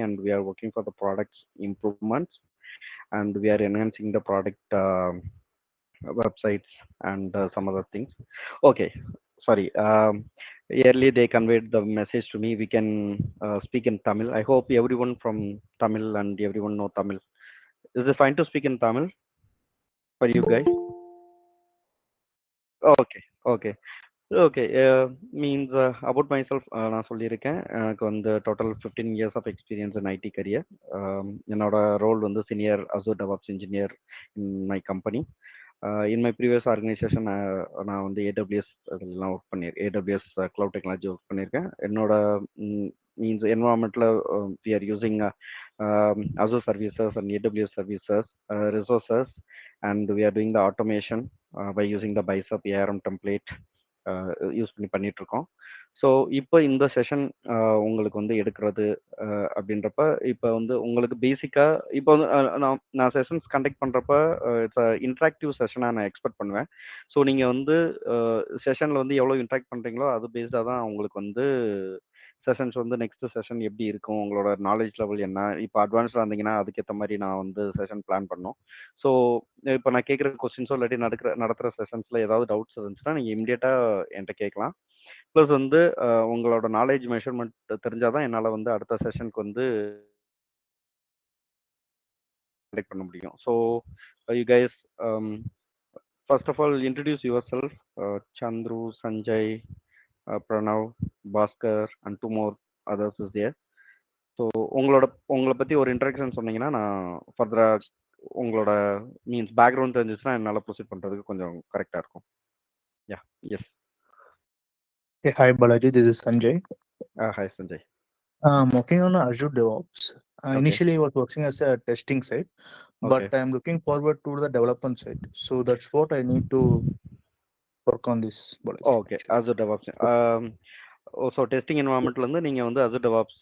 and we are working for the products improvements, and we are enhancing the product websites and some other things. Okay, sorry. Earlier they conveyed the message to me. We can speak in Tamil. I hope everyone from Tamil and everyone know Tamil. Is it fine to speak in Tamil for you guys? Okay, okay. Okay. Means about myself நான் சொல்லியிருக்கேன். எனக்கு வந்து total 15 years of experience in IT career. என்னோட role வந்து senior Azure DevOps engineer in my company. In my previous organization நான் வந்து AWS இதெல்லாம் work பண்ணியிருக்கேன். ஏடபிள்யூஎஸ் க்ளவுட் டெக்னாலஜி ஒர்க் பண்ணியிருக்கேன். என்னோட மீன்ஸ் என்வரான்மெண்ட்டில் we are using Azure services and AWS services resources, and we are doing the automation by using the Bicep ARM template use பண்ணிட்டு இருக்கோம். So இப்போ இந்த செஷன் உங்களுக்கு வந்து எடுக்கிறது அப்படின்றப்ப இப்போ வந்து உங்களுக்கு பேசிக்காக இப்போ வந்து நான் செஷன்ஸ் கண்டக்ட் பண்ணுறப்ப இட்ஸ் இன்ட்ராக்டிவ் செஷனாக நான் எக்ஸ்பெக்ட் பண்ணுவேன். ஸோ நீங்கள் வந்து செஷனில் வந்து எவ்வளோ இன்ட்ராக்ட் பண்ணுறீங்களோ அது பேஸ்டாக தான் உங்களுக்கு வந்து செஷன்ஸ் வந்து நெக்ஸ்ட் செஷன் எப்படி இருக்கும், உங்களோட நாலேஜ் லெவல் என்ன. இப்போ அட்வான்ஸ்டாக இருந்தீங்கன்னா அதுக்கேற்ற மாதிரி நான் வந்து செஷன் பிளான் பண்ணோம். ஸோ இப்போ நான் கேட்குற கொஸ்டின்ஸோ இல்லாட்டி நடத்துகிற செஷன்ஸில் ஏதாவது டவுட்ஸ் இருந்துச்சுன்னா நீங்கள் இம்மிடியேட்டாக என்கிட்ட கேட்கலாம். ப்ளஸ் வந்து உங்களோட நாலேஜ் மெஷர்மெண்ட் தெரிஞ்சால் தான் என்னால் வந்து அடுத்த செஷனுக்கு வந்து கண்டக்ட் பண்ண முடியும். So you guys, first of all introduce yourself. Chandru, Sanjay, Pranav, Bhaskar and two more others is there. So உங்களை பற்றி ஒரு இன்ட்ரடக்ஷன் சொன்னீங்கன்னா நான் ஃபர்தராக உங்களோட மீன்ஸ் பேக்ரவுண்ட் தெரிஞ்சிச்சுன்னா என்னால் ப்ரொசீட் பண்ணுறதுக்கு கொஞ்சம் கரெக்டாக இருக்கும். யா, S. Hey, hi Balaji, this is Sanjay. Hi Sanjay. I'm working on Azure DevOps. Okay. Initially, I was working as a testing side, but Okay. I'm looking forward to the development side. So that's what I need to work on this, Balaji. Okay, Azure DevOps. So testing என்வரான்மெண்ட்லேருந்து நீங்கள் வந்து Azure DevOps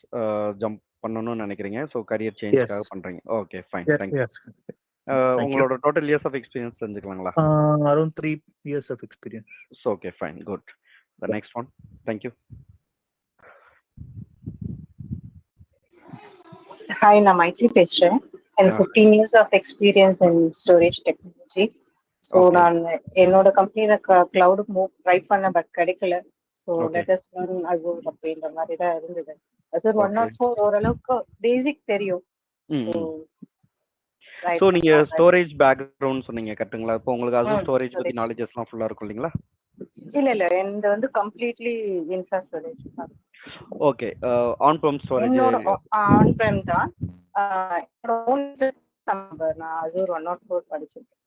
jump பண்ணணும்னு நினைக்கிறீங்க. So career சேஞ்சுக்காக பண்ணுறீங்க. Okay, fine, thank you. உங்களோட total years of experience தெரிஞ்சுக்கலாங்களா? Around 3 years of experience. So okay, fine, good. The next one. Thank you. Hi, நான் மைத்ரி பேசுறேன். எனக்கு 15 years of experience in storage technology. So நான் என்னோட கம்பெனியில கிளவுட் ட்ரை பண்ண பட் கிடைக்கல. So let us learn Azure அப்படின்ற மாதிரி தான் இருந்தது. அசூர் 104 ஓரளவுக்கு பேசிக் தெரியும். ஸோ நீங்க ஸ்டோரேஜ் பேக்ரவுண்ட் சொன்னீங்க கரெக்ட்டுங்களா? இப்போ உங்களுக்கு அசூர் ஸ்டோரேஜ் பத்தி நாலேஜஸ்லாம் ஃபுல்லா இருக்கும் இல்லைங்களா? இல்ல இந்த வந்து கம்ப்ளீட்லி இன்ஃப்ரா ஸ்டோரேஜ் தான். Okay, on prem storage. On prem தான். என்னோட ஓன் நம்பர் நான் அசூர் 104 படிச்சிருக்கேன்.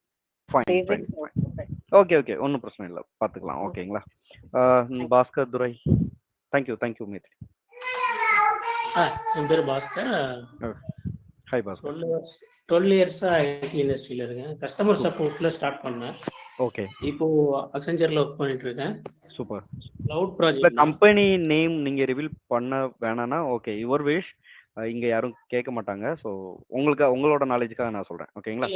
ஓகே ஓகே, ஒன்றும் பிரச்சனை இல்லை, பார்த்துக்கலாம். ஓகேங்களா? பாஸ்கர், துரை. தேங்க்யூ மித்ரி. என் பேர் பாஸ்கர். ஹாய் பாஸ்கர். 12 இயர்ஸா ஐடி இண்டஸ்ட்ரியில இருக்கேன். கஸ்டமர் சப்போர்ட்ல ஸ்டார்ட் பண்ணேன். ஓகே, இப்போ அக்சென்சர்ல ஒர்க் பண்ணிட்டு இருக்கேன். Super. Cloud project. Company name நீங்க ரிவீல் பண்ண வேணாம்னா ஓகே, யுவர் விஷ். இங்க யாரும் கேட்க மாட்டாங்க. ஸோ உங்களோட நாலேஜுக்காக நான் சொல்றேன். ஓகேங்களா?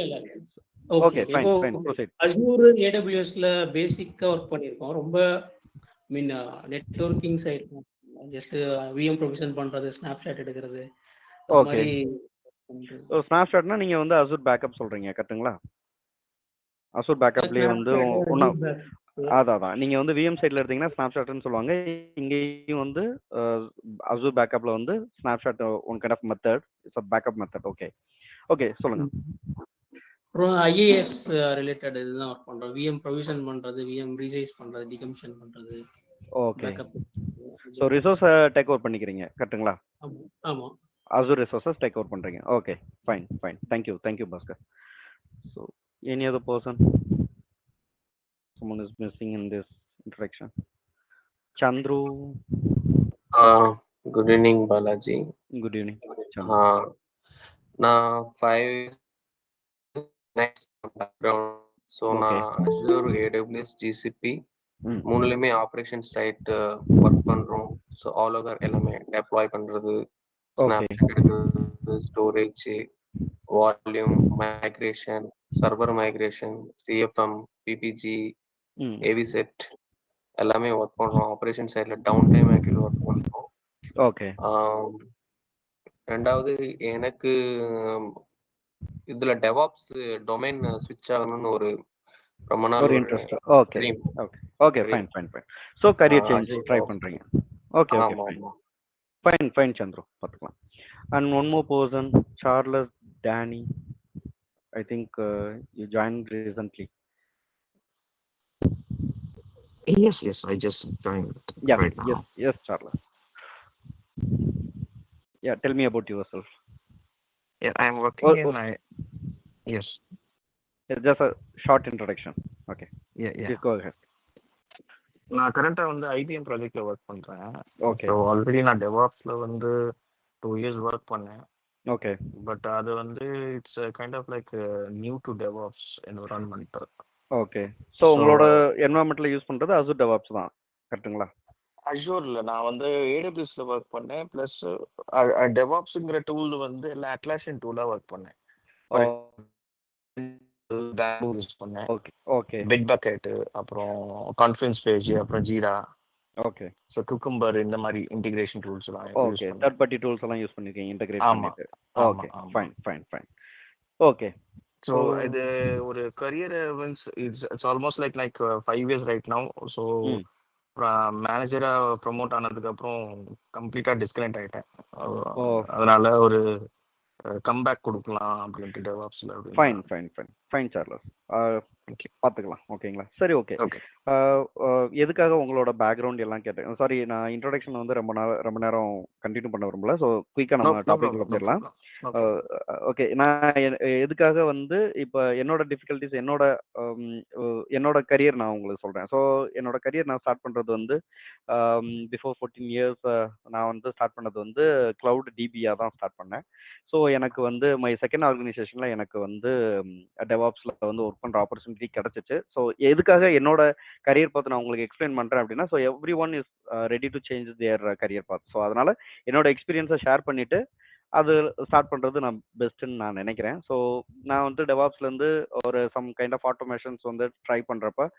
Okay, fine, proceed. அசூர் ஏடபிள்யூஎஸ்ல பேசிக்கா ஒர்க் பண்ணிருக்கோம். ரொம்ப mean networking side, just VM provision பண்றது, ஸ்னாப்ஷாட் எடுக்கிறது. ஓகே, ஸ்னாப்ஷாட்னா நீங்க வந்து அசூர் பேக்கப் சொல்றீங்க கரெக்ட்டுங்களா? அசூர் பேக்கப்லயே வந்து அதான் நீங்க வந்து விஎம் சைட்ல எடுத்தீங்கன்னா ஸ்னாப்ஷாட்னு சொல்லுவாங்க. இங்கேயும் வந்து அசூர் பேக்கப்ல வந்து snapshot one kind of method, it's a backup method. Okay சொல்லுங்க. அப்புறம் ஐஏஎஸ் ரிலேட்டட் இதுதான் ஒர்க் பண்றோம். விஎம் ப்ரொவிஷன் பண்றது, விஎம் ரீசைஸ் பண்றது, டிகமிஷன் பண்றது. Okay, so resource take over பண்ணிக்கிறீங்க கரெக்ட்டுங்களா? ஆமா, அசூர் ரிசோர்ஸஸ் டேக் ஓவர் பண்றீங்க. Okay, fine. Thank you Bhaskar. So any other person? Someone is missing in this introduction. Chandru. Good evening, Balaji. Good evening, Chandru. நான் 5 next background. So நான் Azure, AWS, GCP மூணுலயுமே operation side work பண்றோம். So all over எல்லாமே deploy பண்றது, snapshot எடுக்கிறது, storage, volume migration, server migration, CFM, PBG, AV set எல்லாமே ஒர்க் பண்றோம். ஆபரேஷன் சைட்ல டவுன் டைம் ஆக்டிவிட்டி ஒர்க் பண்றோம். ஓகே, ரெண்டாவது எனக்கு இதுல டெவாப்ஸ் டொமைன் ஸ்விட்ச் ஆகணும்னு ரொம்ப நாள் ஒரு interest. Okay dream. Okay okay fine fine fine. So career change Azure try DevOps. பண்றீங்க. ஓகே ஓகே ஆமா ஃபைன் ஆமா. ஃபைன் ஃபைன் சந்துரு பார்த்துக்கலாம். And one more person Charles Danny. I think you joined recently. Yes, I just joined Yeah, right now. yes, Charles. Yeah, tell me about yourself. Yeah, I'm working yes. It's just a short introduction. Okay. Yeah. Please go ahead. நான் கரண்டா வந்து IBM ப்ராஜெக்ட்ல work பண்றேன். Okay. So already நான் டெவாப்ஸ்ல வந்து 2 years work பண்ணேன். Okay. But அது வந்து it's kind of like new to DevOps environment. Okay. So உங்களோட என்வரான்மெண்ட்ல யூஸ் பண்றது Azure DevOps தான் கரெக்ட்டுங்களா? அஷூர்ல நான் வந்து ஏடபிள்யூஎஸ்ல ஒர்க் பண்ணேன். பிளஸ் டெவாப்ஸ்ங்கிற டூல் வந்து எல்லாம் அட்லாஷன் டூலா ஒர்க் பண்ணேன். யூஸ் பண்ணேன். ஓகே ஓகே பிட் பக்கெட், அப்புறம் கான்ஃபரன்ஸ் பேஜ், அப்புறம் ஜீரா, ஓகே ஸோ குக்கும்பர் இந்த மாதிரி இன்டிகிரேஷன் டூல்ஸ் எல்லாம் யூஸ் ஓகே பண்ணேன். தேர்ட் பார்ட்டி டூல்ஸ் எல்லாம் யூஸ் பண்ணிருக்கீங்க இன்டகிரேட் ஆமா பண்ணிட்டு. ஆமா ஓகே ஆமா. Fine fine fine. Okay. So இது ஒரு career means it's almost like 5 years right now. So மேனேஜரா ப்ரமோட் ஆனதுக்கு அப்புறம் கம்ப்ளீட்டா டிஸ்கனெக்ட் ஆயிட்டேன். அதனால ஒரு கம்பேக் கொடுக்கலாம் அப்படின்ட்டு டெவாப்ஸ்ல. Fine fine fine fine Charles. பார்த்துக்கலாம் ஓகேங்களா? சரி ஓகே. ஓகே. எதுக்காக உங்களோட பேக்ரவுண்ட் எல்லாம் கேட்டேன். சாரி, நான் இன்ட்ரோடக்ஷன் வந்து ரொம்ப நேரம் கண்டினியூ பண்ண விரும்பல. ஸோ குயிக்காக நம்ம டாபிக்ல போயிடலாம். ஓகே. நான் எதுக்காக வந்து இப்போ என்னோட டிஃபிகல்ட்டிஸ் என்னோட கரியர் நான் உங்களுக்கு சொல்றேன். ஸோ என்னோட கரியர் நான் ஸ்டார்ட் பண்றது வந்து பிஃபோர் 14 years நான் வந்து ஸ்டார்ட் பண்ணது வந்து கிளவுட் டிபியா தான் ஸ்டார்ட் பண்ணேன். ஸோ எனக்கு வந்து மை செகண்ட் ஆர்கனைசேஷன்ல எனக்கு வந்து டெவாப்ஸ்ல வந்து ஒர்க் பண்ற ஆப்பர்ச்சுனிட்டி கிடைச்சிச்சு. ஸோ எதுக்காக என்னோட கரியர் பார்த்து நான் உங்களுக்கு எக்ஸ்பிளைன் பண்றேன் அப்படின்னா, so every one is ready to change their career path. So அதனால என்னோட எக்ஸ்பீரியன்ஸை ஷேர் பண்ணிட்டு அது ஸ்டார்ட் பண்றது நான் பெஸ்ட்டுன்னு நான் நினைக்கிறேன். ஸோ நான் வந்து டெவாப்ஸ்லேருந்து ஒரு சம் கைண்ட் ஆஃப் ஆட்டோமேஷன்ஸ் வந்து ட்ரை பண்ணுறப்ப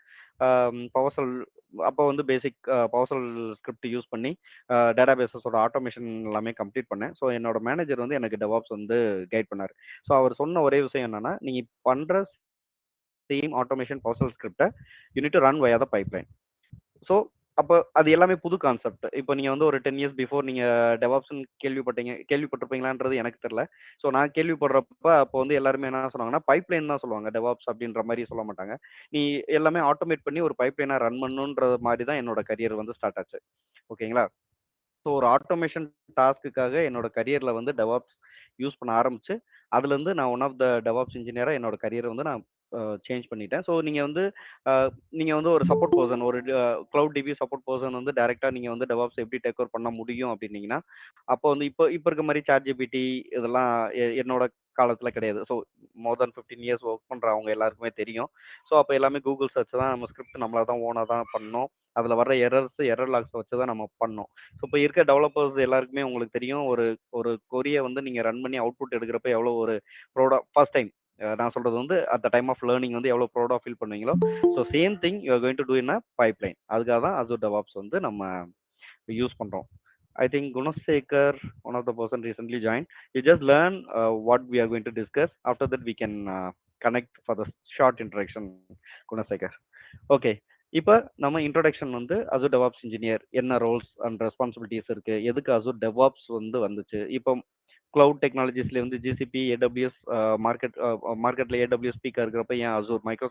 பவர்செல் அப்போ வந்து பேசிக் பவர்செல் ஸ்கிரிப்ட் யூஸ் பண்ணி டேட்டா பேஸஸோட ஆட்டோமேஷன் எல்லாமே கம்ப்ளீட் பண்ணேன். ஸோ என்னோட மேனேஜர் வந்து எனக்கு டெவாப்ஸ் வந்து கைட் பண்ணார். ஸோ அவர் சொன்ன ஒரே விஷயம் என்னன்னா, நீங்கள் பண்ணுற சேம் ஆட்டோமேஷன் பவர்செல் ஸ்கிரிப்டை you need to run via the pipeline. So அப்போ அது எல்லாமே புது கான்செப்ட். இப்போ நீங்கள் வந்து ஒரு 10 years பிஃபோர் நீங்கள் டெவாப்ஸ்ன்னு கேள்விப்பட்டிருப்பீங்களான்றது எனக்கு தெரியல. ஸோ நான் கேள்விப்படுறப்ப அப்போ வந்து எல்லாருமே என்ன சொன்னாங்கன்னா, பைப்லைன் தான் சொல்லுவாங்க, டெவாப்ஸ் அப்படின்ற மாதிரி சொல்ல மாட்டாங்க. நீ எல்லாமே ஆட்டோமேட் பண்ணி ஒரு பைப்லைனாக ரன் பண்ணுன்ற மாதிரி தான் என்னோட கரியர் வந்து ஸ்டார்ட் ஆச்சு. ஓகேங்களா? ஸோ ஒரு ஆட்டோமேஷன் டாஸ்க்குக்காக என்னோட கரியரில் வந்து டெவாப்ஸ் யூஸ் பண்ண ஆரம்பிச்சு, அதுலேருந்து நான் ஒன் ஆஃப் த டெவாப்ஸ் இன்ஜினியராக என்னோட கரியரை வந்து நான் சேஞ்ச் பண்ணிட்டேன். ஸோ நீங்கள் வந்து ஒரு சப்போர்ட் பர்சன், ஒரு கிளவுட் டிபி சப்போர்ட் பர்சன் வந்து டேரெக்டாக நீங்கள் வந்து டெவாப்ஸ் எப்படி டேக் ஓவர் பண்ண முடியும் அப்படின்னீங்கன்னா, அப்போ வந்து இப்போ இருக்க மாதிரி சாட் ஜிபிடி இதெல்லாம் என்னோட காலத்தில் கிடையாது. ஸோ மோர் தென் 15 years ஒர்க் பண்ணுற அவங்க எல்லாருக்குமே தெரியும். ஸோ அப்போ எல்லாமே கூகுள் சர்ச் தான், நம்ம ஸ்கிரிப்ட் நம்மளாக தான் ஓனாக தான் பண்ணோம். அதில் வர எரர் லாக்ஸ் வச்சு தான் நம்ம பண்ணோம். ஸோ இப்போ இருக்க டெவலப்பர்ஸ் எல்லாருக்குமே உங்களுக்கு தெரியும், ஒரு கொரியை வந்து நீங்கள் ரன் பண்ணி அவுட்புட் எடுக்கிறப்ப எவ்வளோ ஒரு ஃபர்ஸ்ட் டைம் நான் சொல்றது வந்து at the time of learning வந்து எவ்வளோ ப்ரௌடாக ஃபீல் பண்ணுவீங்களோ, so same thing you are going to do in a pipeline. அதுக்காக தான் Azure DevOps வந்து நம்ம யூஸ் பண்ணுறோம். I think Gunasekar, one of the person recently joined. You just learn what we are going to discuss. After that, we can connect for the short introduction, Gunasekar. Okay. இப்போ நம்ம introduction வந்து Azure DevOps engineer என்ன Rolle's and responsibilities இருக்கு, எதுக்கு Azure DevOps வந்து வந்துச்சு, இப்போ cloud டெக்னாலஜிஸ்ல வந்து ஜிசிபி, ஏடபிள்யூஎஸ் மார்க்கெட்ல ஏடபிள்யூஎஸ் ஸ்பீக்கர் இருக்கிறப்ப ஏன் Azure மைக்ரோ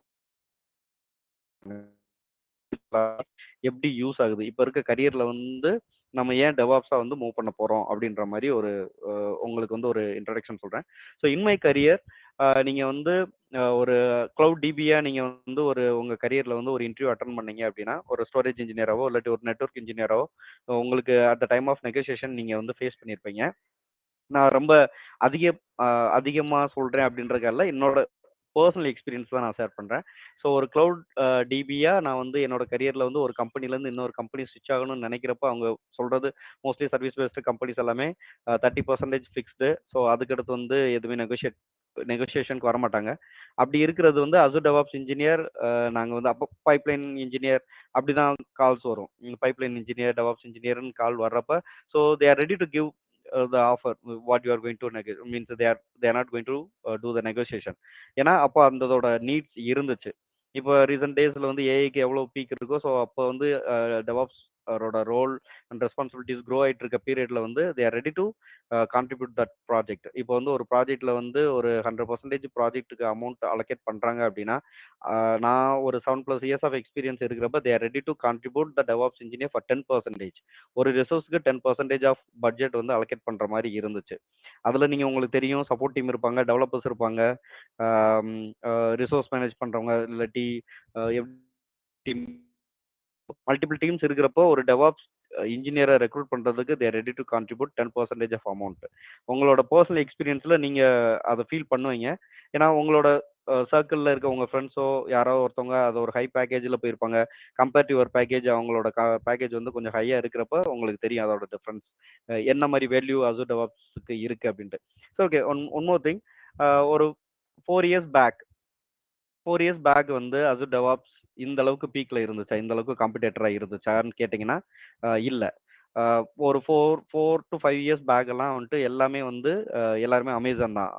எப்படி யூஸ் ஆகுது, இப்போ இருக்க கரியர்ல வந்து நம்ம ஏன் டெவாப்ஸா வந்து மூவ் பண்ண போறோம் அப்படின்ற மாதிரி ஒரு உங்களுக்கு வந்து ஒரு இன்ட்ரடக்ஷன் சொல்றேன். ஸோ இன் மை கரியர் நீங்க வந்து ஒரு கிளவுட் டிபியா நீங்க வந்து உங்க கரியர்ல வந்து ஒரு இன்டர்வியூ அட்டன் பண்ணீங்க அப்படின்னா, ஒரு ஸ்டோரேஜ் இன்ஜினியராவோ இல்லாட்டி ஒரு நெட்வொர்க் இன்ஜினியராவோ உங்களுக்கு at the time of negotiation நீங்க வந்து ஃபேஸ் பண்ணியிருப்பீங்க. நான் ரொம்ப அதிகமா சொல்றேன் அப்படின்றதுக்காக என்னோட பர்சனல் எக்ஸ்பீரியன்ஸ் தான் நான் ஷேர் பண்றேன். ஸோ ஒரு கிளவுட் டிபியா நான் வந்து என்னோட கரியர்ல வந்து ஒரு கம்பெனிலேருந்து இன்னொரு கம்பெனி ஸ்விட்ச் ஆகணும்னு நினைக்கிறப்ப அவங்க சொல்றது மோஸ்ட்லி சர்வீஸ் பேஸ்டு கம்பெனிஸ் எல்லாமே 30% ஃபிக்ஸ்டு. ஸோ அதுக்கடுத்து வந்து எதுவுமே நெகோசியேஷனுக்கு வரமாட்டாங்க. அப்படி இருக்கிறது வந்து Azure DevOps இன்ஜினியர், நாங்கள் வந்து அப்போ பைப்லைன் இன்ஜினியர் அப்படிதான் கால்ஸ் வரும். பைப்லைன் இன்ஜினியர், DevOps இன்ஜினியர்னு கால் வர்றப்ப so they are ready to give the offer what you are going to means they are not going to do the negotiation. ஏன்னா அப்போ அந்ததோட needs இருந்துச்சு. இப்போ ரீசெண்ட் டேஸ்ல வந்து ஏஐக்கு எவ்வளவு பீக் இருக்கோ, ஸோ அப்போ வந்து டெவாப்ஸ் அவரோட ரோல் அண்ட் ரெஸ்பான்சிபிலிட்டிஸ் க்ரோ ஆயிட்டு இருக்க பீரியட்ல வந்து they are ready to contribute that project. இப்போ வந்து ஒரு ப்ராஜெக்ட்ல வந்து ஒரு 100% ப்ராஜெக்ட்டுக்கு அமௌண்ட் அலோகேட் பண்றாங்க அப்படின்னா, நான் ஒரு 7+ இயர்ஸ் ஆஃப் எக்ஸ்பீரியன்ஸ் இருக்கிறப்ப they are ready to contribute the DevOps engineer for 10%. ஒரு ரிசோர்ஸ்க்கு 10% ஆஃப் பட்ஜெட் வந்து அலோகேட் பண்ற மாதிரி இருந்துச்சு. அதுல நீங்க உங்களுக்கு தெரியும் சப்போர்ட் டீம் இருப்பாங்க, டெவலப்பர்ஸ் இருப்பாங்க, ரிசோர்ஸ் மேனேஜ் பண்றவங்க, இல்லாட்டி டீம் மல்டிபிள் டீம்ஸ் இருக்கிறப்போ ஒரு டெவாப்ஸ் இன்ஜினியரை ரெக்ரூட் பண்றதுக்கு they ready to contribute 10% of amount. உங்களோட பர்சனல் எக்ஸ்பீரியன்ஸ்ல நீங்க அதை ஃபீல் பண்ணுவீங்க. ஏன்னா உங்களோட சர்க்கிளில் இருக்க உங்க ஃப்ரெண்ட்ஸோ யாரோ ஒருத்தவங்க அதை ஒரு ஹை பேக்கேஜில் போயிருப்பாங்க. கம்பேர் டு யுவர் பேக்கேஜ் அவங்களோட பேக்கேஜ் வந்து கொஞ்சம் ஹையா இருக்கிறப்ப உங்களுக்கு தெரியும் அதோட டிஃப்ரென்ஸ் என்ன மாதிரி வேல்யூ அசூர் டெவாப்ஸுக்கு இருக்கு அப்படின்ட்டு. So okay, one more thing, ஒரு 4 இயர்ஸ் பேக் வந்து அசூர் டெவாப்ஸ் இந்த அளவுக்கு பீக்ல இருந்துச்சா, இந்த அளவுக்கு காம்படிட்டரா இருந்துச்சான்னு கேட்டிங்கன்னா இல்லை. ஒரு 4 to 5 இயர்ஸ் பேக் எல்லாம் வந்துட்டு எல்லாமே வந்து எல்லாருமே அமேசான் தான்,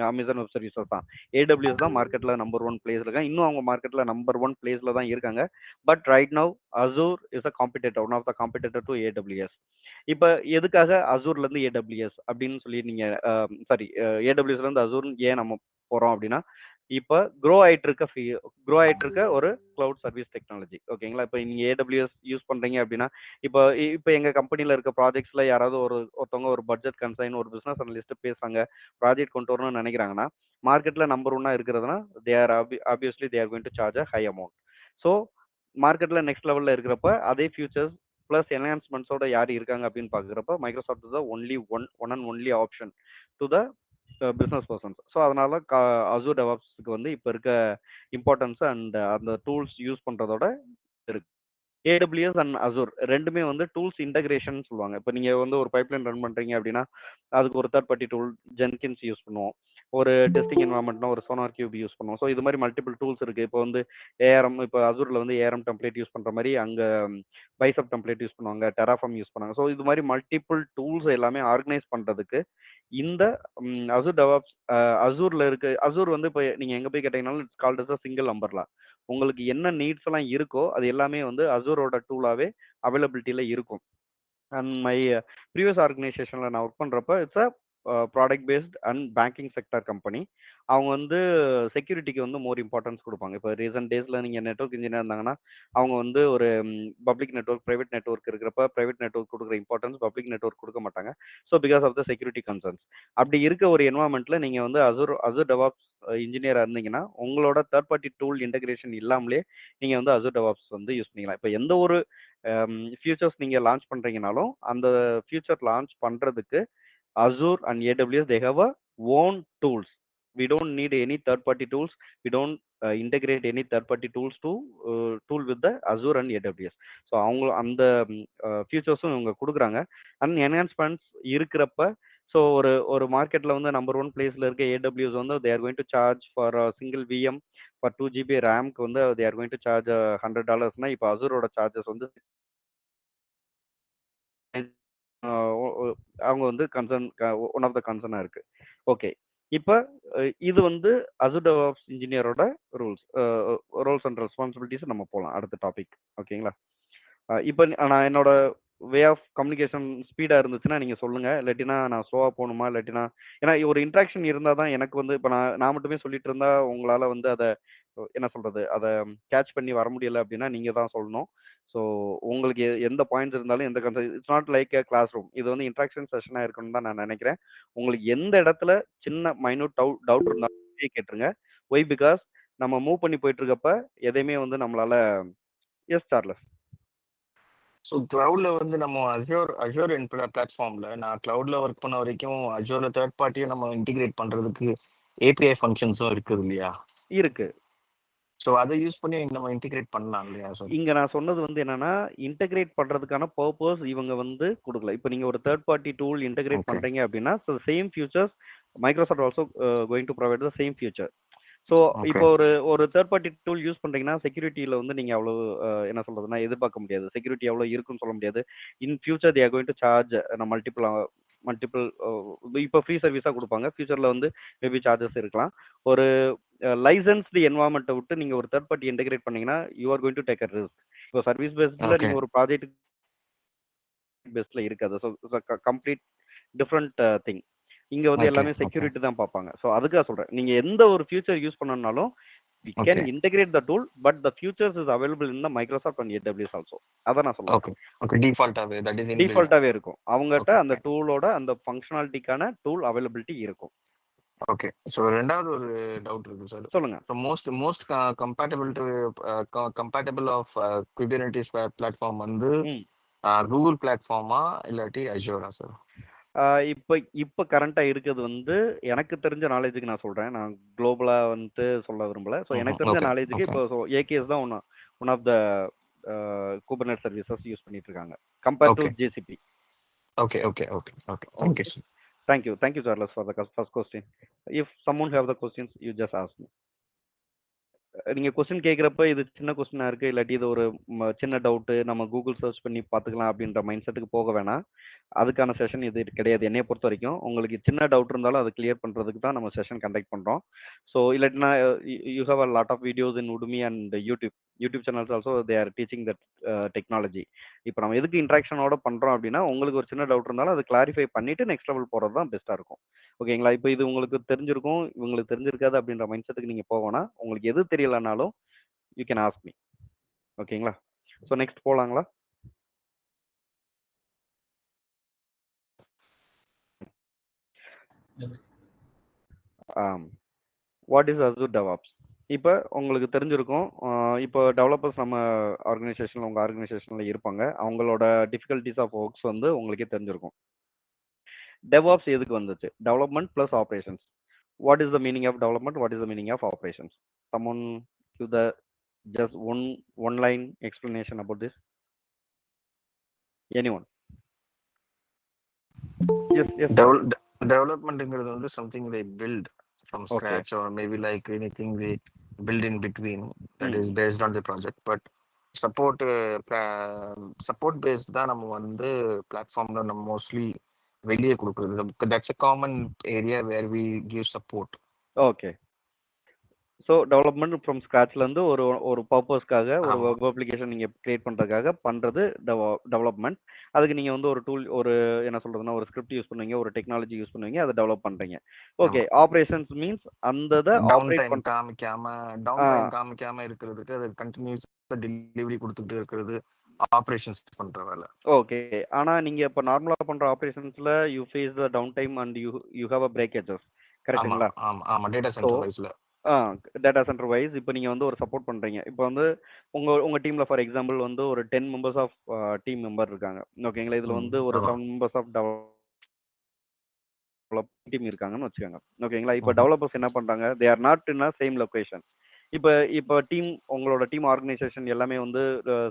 அமேசான் வெப் சர்வீசஸ் தான். ஏடபிள்யூஎஸ் தான் மார்க்கெட்ல நம்பர் 1 பிளேஸ்ல இருக்காங்க. இன்னும் அவங்க மார்க்கெட்ல நம்பர் 1 பிளேஸ்ல தான் இருக்காங்க. But right now Azure is a competitor, one of the competitor to AWS. இப்போ எதுக்காக அசூர்ல இருந்து ஏடபிள்யூஎஸ் அப்படின்னு சொல்லி நீங்க சாரி ஏடபிள்யூஎஸ்ல இருந்து அசூர் ஏன் நம்ம போறோம் அப்படின்னா, இப்போ க்ரோ ஆயிட்டு இருக்க ஒரு கிளவுட் சர்வீஸ் டெக்னாலஜி. ஓகேங்களா? இப்போ நீங்க ஏடபிள்யூஎஸ் யூஸ் பண்றீங்க அப்படின்னா, இப்போ எங்க கம்பெனில இருக்க ப்ராஜெக்ட்ஸ்ல யாராவது ஒருத்தவங்க ஒரு பட்ஜெட் கன்சைன் ஒரு பிசினஸ் அனலிஸ்ட் பேசுறாங்க, ப்ராஜெக்ட் கொண்டு வரணும்னு நினைக்கிறாங்கன்னா, மார்க்கெட்ல நம்பர் 1 இருக்கிறதுனா they are obviously they are going to charge a high amount. So மார்க்கெட்ல நெக்ஸ்ட் லெவல்ல இருக்கிறப்ப அதே ஃபியூச்சர்ஸ் பிளஸ் என்ஹான்ஸ்மெண்ட்ஸோட யார் இருக்காங்க அப்படின்னு பாக்குறப்ப Microsoft is one and only option to the business persons. So அதனால அசூர் டெவாப்ஸ்க்கு வந்து இப்போ இருக்க இம்பார்ட்டன்ஸ் அண்ட் அந்த டூல்ஸ் யூஸ் பண்றதோட இருக்கு. ஏடபிள்யூஎஸ் அண்ட் அசூர் ரெண்டுமே வந்து டூல்ஸ் இன்டகிரேஷன் சொல்லுவாங்க. இப்போ நீங்க வந்து ஒரு பைப்லைன் ரன் பண்றீங்க அப்படின்னா அதுக்கு ஒரு third party tool Jenkins use பண்ணுவோம். ஒரு டெஸ்டிங் என்வரான்மெண்ட்னா ஒரு சோனார் கியூப் யூஸ் பண்ணுவோம். ஸோ இது மாதிரி மல்டிபிள் டூல்ஸ் இருக்கு. இப்போ வந்து ஏஆர்எம், இப்போ அசூர்ல வந்து ஏஆர்எம் டெம்ப்ளேட் யூஸ் பண்ற மாதிரி அங்க பைசப் டெம்ப்ளேட் யூஸ் பண்ணுவாங்க, டெராஃபார்ம் யூஸ் பண்ணாங்க. ஸோ இது மாதிரி மல்டிபிள் டூல்ஸ் எல்லாமே ஆர்கனைஸ் பண்றதுக்கு இந்த அசூர் டெவாப்ஸ் அசூர்ல இருக்கு. அசூர் வந்து இப்போ நீங்க எங்க போய் கேட்டீங்கன்னாலும் it's called as a single umbrella. உங்களுக்கு என்ன நீட்ஸ் எல்லாம் இருக்கோ அது எல்லாமே வந்து அசூரோட டூலாவே அவைலபிலிட்டியில இருக்கும். அண்ட் மை ப்ரீவியஸ் ஆர்கனைசேஷன்ல நான் ஒர்க் பண்றப்ப it's a product based and banking sector company. அவங்க வந்து செக்யூரிட்டிக்கு வந்து மோர் இம்பார்ட்டன்ஸ் கொடுப்பாங்க. இப்போ ரீசெண்ட் டேஸ்ல நீங்க நெட்வொர்க் இன்ஜினியர் இருந்தாங்கன்னா அவங்க வந்து ஒரு பப்ளிக் நெட்வொர்க், பிரைவேட் நெட்வொர்க் இருக்கிறப்ப பிரைவேட் நெட்வொர்க் கொடுக்குற இம்பார்ட்டன்ஸ் பப்ளிக் நெட்வொர்க் கொடுக்க மாட்டாங்க. So because of the security concerns. அப்படி இருக்க ஒரு என்வரான்மெண்ட்ல நீங்க வந்து அசூர் டெவாப்ஸ் இன்ஜினியரா இருந்தீங்கன்னா உங்களோட தேர்ட் பார்ட்டி டூல் இன்டகிரேஷன் இல்லாமலே நீங்க வந்து அசூர் டெவாப்ஸ் வந்து யூஸ் பண்ணிக்கலாம். இப்போ எந்த ஒரு ஃபியூச்சர்ஸ் நீங்க லான்ச் பண்றீங்கனாலும் அந்த ஃபியூச்சர் லான்ச் பண்றதுக்கு Azure and AWS, they have a own tools. We don't need any third-party tools. We don't integrate any third-party tools to tool with the Azure and AWS. So அவங்க அந்த ஃபியூச்சர்ஸும் இவங்க கொடுக்குறாங்க. And enhancements இருக்கிறப்ப so ஒரு மார்க்கெட்டில் வந்து number 1 பிளேஸில் இருக்க ஏடபிள்யூஎஸ் வந்து they are going to charge for single VM for 2 GB ரேம்க்கு வந்து they are going to charge $100. இப்போ அசூரோட சார்ஜஸ் வந்து அவங்க வந்து ஒன் ஆஃப் த கன்சர்னா இருக்கு. ஓகே, இப்போ இது வந்து அசூர் டெவாப்ஸ் இன்ஜினியரோட ரோல்ஸ் அண்ட் ரெஸ்பான்சிபிலிட்டிஸ். நம்ம போகலாம் அடுத்த டாபிக். ஓகேங்களா? இப்போ நான் என்னோட வே ஆஃப் கம்யூனிகேஷன் ஸ்பீடா இருந்துச்சுன்னா நீங்க சொல்லுங்க, இல்லாட்டினா நான் ஸ்லோவா போகணுமா, இல்லாட்டினா ஏன்னா ஒரு இன்ட்ராக்ஷன் இருந்தால் தான் எனக்கு வந்து இப்போ நான் மட்டுமே சொல்லிட்டு இருந்தா உங்களால வந்து அதை என்ன சொல்றது அதை கேட்ச் பண்ணி வர முடியல அப்படின்னா நீங்க தான் சொல்லணும். ஸோ உங்களுக்கு எந்த பாயிண்ட்ஸ் இருந்தாலும் எந்த concern, it's not like a classroom. இது வந்து இன்ட்ராக்ஷன் செஷனாக இருக்குன்னு தான் நான் நினைக்கிறேன். உங்களுக்கு எந்த இடத்துல சின்ன மைனூட் டவுட் இருந்தாலும் கேட்டுருங்க. ஒய் பிகாஸ் நம்ம மூவ் பண்ணி போயிட்டு இருக்கப்ப எதையுமே வந்து நம்மளால எஸ் சார்லஸ். ஸோ க்ளவுட்ல வந்து நம்ம அஜோர் பிளாட்ஃபார்ம்ல நான் க்ளவுட்ல ஒர்க் பண்ண வரைக்கும் அஜோர்ல தேர்ட் பார்ட்டியை நம்ம இன்டிகிரேட் பண்றதுக்கு ஏபிஐ ஃபங்க்ஷன்ஸும் இருக்குது இல்லையா? இருக்கு. ஸோ அதை யூஸ் பண்ணி நம்ம இன்டிகிரேட் பண்ணலாம் இல்லையா? ஸோ இங்க நான் சொன்னது வந்து என்னன்னா இன்டகிரேட் பண்றதுக்கான பர்பஸ் இவங்க வந்து கொடுக்கல. இப்போ நீங்க ஒரு தேர்ட் பார்ட்டி டூல் இன்டகிரேட் பண்றீங்க அப்படின்னா same features Microsoft also going to provide the same feature. So இப்போ ஒரு தேர்ட் பார்ட்டி டூல் யூஸ் பண்றீங்கன்னா செக்யூரிட்டியில வந்து நீங்க அவ்வளோ என்ன சொல்றதுன்னா எதிர்பார்க்க முடியாது. செக்யூரிட்டி எவ்வளோ இருக்குன்னு சொல்ல முடியாது. In future they are going to charge multiple multiple இப்போ ஃப்ரீ சர்வீஸாக கொடுப்பாங்க. ஃபியூச்சரில் வந்து மேபி சார்ஜஸ் இருக்கலாம். ஒரு லைசன்ஸ்டு என்வாமெண்ட்டை விட்டு நீங்கள் ஒரு தேர்ட் பார்ட்டி இன்டெகிரேட் பண்ணீங்கன்னா you are going to take a risk. இப்போ சர்வீஸ் பேஸ்டில் ஓகே நீங்கள் ஒரு ப்ராஜெக்ட் பேஸ்டில் இருக்காது. So complete different thing. இங்கே வந்து ஓகே எல்லாமே ஓகே செக்யூரிட்டி தான் பார்ப்பாங்க. ஸோ அதுக்காக சொல்கிறேன், நீங்கள் எந்த ஒரு ஃபியூச்சர் யூஸ் பண்ணணும்னாலும் we can okay integrate the tool, but the features is available in the Microsoft and AWS also. அதான் நான் சொல்ல வரேன். ஓகே ஓகே டிஃபால்ட்டாகவே தட் இஸ் இன்பில்ட். டிஃபால்ட்டாகவே இருக்கும். அவங்ககிட்ட ஓகே அந்த டூலோட அந்த ஃபங்க்ஷனாலிட்டிக்கான டூல் அவைலபிலிட்டி இருக்கும். ஓகே. ஸோ ரெண்டாவது ஒரு டவுட் இருக்கு சார். சொல்லுங்க. So most compatible of Kubernetes platform வந்து ம் கூகுள் பிளாட்ஃபார்மா இல்லாட்டி அஷூரா சார்? இப்போ கரண்டாக இருக்கிறது வந்து எனக்கு தெரிஞ்ச நாலேஜுக்கு நான் சொல்கிறேன். நான் குளோபலாக வந்து சொல்ல விரும்பல. ஸோ எனக்கு தெரிஞ்ச ஓகே நாலேஜுக்கு ஓகே இப்போ ஏகேஎஸ் தான் one of the Kubernetes services use பண்ணிட்டு இருக்காங்க compared to okay GCP. Okay okay okay okay thank you sir. Thank you, Charles, for the first question. If someone have the questions, you just ask me. நீங்க question கேட்குறப்ப இது சின்ன கொஸ்டினா இருக்கு, இல்லாட்டி இது ஒரு சின்ன டவுட்டு நம்ம கூகுள் சர்ச் பண்ணி பார்த்துக்கலாம் அப்படின்ற மைண்ட் செட்டுக்கு போக வேணாம். அதுக்கான செஷன் இது கிடையாது. என்னைய பொறுத்த வரைக்கும் உங்களுக்கு சின்ன டவுட் இருந்தாலும் அதை கிளியர் பண்ணுறதுக்கு தான் நம்ம செஷன் கண்டக்ட் பண்ணுறோம். ஸோ இல்லாட்டினா you have a lot of videos in Udemy and YouTube channels also they are teaching that technology. இப்போ நம்ம எதுக்கு இன்ட்ராக்ஷனோட பண்ணுறோம் அப்படின்னா, உங்களுக்கு ஒரு சின்ன டவுட் இருந்தாலும் அதை கிளாரிஃபை பண்ணிவிட்டு நெக்ஸ்ட் லெவல் போகிறது தான் பெஸ்ட்டாக இருக்கும். ஓகேங்களா? இப்போ இது உங்களுக்கு தெரிஞ்சிருக்கும், இவங்களுக்கு தெரிஞ்சிருக்காது அப்படின்ற மைண்ட் செட்டுக்கு நீங்கள் போகணும்னா, உங்களுக்கு எது தெரியலனாலும் யூ கேன் ஆஸ்க் மீ. ஓகேங்களா? ஸோ நெக்ஸ்ட் போகலாங்களா? What is Azure DevOps? இப்போ உங்களுக்கு தெரிஞ்சிருக்கும். இப்போ டெவலப்பர்ஸ் நம்ம ஆர்கனைசேஷனில் உங்கள் ஆர்கனைசேஷனில் இருப்பாங்க. அவங்களோட டிஃபிகல்ட்டிஸ் ஆஃப் ஒர்க்ஸ் வந்து உங்களுக்கே தெரிஞ்சிருக்கும். DevOps எதுக்கு வந்துச்சு? Development plus operations. What is the meaning of development? What is the meaning of operations? Someone give the just one line explanation about this. Anyone? Yes. டெவலப்மெண்ட்ங்கிறது வந்து something they build from Okay. scratch or maybe like anything they build in between that is based on the project. But support based தான் நம்ம வந்து பிளாட்ஃபார்ம்ல நம்ம mostly வெளியே கொடுக்குறது. That's a common area where we give support. Okay. So development from ஸ்க்ராட்ச்லேருந்து ஒரு பர்பஸ்க்காக ஒரு ஆமா வெப் அப்ளிகேஷன் நீங்கள் கிரியேட் பண்ணுறதுக்காக பண்ணுறது டெவலப்மெண்ட். அதுக்கு நீங்கள் வந்து ஒரு டூல், ஒரு என்ன சொல்கிறதுனா ஒரு ஸ்கிரிப்ட் யூஸ் பண்ணுவீங்க, ஒரு டெக்னாலஜி யூஸ் பண்ணுவீங்க, அதை டெவலப் பண்ணுறீங்க. ஓகே. ஆமா. ஆப்ரேஷன்ஸ் மீன்ஸ் அந்த டவுன் ஆப்ரேட் டைம் பண்ண காமிக்காம இருக்கிறதுக்கு அது கண்டினியூஸ் டெலிவரி கொடுத்துட்டு இருக்கிறது ஆப்ரேஷன்ஸ் பண்ற வேலை. ஓகே. ஆனால் நீங்கள் இப்போ நார்மலாக பண்ணுற ஆப்ரேஷன்ஸில் you face the down time and you have a breakages. ஆமா கரெக்டுங்களா? ஆமா ஆமா டேட்டா ஸோ சென்டர் வைஸ்ல. டேட்டா சென்டர் வைஸ் இப்போ நீங்கள் வந்து ஒரு சப்போர்ட் பண்ணுறீங்க. இப்போ வந்து உங்கள் டீமில் ஃபார் எக்ஸாம்பிள் வந்து ஒரு 10 மெம்பர்ஸ் ஆஃப் டீம் மெம்பர் இருக்காங்க. ஓகேங்களா? இதில் வந்து ஒரு 7 மெம்பர்ஸ் ஆஃப் டெவலப் டீம் இருக்காங்கன்னு வச்சுக்கோங்க. ஓகேங்களா? இப்போ டெவலப்பர்ஸ் என்ன பண்ணுறாங்க, they are not in a same location. இப்போ டீம், உங்களோட டீம் ஆர்கனைசேஷன் எல்லாமே வந்து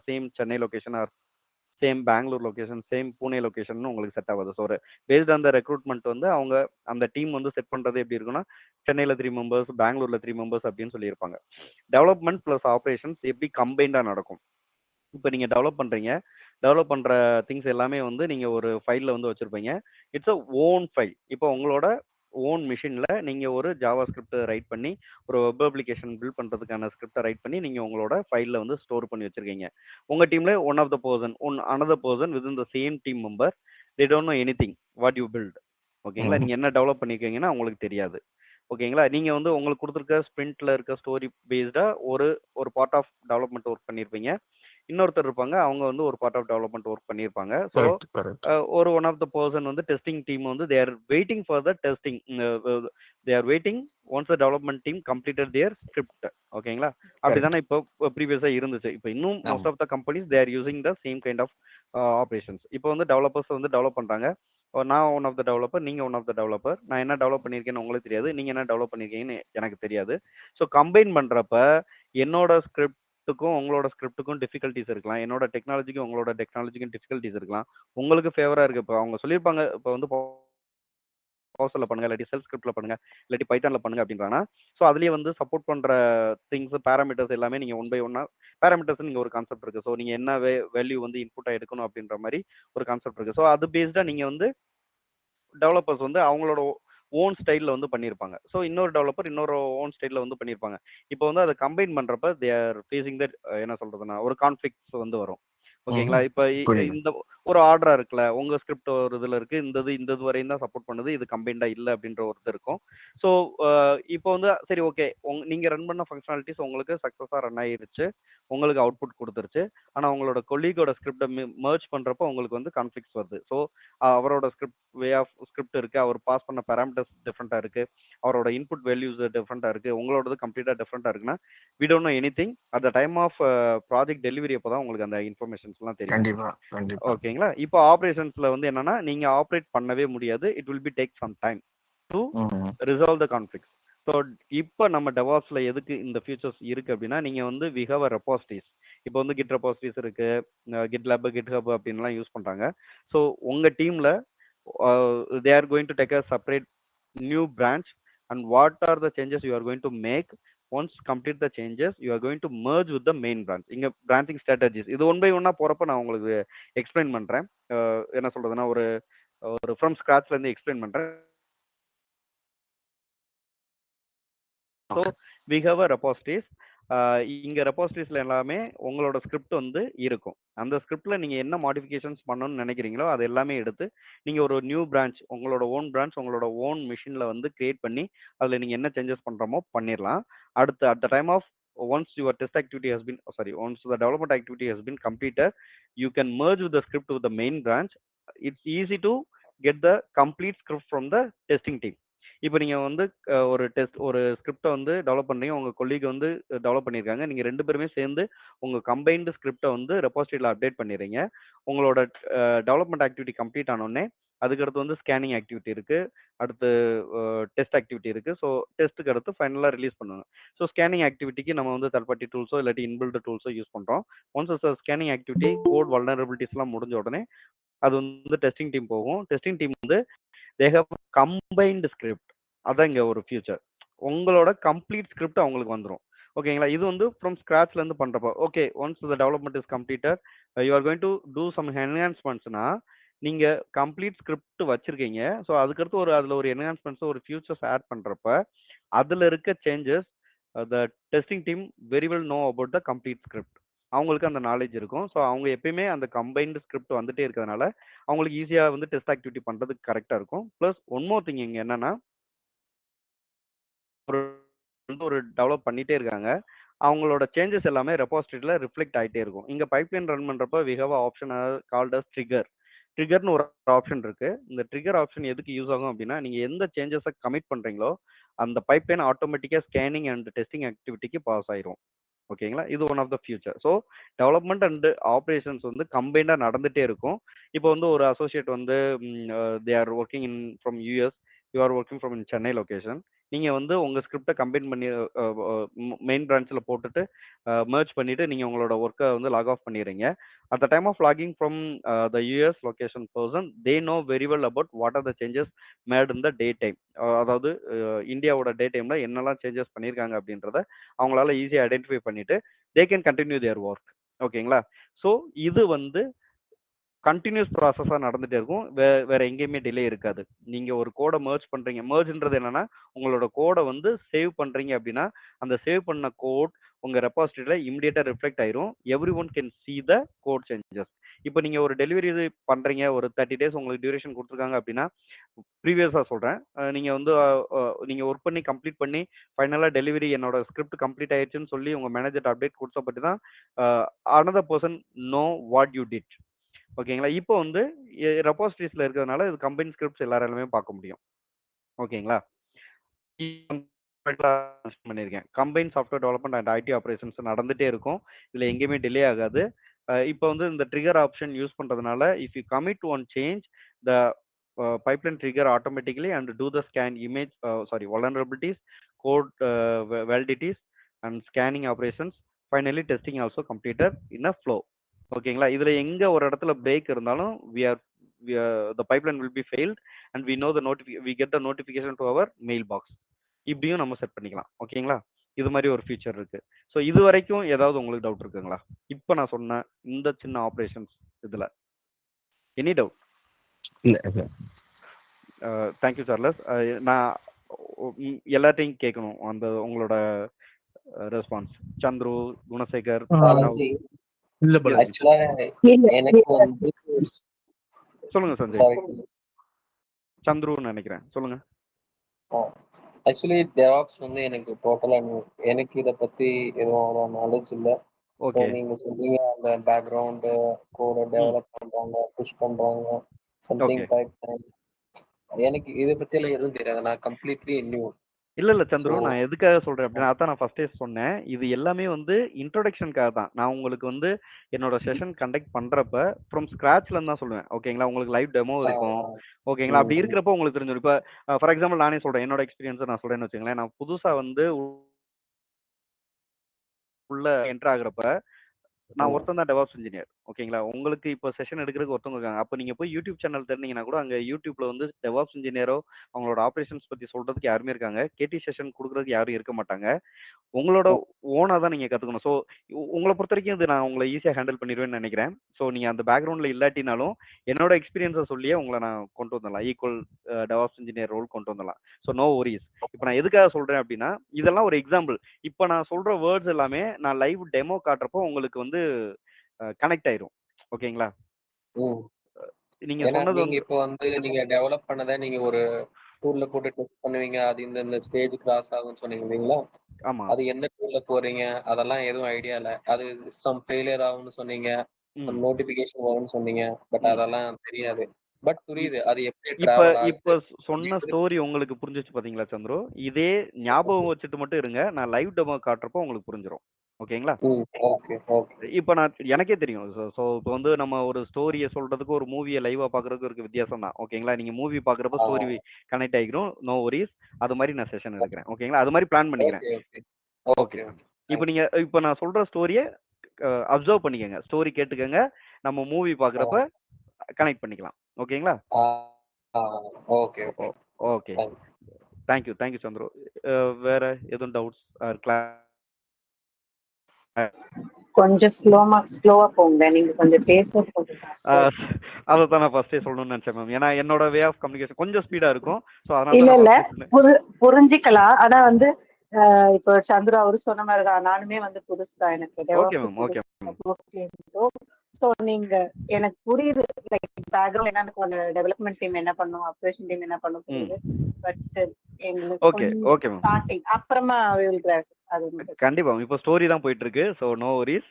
same Chennai location or same Bangalore location, same Pune location உங்களுக்கு செட் ஆகாது. ஸோ ஒரு பேஸ்ட் ஆன் த ரெக்ரூட்மெண்ட் வந்து அவங்க அந்த டீம் வந்து செட் பண்ணுறது எப்படி இருக்குன்னா, சென்னையில் 3 மெம்பர்ஸ், பெங்களூரில் 3 மெம்பர்ஸ் அப்படின்னு சொல்லியிருப்பாங்க. டெவலப்மெண்ட் ப்ளஸ் ஆப்ரேஷன்ஸ் எப்படி கம்பைண்டாக நடக்கும்? இப்போ நீங்கள் டெவலப் பண்ணுற திங்ஸ் எல்லாமே வந்து நீங்கள் ஒரு ஃபைலில் வந்து வச்சுருப்பீங்க. It's a own file. இப்போ உங்களோட ஓன் மிஷினில் நீங்கள் ஒரு ஜாவா ஸ்கிரிப்ட் ரைட் பண்ணி, ஒரு வெப் அப்ளிகேஷன் பில்ட் பண்ணுறதுக்கான ஸ்கிரிப்டை ரைட் பண்ணி நீங்கள் உங்களோட ஃபைலில் வந்து ஸ்டோர் பண்ணி வச்சுருக்கீங்க. உங்கள் டீமில் another person within the same team member, they don't know anything what you build. ஓகேங்களா? நீங்கள் என்ன டெவலப் பண்ணியிருக்கீங்கன்னா அவங்களுக்கு தெரியாது. ஓகேங்களா? நீங்கள் வந்து உங்களுக்கு கொடுத்துருக்க ஸ்ப்ரிண்ட்டில் இருக்க ஸ்டோரி பேஸ்டாக ஒரு பார்ட் ஆஃப் டெவலப்மெண்ட் ஒர்க் பண்ணியிருப்பீங்க. இன்னொருத்தர் இருப்பாங்க, அவங்க வந்து ஒரு பார்ட் ஆஃப் டெவலப்மெண்ட் ஒர்க் பண்ணியிருப்பாங்க. So correct. One of the person வந்து டெஸ்டிங் டீம் வந்து they are waiting for the testing. They are waiting once the development team completed their script. ஓகேங்களா? அப்படி தானே இப்போ ப்ரீவியஸாக இருந்துச்சு. இப்போ இன்னும் most of the companies they are using the same kind of operations. இப்போ வந்து டெவலப்பர்ஸ் வந்து டெவலப் பண்ணுறாங்க. நான் ஒன் ஆஃப் த டெவலப்பர், நீங்கள் ஒன் ஆஃப் த டெவலப்பர். நான் என்ன டெவலப் பண்ணியிருக்கேன்னு உங்களுக்கு தெரியாது, நீங்கள் என்ன டெவலப் பண்ணியிருக்கீங்கன்னு எனக்கு தெரியாது. ஸோ கம்பைன் பண்ணுறப்ப என்னோட ஸ்கிரிப்ட்டுக்கும் உங்களோட ஸ்கிரிப்ட்டுக்கும் டிஃபிகல்ட்டிஸ் இருக்கலாம், என்னோட டெக்னாலஜிக்கும் உங்களோட டெக்னாலஜிக்கும் டிஃபிகல்ட்டிஸ் இருக்கலாம். உங்களுக்கு ஃபேவராக இருக்குது. இப்போ அவங்க சொல்லியிருப்பாங்க, இப்போ வந்து பவர்ஷெல்ல பண்ணுங்க, இல்லாட்டி செல் ஸ்கிரிப்டில் பண்ணுங்க, இல்லாட்டி பைத்தானில் பண்ணுங்க அப்படின்றாங்கன்னா, ஸோ அதுலேயே வந்து சப்போர்ட் பண்ணுற திங்ஸ், பேராமீட்டர்ஸ் எல்லாமே நீங்கள் ஒன் பை ஒன்னாக பேராமீட்டர்ஸ் நீங்கள் ஒரு கான்செப்ட் இருக்குது. ஸோ நீங்கள் என்ன வேல்யூ வந்து இன்புட்டாக எடுக்கணும் அப்படின்ற மாதிரி ஒரு கான்செப்ட் இருக்குது. ஸோ அது பேஸ்டாக நீங்கள் வந்து டெவலப்பர்ஸ் வந்து அவங்களோட ஓன் ஸ்டைலில் வந்து பண்ணியிருப்பாங்க. ஸோ இன்னொரு டெவலப்பர் இன்னொரு ஓன் ஸ்டைலில் வந்து பண்ணியிருப்பாங்க. இப்போ வந்து அதை கம்பைன் பண்ணுறப்ப தே ஆர் ஃபேஸிங் தட் என்ன சொல்கிறதுனா ஒரு கான்ஃப்ளிக்ஸ் வந்து வரும். ஓகேங்களா? இப்போ இந்த ஒரு ஆர்டரா இருக்குல்ல, உங்க ஸ்கிரிப்ட் ஒரு இதுல இருக்கு. இந்த இது வரையும் தான் சப்போர்ட் பண்ணுது. இது கம்பைன்டா இல்ல அப்படின்ற ஒரு இது இருக்கும். ஸோ இப்போ வந்து சரி ஓகே. நீங்க ரன் பண்ண ஃபங்க்ஷனாலிட்டிஸ் உங்களுக்கு சக்ஸஸா ரன் ஆயிருச்சு. உங்களுக்கு அவுட்புட் குடுத்துருச்சு. ஆனா உங்களோட கொலீகோட ஸ்கிரிப்ட மெர்ஜ் பண்றப்போ உங்களுக்கு வந்து கான்ஃப்ளிக்ட்ஸ் வருது. ஸோ அவரோட வே ஆஃப் ஸ்கிரிப்ட் இருக்கு. அவர் பாஸ் பண்ண பாராமீட்டர்ஸ் டிஃபரெண்டா இருக்கு. அவரோட இன்புட் வேல்யூஸ் டிஃபரெண்டா இருக்கு. உங்களோடது கம்ப்ளீட்டா டிஃபரெண்டா இருக்குன்னா, we don't know anything. At the time of project delivery அப்போ தான் உங்களுக்கு அந்த இன்ஃபர்மேஷன்ஸ்லாம் தெரியும். கண்டிப்பா கண்டிப்பா ஓகேங்களா? இப்போ ஆப்பரேஷன்ஸ்ல வந்து என்னன்னா, நீங்க ஆப்பரேட் பண்ணவே முடியாது. It will be take some time to resolve the conflicts. So இப்போ நம்ம டெவாப்ஸ்ல எதுக்கு இந்த ஃபியூச்சர்ஸ் இருக்கு அப்படின்னா, நீங்க வந்து வி ஹேவ் அ ரெபாசிட்டரிஸ். இப்போ வந்து கிட் ரெபாசிட்டரிஸ் இருக்கு, GitLab, GitHub அப்படின்லாம் யூஸ் பண்றாங்க. ஸோ உங்க டீம்ல they are going to take a separate new branch and what are the changes you are going to make. Once complete the changes you are going to merge with the main branch. இங்க branching strategies இது one by ஒன்னா போறப்ப நான் உங்களுக்கு explain பண்றேன். என்ன சொல்றதுன்னா ஒரு ஒரு ஃப்ரம் ஸ்கிராச்ல இருந்து எக்ஸ்பிளைன் பண்றேன். So we have a repositories. இங்க ரெபாசிட்டரிஸ்ல எல்லாமே உங்களோட ஸ்கிரிப்ட் வந்து இருக்கும். அந்த ஸ்கிரிப்ட்ல நீங்க என்ன மாடிஃபிகேஷன்ஸ் பண்ணணும்னு நினைக்கிறீங்களோ அது எல்லாமே எடுத்து நீங்க ஒரு நியூ பிரான்ச் உங்களோட ஓன் பிரான்ச் உங்களோட ஓன் மிஷின்ல வந்து கிரியேட் பண்ணி அதுல நீங்க என்ன சேஞ்சஸ் பண்றோமோ பண்ணிடலாம். அடுத்து at the time of once your test activity has been once the development activity has been completed, you can merge with the script with the main branch. It's easy to get the complete script from the testing team. இப்போ நீங்க வந்து ஒரு ஸ்கிரிப்டை வந்து develop பண்றீங்க, உங்க colleague வந்து develop பண்ணியிருக்காங்க. நீங்க 2 பேருமே சேர்ந்து உங்க கம்பைன்டு ஸ்கிரிப்டை வந்து ரெபாசிட்டரியில் அப்டேட் பண்ணிடுறீங்க. உங்களோட டெவலப்மெண்ட் ஆக்டிவிட்டி கம்ப்ளீட் ஆனோடனே அதுக்கடுத்து வந்து ஸ்கேனிங் ஆக்டிவிட்டி இருக்கு, அடுத்து டெஸ்ட் ஆக்டிவிட்டி இருக்கு. ஸோ டெஸ்ட்டுக்கு அடுத்து ஃபைனலாக ரிலீஸ் பண்ணுவாங்க. ஸோ ஸ்கேனிங் ஆக்டிவிட்டிக்கு நம்ம வந்து தேர்ட் பார்ட்டி டூல்ஸோ இல்லாட்டி இன்பில்ட் டூல்ஸோ யூஸ் பண்றோம். ஒன்ஸ் ஸ்கேனிங் ஆக்டிவிட்டி கோட் வல்னரபிலிட்டிஸ்லாம் முடிஞ்ச உடனே அது வந்து டெஸ்டிங் டீம் போகும். டெஸ்டிங் டீம் வந்து தே ஹேவ் கம்பைன்டு ஸ்கிரிப்ட். அதான் இங்க ஒரு ஃபியூச்சர். உங்களோட கம்ப்ளீட் ஸ்கிரிப்ட் அவங்களுக்கு வந்துடும். ஓகேங்களா? இது வந்து ஃப்ரம் ஸ்கிராச்ல இருந்து பண்றப்போ okay once the development is completed you are going to do some என்ஹான்ஸ்மெண்ட்ஸ்னா நீங்க கம்ப்ளீட் ஸ்கிரிப்ட் வச்சிருக்கீங்க. ஸோ அதுக்கடுத்து அதுல ஒரு என்ஹான்ஸ்மெண்ட்ஸ் ஒரு ஃபியூச்சர்ஸ் ஆட் பண்றப்ப அதுல இருக்க changes the testing team very well know about the complete script. அவங்களுக்கு அந்த நாலேஜ் இருக்கும். ஸோ அவங்க எப்பயுமே அந்த கம்பைன்டு ஸ்கிரிப்ட் வந்துட்டே இருக்கிறதுனால அவங்களுக்கு ஈஸியா வந்து டெஸ்ட் ஆக்டிவிட்டி பண்றதுக்கு கரெக்டா இருக்கும். பிளஸ் ஒன் மோர் திங் இங்க என்னன்னா ஒரு டெவலப் பண்ணிட்டே இருக்காங்க. அவங்களோட சேஞ்சஸ் எல்லாமே ரெபாசிட்டரியில ரிஃப்ளெக்ட் ஆகிட்டே இருக்கும். இங்க பைப்லைன் ரன் பண்றப்ப we have option called as trigger. ட்ரிகர்னு ஒரு ஆப்ஷன் இருக்கு. இந்த ட்ரிகர் ஆப்ஷன் எதுக்கு யூஸ் ஆகும் அப்படின்னா நீங்க எந்த சேஞ்சஸை கமிட் பண்றீங்களோ அந்த பைப்லைன் ஆட்டோமேட்டிக்கா ஸ்கேனிங் அண்ட் டெஸ்டிங் ஆக்டிவிட்டிக்கு பாஸ் ஆயிரும். ஓகேங்களா? இது one of the feature. So development and operations வந்து கம்பைண்டா நடந்துட்டே இருக்கும். இப்போ வந்து ஒரு அசோசியேட் வந்து they are working in from US, you are working from in Chennai location. நீங்க வந்து உங்க ஸ்கிரிப்டை கம்பைன் பண்ணி மெயின் பிரான்ச்ல போட்டுட்டு மெர்ஜ் பண்ணிட்டு நீங்க உங்களோட ஒர்க்கை வந்து லாக் ஆஃப் பண்ணிடுறீங்க. At the time of logging from the US location person they know very well about what are the changes made in the day time. அதாவது இந்தியாவோட டே டைம்ல என்னெல்லாம் சேஞ்சஸ் பண்ணியிருக்காங்க அப்படின்றத அவங்களால ஈஸியாக ஐடென்டிஃபை பண்ணிட்டு they can continue there work. ஓகேங்களா? ஸோ இது வந்து கண்டினியூஸ் ப்ராசஸாக நடந்துகிட்டே இருக்கும். வேற எங்கேயுமே டிலே இருக்காது. நீங்கள் ஒரு கோடை மெர்ஜ் பண்ணுறீங்க. மெர்ஜ்ன்றது என்னன்னா உங்களோட கோடை வந்து சேவ் பண்ணுறீங்க அப்படின்னா அந்த சேவ் பண்ண கோட் உங்கள் ரெபாசிட்டரியில் இமிடியேட்டாக ரிஃப்ளெக்ட் ஆயிரும். Every one can see the code changes. இப்போ நீங்கள் ஒரு டெலிவரி இது பண்ணுறீங்க, ஒரு 30 days உங்களுக்கு டியூரேஷன் கொடுத்துருக்காங்க அப்படின்னா ப்ரீவியஸாக சொல்கிறேன், நீங்கள் வந்து நீங்கள் ஒர்க் பண்ணி கம்ப்ளீட் பண்ணி ஃபைனலாக டெலிவரி என்னோட ஸ்கிரிப்ட் கம்ப்ளீட் ஆயிடுச்சுன்னு சொல்லி உங்கள் மேனேஜர் அப்டேட் கொடுத்தப்பட்டு தான் another person know what you did. ஓகேங்களா? இப்போ வந்து ரெபாசிட்டரிஸ்ல இருக்கிறதுனால இது கம்பைன் ஸ்கிரிப்ட்ஸ் எல்லாராலுமே பார்க்க முடியும். ஓகேங்களா? பண்ணியிருக்கேன். Combine software development and IT operations நடந்துட்டே இருக்கும். இதுல எங்கேயுமே டிலே ஆகாது. இப்போ வந்து இந்த ட்ரிகர் ஆப்ஷன் யூஸ் பண்றதுனால if you commit one change the pipeline trigger automatically and do the scan image vulnerabilities, code validities and scanning operations. Finally testing also completed in a flow. ஓகேங்களா? இதுல எங்க ஒரு இடத்துல பிரேக் இருந்தாலும் the pipeline will be failed and we get the notification to our mailbox. இப்படியும் நம்ம set பண்ணிக்கலாம். ஓகேங்களா? இது மாதிரி ஒரு ஃபீச்சர் இருக்கு. ஸோ இது வரைக்கும் ஏதாவது உங்களுக்கு டவுட் இருக்குங்களா? இப்போ நான் சொன்ன இந்த சின்ன ஆப்ரேஷன்ஸ் இதுல எனி டவுட்? இல்ல தேங்க்யூ சார்லஸ். நான் எல்லாத்தையும் கேட்கணும் அந்த உங்களோட ரெஸ்பான்ஸ். சந்துரு, குணசேகர், பாலாஜி இல்ல Yes, பட் yes. ஆக்சுவலா எனக்கு வந்து சொல்லுங்க சஞ்சய். சாரி சந்துருன்னு நினைக்கிறேன். சொல்லுங்க. ஆக்சுவலி டெவாப்ஸ் வந்து எனக்கு டோட்டலா எனக்கு இதை பத்தி எதுவும் நாலேஜ் இல்லை. So okay. நீங்க சொன்னீங்க அந்த பேக்ரவுண்டு கோட டெவலப் பண்றாங்க, புஷ் பண்றாங்க, சம்திங் ஓகே. பைப் எனக்கு இதை பத்தி எல்லாம் எதுவும் தெரியாது. நான் கம்ப்ளீட்லி நியூ. இல்ல ஸோ சந்துரு, நான் எதுக்காக சொல்றேன் அப்படின்னா, அதான் நான் ஃபர்ஸ்டே சொன்னேன். இது எல்லாமே வந்து இன்ட்ரோடக்ஷனுக்காக தான். நான் உங்களுக்கு வந்து என்னோட செஷன் கண்டக்ட் பண்றப்ப ஃப்ரம் ஸ்கிராச்ல இருந்து தான் சொல்லுவேன். ஓகேங்களா? உங்களுக்கு லைவ் டெமோ இருக்கும். ஓகேங்களா? அப்படி இருக்கிறப்ப உங்களுக்கு தெரிஞ்சிடும். இப்போ ஃபார் எக்ஸாம்பிள் நானே சொல்றேன். என்னோட எக்ஸ்பீரியன்ஸை நான் சொல்றேன்னு வச்சுங்களேன். நான் புதுசா வந்து உள்ள என்டர் ஆகுறப்ப நான் ஒருத்தன் தான் டெவாப்ஸ் இன்ஜினியர். ஓகேங்களா? உங்களுக்கு இப்போ செஷன் எடுக்கிறதுக்கு ஒருத்தவங்க இருக்காங்க. அப்போ நீங்க போய் யூடியூப் சேனல் தெரிஞ்சீங்கன்னா கூட அங்க யூடியூப்ல வந்து டெவாப்ஸ் இன்ஜினியரோ அவங்களோட ஆபரேஷன்ஸ் பத்தி சொல்றதுக்கு யாருமே இருக்காங்க. கேடி செஷன் கொடுக்கறதுக்கு யாரும் இருக்க மாட்டாங்க. உங்களோட ஓனா தான் நீங்க கத்துக்கணும். ஸோ உங்களை பொறுத்த வரைக்கும் இது நான் உங்களை ஈஸியாக ஹேண்டில் பண்ணிடுவேன்னு நினைக்கிறேன். ஸோ நீங்க அந்த பேக்ரவுண்ட்ல இல்லாட்டினாலும் என்னோட எக்ஸ்பீரியன்ஸை சொல்லியே உங்களை நான் கொண்டு வந்துடலாம். ஈக்குவல் டெவாப்ஸ் இன்ஜினியர் ரோல் கொண்டு வந்துடலாம். So no worries. இப்போ நான் எதுக்காக சொல்றேன் அப்படின்னா, இதெல்லாம் ஒரு எக்ஸாம்பிள். இப்போ நான் சொல்ற வேர்ட்ஸ் எல்லாமே நான் லைவ் டெமோ காட்டுறப்போ உங்களுக்கு வந்து கனெக்ட் ஆயிரும். ஓகேங்களா? நீங்க ஏன்னா சொன்னது நீங்க வந்து இப்போ வந்து நீங்க டெவலப் பண்ணதை நீங்க ஒரு டூல்ல போட்டு டெஸ்ட் பண்ணுவீங்க, அது இந்த ஸ்டேஜ் கிராஸ் ஆகும்னு சொன்னீங்க இல்லைங்களா? ஆமா. அது எந்த டூல்ல போறீங்க அதெல்லாம் எதுவும் ஐடியா இல்லை. அது சம் ஃபெயிலியர் ஆகும்னு சொன்னீங்க, ம். நோட்டிபிகேஷன் வரும்னு சொன்னீங்க. பட் ம். அதெல்லாம் தெரியாது. பட் இ- புரியுது அது எப்படி இப்ப டிராவல் இப்ப ஆகுது. சொன்ன ஸ்டோரி உங்களுக்கு புரிஞ்சிச்சு பாத்தீங்களா சந்துரு? இதே ஞாபகம் வச்சுட்டு மட்டும் இருங்க. நான் லைவ் டெமோ காட்டுறப்போ உங்களுக்கு புரிஞ்சிரும். ஓகேங்களா? ஓகே ஓகே இப்ப நான் எனக்கே தெரியும். ஸோ இப்போ வந்து நம்ம ஒரு ஸ்டோரிய சொல்றதுக்கு ஒரு மூவியை லைவா பாக்குறதுக்கு ஒரு வித்தியாசம் தான். ஓகேங்களா? நீங்க மூவி பாக்குறப்ப ஸ்டோரி கனெக்ட் ஆகிரும். No worries. அது மாதிரி நான் செஷன் எடுக்கிறேன். ஓகேங்களா? அது மாதிரி பிளான் பண்ணிக்கிறேன். Okay okay. இப்போ நீங்க இப்போ நான் சொல்ற ஸ்டோரியை அப்சர்வ் பண்ணிக்கங்க. ஸ்டோரி கேட்டுக்கங்க. நம்ம மூவி பாக்குறப்ப கனெக்ட் பண்ணிக்கலாம். ஓகேங்களா? Okay okay okay. Thanks. Thank you Chandru. வேற எதுவும் டவுட்ஸ் ஆர் கொஞ்சம் ஸ்லோவா போங்க. நீங்க கொஞ்சம் பேசுறது கொஞ்சம் fast ஆ இருக்கு. அதை தான் நான் ஃபர்ஸ்டே சொல்லணும்னு நினைச்சேன் மேம். ஏன்னா என்னோட வே ஆஃப் கம்யூனிகேஷன் கொஞ்சம் ஸ்பீடா இருக்கும். ஸோ அதனால இல்ல தான் இல்ல நான் first சொன்னேன். புரிஞ்சுக்கலாம். ஆனா வந்து இப்போ சந்துரு அவரு சொன்ன மாதிரிதான், நானுமே வந்து புதுசுதான் எனக்கு okay ma'am. Okay DevOps. So நீங்க எனக்கு புரியுது, லைக் பேக்ரவுண்ட் என்ன, டெவலப்மெண்ட் டீம் என்ன பண்ணும், ஆப்ரேஷன் டீம் என்ன பண்ணும் புரியுது. பட் ஸ்டில் எங்களுக்கு ஓகே மேம். ஸ்டார்டிங் அப்புறமா we will grasp. அது மட்டும் கண்டிப்பா இப்போ ஸ்டோரி தான் போயிட்டு இருக்கு. So no worries.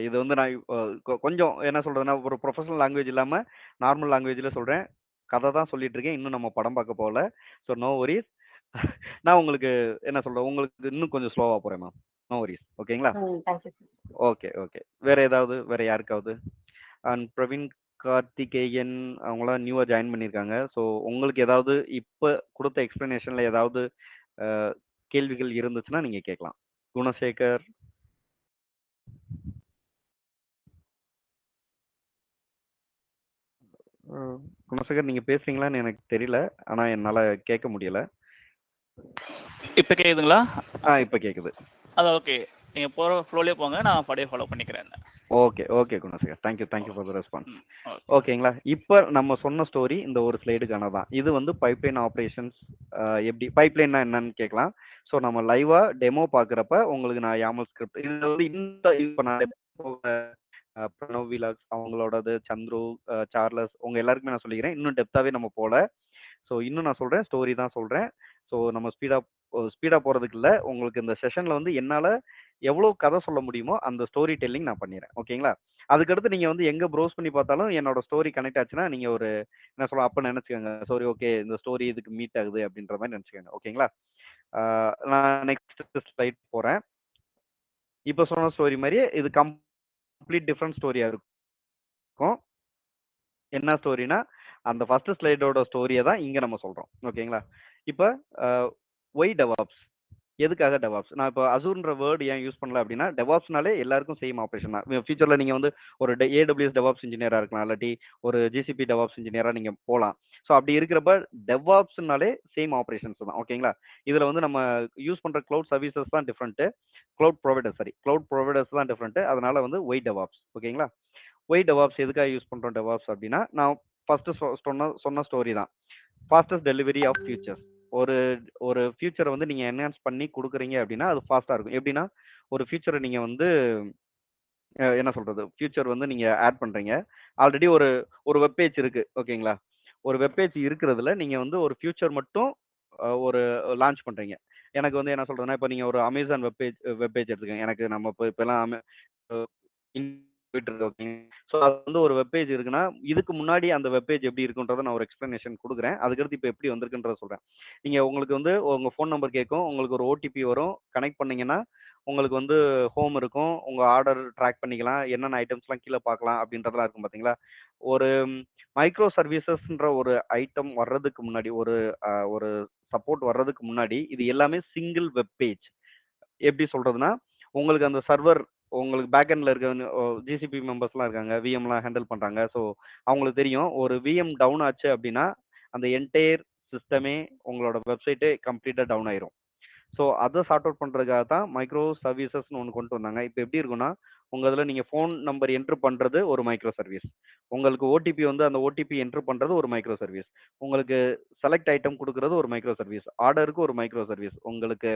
இது வந்து நான் கொஞ்சம் என்ன சொல்றதுன்னா ஒரு ப்ரொஃபஷனல் லாங்குவேஜ் இல்லாம நார்மல் லாங்குவேஜ்ல சொல்றேன். கதை தான் சொல்லிட்டு இருக்கேன். இன்னும் நம்ம படம் பார்க்க போகல. So no worries. நான் உங்களுக்கு என்ன சொல்றேன், உங்களுக்கு இன்னும் கொஞ்சம் ஸ்லோவா போறேன் மேம். No worries. ஓகேங்களா? Thank you sir. ஓகே. வேற யாருக்காவது? அண்ட் பிரவீன் கார்த்திகேயன் அவங்களாம் நியூவா ஜாயின் பண்ணியிருக்காங்க. ஸோ உங்களுக்கு ஏதாவது இப்போ கொடுத்த எக்ஸ்பிளனேஷன்ல ஏதாவது கேள்விகள் இருந்துச்சுன்னா நீங்க கேட்கலாம். குணசேகர். குணசேகர் நீங்க பேசுறீங்களான்னு எனக்கு தெரியல. ஆனா என்னால கேட்க முடியல. இப்போ கேக்குதுங்களா? இப்போ கேக்குது. அதான் ஓகே. நீங்க போற ஃப்ளோலயே போங்க. நான் அப்படியே ஃபாலோ பண்ணிக்கிறேன். Okay Gunasekar. Thank you for the response. ஓகேங்களா? இப்போ நம்ம சொன்ன ஸ்டோரி இந்த ஒரு ஸ்லைடுக்கான தான். இது வந்து பைப்லைன் ஆப்ரேஷன்ஸ். எப்படி பைப்லைன்னா என்னன்னு கேட்கலாம். ஸோ நம்ம லைவா டெமோ பார்க்குறப்ப உங்களுக்கு நான் யாமல் ஸ்கிரிப்ட் இது வந்து இப்போ நான் பிரணவ் விலாக்ஸ் அவங்களோடது, சந்துரு, சார்லஸ் உங்க எல்லாருக்குமே நான் சொல்லிக்கிறேன். இன்னும் டெப்த்தாவே நம்ம போல. ஸோ இன்னும் நான் சொல்றேன், ஸ்டோரி தான் சொல்றேன். ஸோ நம்ம ஸ்பீடா போறதுக்கு இல்லை. உங்களுக்கு இந்த செஷன்ல வந்து என்னால எவ்வளோ கதை சொல்ல முடியுமோ அந்த ஸ்டோரி டெல்லிங் நான் பண்ணிடுறேன். ஓகேங்களா? அதுக்கடுத்து நீங்க வந்து எங்க ப்ரௌஸ் பண்ணி பார்த்தாலும் என்னோட ஸ்டோரி கனெக்ட் ஆச்சுன்னா நீங்க ஒரு என்ன சொல்ல அப்ப நினைச்சுக்கோங்க. ஸ்டோரி ஓகே, இந்த ஸ்டோரி இதுக்கு மீட் ஆகுது அப்படின்ற மாதிரி நினைச்சுக்கோங்க. ஓகேங்களா? நான் நெக்ஸ்ட் ஸ்லைட் போறேன். இப்போ சொன்ன ஸ்டோரி மாதிரியே இது கம்ப்ளீட் டிஃப்ரெண்ட் ஸ்டோரியா இருக்கும். என்ன ஸ்டோரினா அந்த ஃபர்ஸ்ட் ஸ்லைடோட ஸ்டோரியை தான் இங்க நம்ம சொல்றோம். ஓகேங்களா? இப்போ ஒய் டெவாப்ஸ், எதுக்காக டெவாப்ஸ்? நான் இப்போ அசூர்ன்ற வேர்டு ஏன் யூஸ் பண்ணல அப்படின்னா, டெவாப்ஸ்னாலே எல்லாருக்கும் சேம் ஆப்ரேஷன் தான். ஃபியூச்சர்ல நீங்க வந்து ஒரு ஏடபிள்யூஎஸ் டெவாப்ஸ் இன்ஜினியரா இருக்கலாம், இல்லாட்டி ஒரு ஜிசிபி டெவாப்ஸ் இன்ஜினியரா நீங்க போகலாம். ஸோ அப்படி இருக்கிறப்ப டெவாப்ஸ்னாலே சேம் ஆப்ரேஷன்ஸ் தான். ஓகேங்களா? இதுல வந்து நம்ம யூஸ் பண்ற க்ளவுட் சர்வீசஸ் தான் டிஃப்ரெண்ட். க்ளவுட் ப்ரொவைடர்ஸ் தான் டிஃப்ரெண்ட். அதனால வந்து ஒய் டெவாப்ஸ். ஓகேங்களா? ஒய் டெவாப்ஸ் எதுக்காக யூஸ் பண்றோம் டெவாப்ஸ் அப்படின்னா, நான் ஃபர்ஸ்ட் சொன்ன ஸ்டோரி தான். Fastest delivery of features. ஒரு ஒரு ஃபியூச்சரை வந்து நீங்கள் என்ஹான்ஸ் பண்ணி கொடுக்குறீங்க அப்படின்னா அது ஃபாஸ்ட்டாக இருக்கும். எப்படின்னா ஒரு ஃபியூச்சரை நீங்கள் வந்து என்ன சொல்கிறது, ஃபியூச்சர் வந்து நீங்கள் ஆட் பண்ணுறீங்க. ஆல்ரெடி ஒரு ஒரு வெப்பேஜ் இருக்குது ஓகேங்களா. ஒரு வெப்பேஜ் இருக்கிறதுல நீங்கள் வந்து ஒரு ஃபியூச்சர் மட்டும் ஒரு லான்ச் பண்ணுறீங்க. எனக்கு வந்து என்ன சொல்கிறதுனா, இப்போ நீங்கள் ஒரு அமேசான் வெப்பேஜ் எடுத்துக்கோங்க. எனக்கு நம்ம இப்போலாம் போயிட்டு இருக்கு ஓகே. ஸோ அது வந்து ஒரு வெப்பேஜ் இருக்குன்னா இதுக்கு முன்னாடி அந்த வெப்பேஜ் எப்படி இருக்குன்றதை நான் ஒரு எக்ஸ்பிளனேஷன் கொடுக்குறேன். அதுக்கடுத்து இப்போ எப்படி வந்திருக்குன்றத சொல்கிறேன். நீங்கள் உங்களுக்கு வந்து உங்கள் ஃபோன் நம்பர் கேட்கும், உங்களுக்கு ஒரு ஓடிபி வரும். கனெக்ட் பண்ணீங்கன்னா உங்களுக்கு வந்து ஹோம் இருக்கும். உங்கள் ஆர்டர் ட்ராக் பண்ணிக்கலாம், என்னென்ன ஐட்டம்ஸ்லாம் கீழே பார்க்கலாம் அப்படின்றதெல்லாம் இருக்கும் பார்த்தீங்களா. ஒரு மைக்ரோ சர்வீசஸ்ன்ற ஒரு ஐட்டம் வர்றதுக்கு முன்னாடி, ஒரு சப்போர்ட் வர்றதுக்கு முன்னாடி இது எல்லாமே சிங்கிள் வெப்பேஜ். எப்படி சொல்கிறதுனா, உங்களுக்கு அந்த சர்வர் உங்களுக்கு பேக் எண்டில் இருக்க ஜிசிபி மெம்பர்ஸ்லாம் இருக்காங்க, விஎம்லாம் ஹேண்டில் பண்ணுறாங்க. ஸோ அவங்களுக்கு தெரியும் ஒரு விஎம் டவுன் ஆச்சு அப்படின்னா அந்த என்டையர் சிஸ்டமே உங்களோட வெப்சைட்டே கம்ப்ளீட்டாக டவுன் ஆயிரும். ஸோ அதை சார்ட் அவுட் பண்ணுறதுக்காக தான் மைக்ரோ சர்வீசஸ்னு ஒன்று கொண்டு வந்தாங்க. இப்போ எப்படி இருக்குன்னா, உங்கள் இதில் நீங்கள் ஃபோன் நம்பர் என்ட்ரு பண்ணுறது ஒரு மைக்ரோ சர்வீஸ், உங்களுக்கு ஓடிபி வந்து அந்த ஓடிபி என்ட்ரு பண்ணுறது ஒரு மைக்ரோ சர்வீஸ், உங்களுக்கு செலக்ட் ஐட்டம் கொடுக்குறது ஒரு மைக்ரோ சர்வீஸ், ஆர்டருக்கு ஒரு மைக்ரோ சர்வீஸ், உங்களுக்கு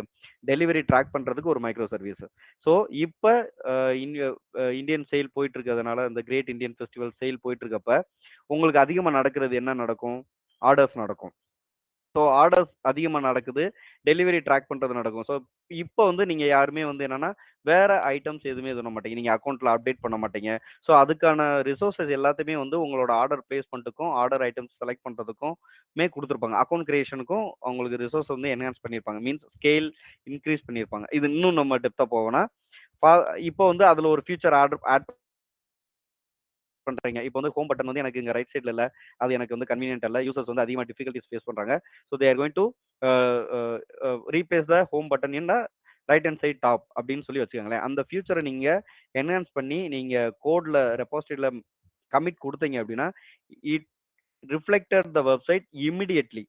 டெலிவரி ட்ராக் பண்ணுறதுக்கு ஒரு மைக்ரோ சர்வீஸ். ஸோ இப்போ இந்தியன் சேல் போயிட்டு இருக்கிறதுனால, இந்த கிரேட் இந்தியன் ஃபெஸ்டிவல் சேல் போயிட்டு இருக்கப்ப உங்களுக்கு அதிகமாக நடக்கிறது என்ன நடக்கும், ஆர்டர்ஸ் நடக்கும். ஸோ ஆர்டர்ஸ் அதிகமாக நடக்குது, டெலிவரி ட்ராக் பண்ணுறது நடக்கும். ஸோ இப்போ வந்து நீங்கள் யாருமே வந்து என்னன்னா வேற ஐட்டம்ஸ் எதுவுமே இது பண்ண மாட்டீங்க, நீங்கள் அக்கௌண்ட்டில் அப்டேட் பண்ண மாட்டீங்க. ஸோ அதுக்கான ரிசோர்ஸஸ் எல்லாத்தையுமே வந்து உங்களோட ஆர்டர் பிளேஸ்மெண்ட்டுக்கும் ஆர்டர் ஐட்டம்ஸ் செலக்ட் பண்ணுறதுக்குமே கொடுத்துருப்பாங்க. அக்கௌண்ட் கிரியேஷனுக்கும் அவங்களுக்கு ரிசோர்ஸ் வந்து என்ஹான்ஸ் பண்ணியிருப்பாங்க, மீன்ஸ் ஸ்கேல் இன்க்ரீஸ் பண்ணியிருப்பாங்க. இது இன்னும் நம்ம டெப்த்தாக போவோம்னா இப்போ வந்து அதில் ஒரு ஃபியூச்சர் ஆட் பண்றீங்க. இப்போ வந்து ஹோம் பட்டன் வந்து எனக்கு இங்க ரைட் சைடுல இல்ல, அது எனக்கு வந்து கன்வீனியன்ட் இல்ல. யூசர்ஸ் வந்து அதிகமா டிஃபிகல்டிஸ் ஃபேஸ் பண்றாங்க. So they are going to replace the home button in the right hand side top அப்படின்னு சொல்லி வச்சுக்கோங்களேன். அந்த ஃபியூச்சரை நீங்க என்ஹான்ஸ் பண்ணி நீங்க கோட்ல ரெபாசிட்டரியில கமிட் கொடுத்தீங்க அப்படின்னா it reflected the website immediately.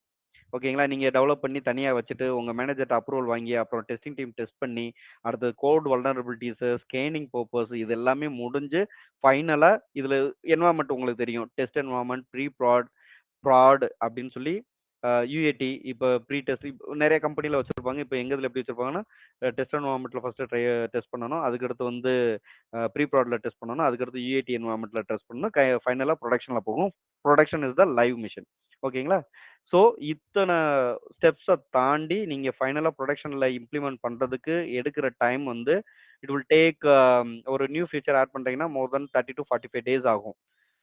ஓகேங்களா. நீங்கள் டெவலப் பண்ணி தனியாக வச்சுட்டு உங்கள் மேனேஜர்ட்ட அப்ரூவல் வாங்கி அப்புறம் டெஸ்டிங் டீம் டெஸ்ட் பண்ணி அடுத்து கோட் வல்னரபிலிட்டிஸு ஸ்கேனிங் பர்பஸ் இது எல்லாமே முடிஞ்சு ஃபைனலாக இதில் என்வாமெண்ட் உங்களுக்கு தெரியும், டெஸ்ட் என்வாமெண்ட், ப்ராட் அப்படின்னு சொல்லி யூஏடி இப்போ ப்ரீ டெஸ்ட் நிறைய கம்பெனியில் வச்சுருப்பாங்க. இப்போ எங்கள் இதில் எப்படி வச்சுருப்பாங்கன்னா டெஸ்ட் என்வாமெண்ட்டில் ஃபஸ்ட்டு டெஸ்ட் பண்ணணும், அதுக்கடுத்து வந்து ப்ரீ ப்ராடில் டெஸ்ட் பண்ணணும், அதுக்கடுத்து யூஏடி என்வாமெண்ட்டில் டெஸ்ட் பண்ணணும், ஃபைனலாக ப்ரொடக்ஷனில் போகும். Production is the live machine. ஓகேங்களா. ஸோ இத்தனை ஸ்டெப்ஸை தாண்டி நீங்கள் ஃபைனலாக ப்ரொடக்ஷனில் இம்ப்ளிமெண்ட் பண்ணுறதுக்கு எடுக்கிற டைம் வந்து இட் வில் டேக் ஒரு நியூ ஃபீச்சர் ஆட் பண்ணுறீங்கன்னா மோர் தென் 30 to 45 days ஆகும்.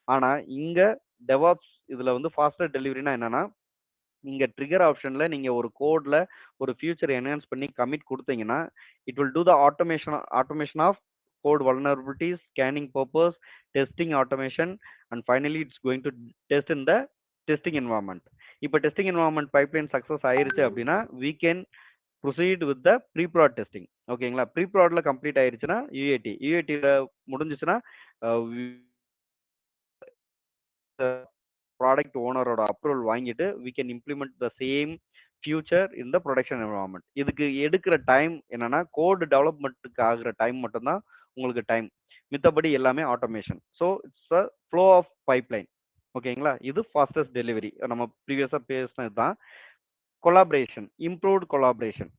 ஆனால் இங்கே டெவாப்ஸ் இதில் வந்து ஃபாஸ்டர் டெலிவரினா என்னன்னா, இங்கே ட்ரிகர் ஆப்ஷனில் நீங்கள் ஒரு கோடில் ஒரு ஃபியூச்சர் என்ஹான்ஸ் பண்ணி கமிட் கொடுத்தீங்கன்னா it will do the automation of code vulnerabilities, scanning purpose, testing automation, and finally it's going to test in the testing environment. இப்போ டெஸ்டிங் என்வாயர்மெண்ட் பைப்லைன் சக்ஸஸ் ஆயிருச்சு அப்படின்னா we can proceed with the pre-prod testing. ஓகேங்களா. ப்ரீ-ப்ராட்ல complete ஆயிருச்சுன்னா யூஏடியில் முடிஞ்சிச்சுன்னா product ஓனரோட approval வாங்கிட்டு we can implement the same future in the production environment. இதுக்கு எடுக்கிற time என்னன்னா code டெவலப்மெண்ட்டுக்கு ஆகிற டைம் மட்டும்தான் உங்களுக்கு டைம், மித்தபடி எல்லாமே automation. So it's a flow of pipeline. ஓகேங்களா. இது ஃபாஸ்டஸ்ட் டெலிவரி. நம்ம ப்ரீவியஸாக பேசினது தான். கொலாபரேஷன், இம்ப்ரூவ்டு கொலாபரேஷன்,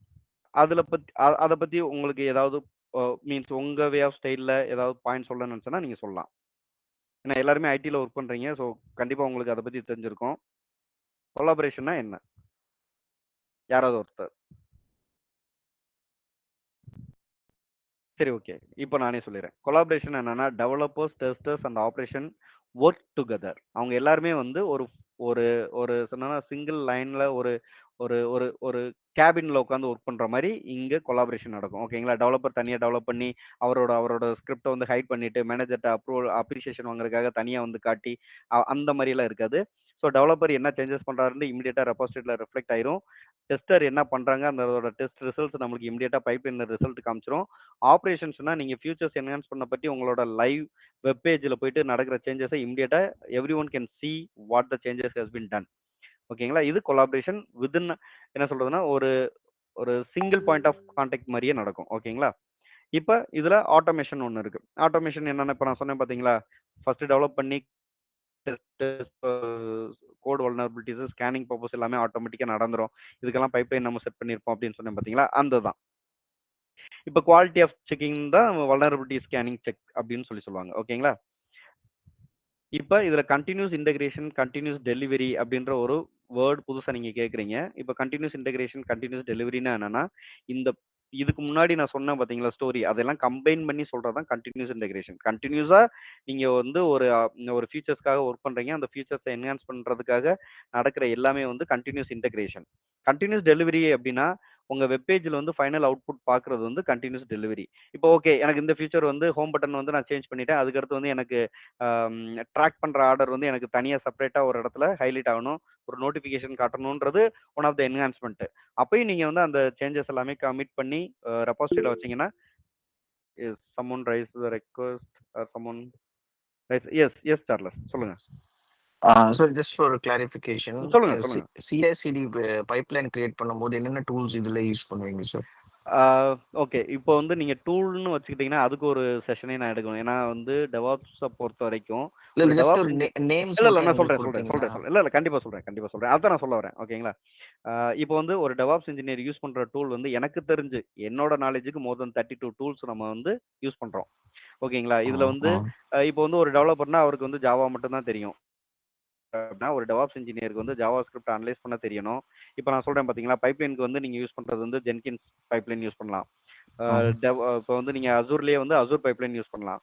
அதை பற்றி உங்களுக்கு ஏதாவது மீன்ஸ் உங்கள் வே ஆஃப் ஸ்டைலில் ஏதாவது பாயிண்ட் சொல்ல நினச்சோன்னா நீங்கள் சொல்லலாம். ஏன்னா எல்லாருமே ஐடியில் ஒர்க் பண்ணுறீங்க, ஸோ கண்டிப்பாக உங்களுக்கு அதை பற்றி தெரிஞ்சிருக்கும். கொலாபரேஷன்னா என்ன, யாராவது ஒருத்தர். சரி ஓகே, இப்போ நானே சொல்லிடுறேன். கொலாபரேஷன் என்னன்னா developers, testers and operation work together. அவங்க எல்லாருமே வந்து ஒரு ஒரு ஒரு சொன்னா சிங்கிள் லைனில் ஒரு ஒரு ஒரு ஒரு கேபினில் உட்காந்து ஒர்க் பண்ணுற மாதிரி இங்கே கொலாபரேஷன் நடக்கும். ஓகேங்களா. டெவலப்பர் தனியாக டெவலப் பண்ணி அவரோட ஸ்கிரிப்டை வந்து ஹைட் பண்ணிட்டு மேனேஜர்கிட்ட அப்ரிசியேஷன் வாங்குறதுக்காக தனியாக வந்து காட்டி அந்த மாதிரிலாம் இருக்காது. ஸோ டெவலப்பர் என்ன சேஞ்சஸ் பண்ணுறாருன்னு இமீடியட்டாக ரெபாசிட்டரியில் ரிஃப்ளெக்ட் ஆயிரும். டெஸ்டர் என்ன பண்ணுறாங்க அதோட டெஸ்ட் ரிசல்ட்ஸ் நம்மளுக்கு இமீடியட்டாக பைப்லைனில் ரிசல்ட் காமிச்சிரும். ஆப்ரேஷன்ஸ்னா நீங்கள் ஃபியூச்சர்ஸ் என்ஹான்ஸ் பண்ண பற்றி உங்களோட லைவ் வெப் பேஜில் போயிட்டு நடக்கிற சேஞ்சஸை இமீடியட்டாக every one can see what the changes has been ton. ஓகேங்களா. இது கொலாபரேஷன் வித்தின் என்ன சொல்றதுன்னா ஒரு ஒரு சிங்கிள் பாயிண்ட் ஆஃப் கான்டாக்ட் மாதிரியே நடக்கும். ஓகேங்களா. இப்போ இதில் ஆட்டோமேஷன் ஒன்று இருக்கு. ஆட்டோமேஷன் என்னென்ன இப்போ நான் சொன்னேன் பார்த்தீங்களா, ஃபர்ஸ்ட் டெவலப் பண்ணி கோட் வல்னரபிலிட்டிஸ் ஸ்கேனிங் பர்பஸ் எல்லாமே ஆட்டோமேட்டிக்கா நடந்துரும். இதுக்கெல்லாம் பைப்லைன் நம்ம செட் பண்ணியிருப்போம் அப்படின்னு சொன்னேன் பார்த்தீங்களா, அந்த தான். இப்போ குவாலிட்டி ஆஃப் செக்கிங் தான் வல்னரபிலிட்டி ஸ்கேனிங் செக் அப்படின்னு சொல்லுவாங்க. ஓகேங்களா? இப்போ இதுல கண்டினியூஸ் இன்டகிரேஷன், கண்டினியூஸ் டெலிவரி அப்படின்ற ஒரு வேர்ட் புதுசா நீங்க கேட்குறீங்க. இப்போ கண்டினியூஸ் இன்டகிரேஷன், கண்டினியூஸ் டெலிவரினா என்னன்னா, இந்த இதுக்கு முன்னாடி நான் சொன்னேன் பார்த்தீங்களா ஸ்டோரி, அதெல்லாம் கம்பைன் பண்ணி சொல்றது தான் கண்டினியூஸ் இன்டகிரேஷன். கண்டினியூஸா நீங்க வந்து ஒரு ஃபீச்சர்ஸ்க்காக ஒர்க் பண்றீங்க. அந்த ஃபீச்சர்ஸை என்ஹான்ஸ் பண்றதுக்காக நடக்கிற எல்லாமே வந்து கண்டினியூஸ் இன்டகிரேஷன். கண்டினியூஸ் டெலிவரி அப்படின்னா, உங்க வெப் பேஜ்ல வந்து ஃபைனல் அவுட்புட் பார்க்குறது வந்து கண்டினியூஸ் டெலிவரி. இப்போ ஓகே, எனக்கு இந்த ஃபீச்சர் வந்து ஹோம் பட்டன் வந்து நான் சேஞ்ச் பண்ணிட்டேன். அதுக்கடுத்து வந்து எனக்கு ட்ராக் பண்ற ஆர்டர் வந்து எனக்கு தனியா செப்பரேட்டா ஒரு இடத்துல ஹைலைட் ஆகணும். ஒரு நோட்டிஃபிகேஷன் காட்டணும்ன்றது ஒன் ஆஃப் த என்ஹான்ஸ்மென்ட். அப்பயும் நீங்க வந்து அந்த சேஞ்சஸ் எல்லாமே கமிட் பண்ணி ரெபாசிட்டரியில வச்சீங்கன்னா, is someone raise the request or someone raise yes Charles சொல்லுங்க. சார் ஜஸ்ட் ஃபார் கிளாரிஃபிகேஷன், சொல்லுங்க சொல்லுங்க. சிஐசிடி பைப்லைன் கிரியேட் பண்ணும்போது என்னென்ன டூல்ஸ் இதுல யூஸ் பண்ணுவீங்க சார்? ஓகே. இப்போ வந்து நீங்க டூல்னு வச்சுக்கிட்டீங்கன்னா, அதுக்கு ஒரு செஷனே நான் எடுக்கணும். ஏன்னா வந்து டெவாப்ஸ பொறுத்த வரைக்கும் இல்ல ஒரு ஜஸ்ட் டெவாப்ஸ் ஒரு நேம்ஸ் இல்ல மட்டும் நான் எங்களுக்கு சொல்றேன். கொடுத்தீங்கன்னா. இல்ல கண்டிப்பா சொல்றேன். அதான் நான் சொல்ல வரேன். ஓகேங்களா? இப்போ வந்து ஒரு டெவாப்ஸ் இன்ஜினியர் யூஸ் பண்ற டூல் வந்து எனக்கு தெரிஞ்சு என்னோட நாலேட்ஜுக்கு மோர் தென் 32 டூல்ஸ் நம்ம வந்து யூஸ் பண்றோம். ஓகேங்களா? இதுல வந்து இப்போ வந்து ஒரு டெவலப்பர்னா அவருக்கு வந்து ஜாவா மட்டும் தான் தெரியும். அப்படின்னா ஒரு டெவாப்ஸ் இன்ஜினியருக்கு வந்து ஜாவா ஸ்கிரிப்ட் அனலைஸ் பண்ண தெரியணும். இப்போ நான் சொல்றேன் பார்த்தீங்களா, பைப்லைனுக்கு வந்து நீங்க யூஸ் பண்றது வந்து ஜென்கின்ஸ் பைப்லைன் யூஸ் பண்ணலாம். இப்போ வந்து நீங்க அசூர்லயே வந்து அசூர் பைப்லைன் யூஸ் பண்ணலாம்.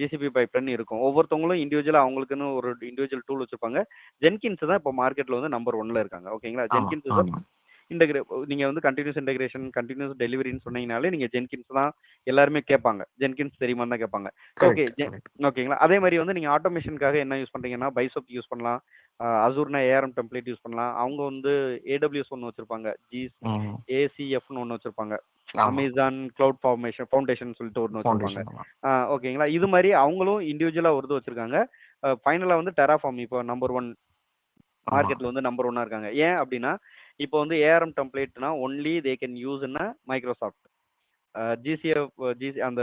ஜிசிபி பைப்லைன் இருக்கும். ஒவ்வொருத்தவங்களும் இண்டிவிஜுவலா அவங்களுக்குன்னு ஒரு இண்டிவிஜுவல் டூல் வச்சிருப்பாங்க. ஜென்கின்ஸ் தான் இப்போ மார்க்கெட்ல வந்து நம்பர் 1ல இருக்காங்க. ஓகேங்களா? ஜென்கின்ஸ் தான் நீங்க வந்து கண்டினியூஸ் இன்டகிரேஷன், கண்டினியூஸ் டெலிவரின்னு சொன்னீங்கனாலே நீங்க ஜென்கின்ஸ் தான் எல்லாருமே கேட்பாங்க. ஜென்கின்ஸ் தெரியுமான்னு தான் கேட்பாங்க. ஓகே. ஓகேங்களா? அதே மாதிரி வந்து நீங்க ஆட்டோமேஷனுக்காக என்ன யூஸ் பண்றீங்கன்னா, பைசப் யூஸ் பண்ணலாம். அசூர்னா ஏஆர்எம் டெம்ப்ளேட் யூஸ் பண்ணலாம். அவங்க வந்து ஏடபிள்யூஎஸ் ஒன்று வச்சிருப்பாங்க. ஏசிஎஃப்னு ஒன்று வச்சிருப்பாங்க. அமேசான் கிளவுட் ஃபவுண்டேஷன் சொல்லிட்டு ஒன்று வச்சிருப்பாங்க. ஓகேங்களா? இது மாதிரி அவங்களும் இண்டிவிஜுவலா ஒரு இது வச்சிருக்காங்க. ஃபைனலா வந்து டெராஃபார்ம் இப்போ நம்பர் 1 மார்க்கெட்ல வந்து நம்பர் 1 இருக்காங்க. ஏன் அப்படின்னா, இப்போ வந்து ஏஆர்எம் டெம்ப்ளேட்னா ஒன்லி தே கேன் யூஸ்னா மைக்ரோசாஃப்ட். அந்த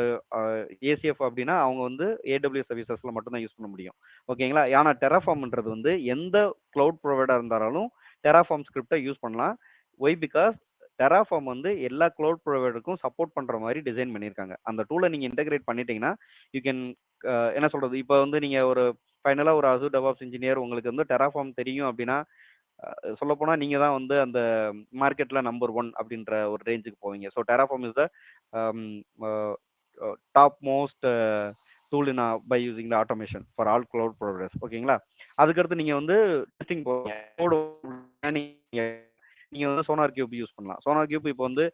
ஏசிஎஃப் அப்படின்னா அவங்க வந்து ஏடபிள்யூஎஸ் சர்வீசஸ்ல மட்டும் தான் யூஸ் பண்ண முடியும். ஓகேங்களா? ஆனா டெராஃபார்ம்ன்றது வந்து எந்த கிளவுட் ப்ரொவைடர் இருந்தாலும் டெராஃபார்ம் ஸ்கிரிப்டை யூஸ் பண்ணலாம். ஒய் பிகாஸ் டெராஃபார்ம் வந்து எல்லா கிளவுட் ப்ரொவைடருக்கும் சப்போர்ட் பண்ற மாதிரி டிசைன் பண்ணியிருக்காங்க. அந்த டூலை நீங்க இன்டகிரேட் பண்ணிட்டீங்கன்னா யூ கேன் என்ன சொல்றது, இப்போ வந்து நீங்க ஒரு ஃபைனலா ஒரு அசூர் டெவாப்ஸ் இன்ஜினியர் உங்களுக்கு வந்து டெராஃபார்ம் தெரியும் அப்படின்னா, சொல்லப்போனா நீங்க தான் வந்து அந்த மார்க்கெட்ல நம்பர் 1 அப்படின்ற ஒரு ரேஞ்சுக்கு போவீங்க. So Terraform is the top most tool in by using the automation for all cloud providers. ஓகேங்களா? அதுக்கடுத்து நீங்க வந்து டெஸ்டிங் போவீங்க. நீங்க வந்து சோனார் கியூப் யூஸ் பண்ணலாம். சோனார் கியூப் இப்போ வந்து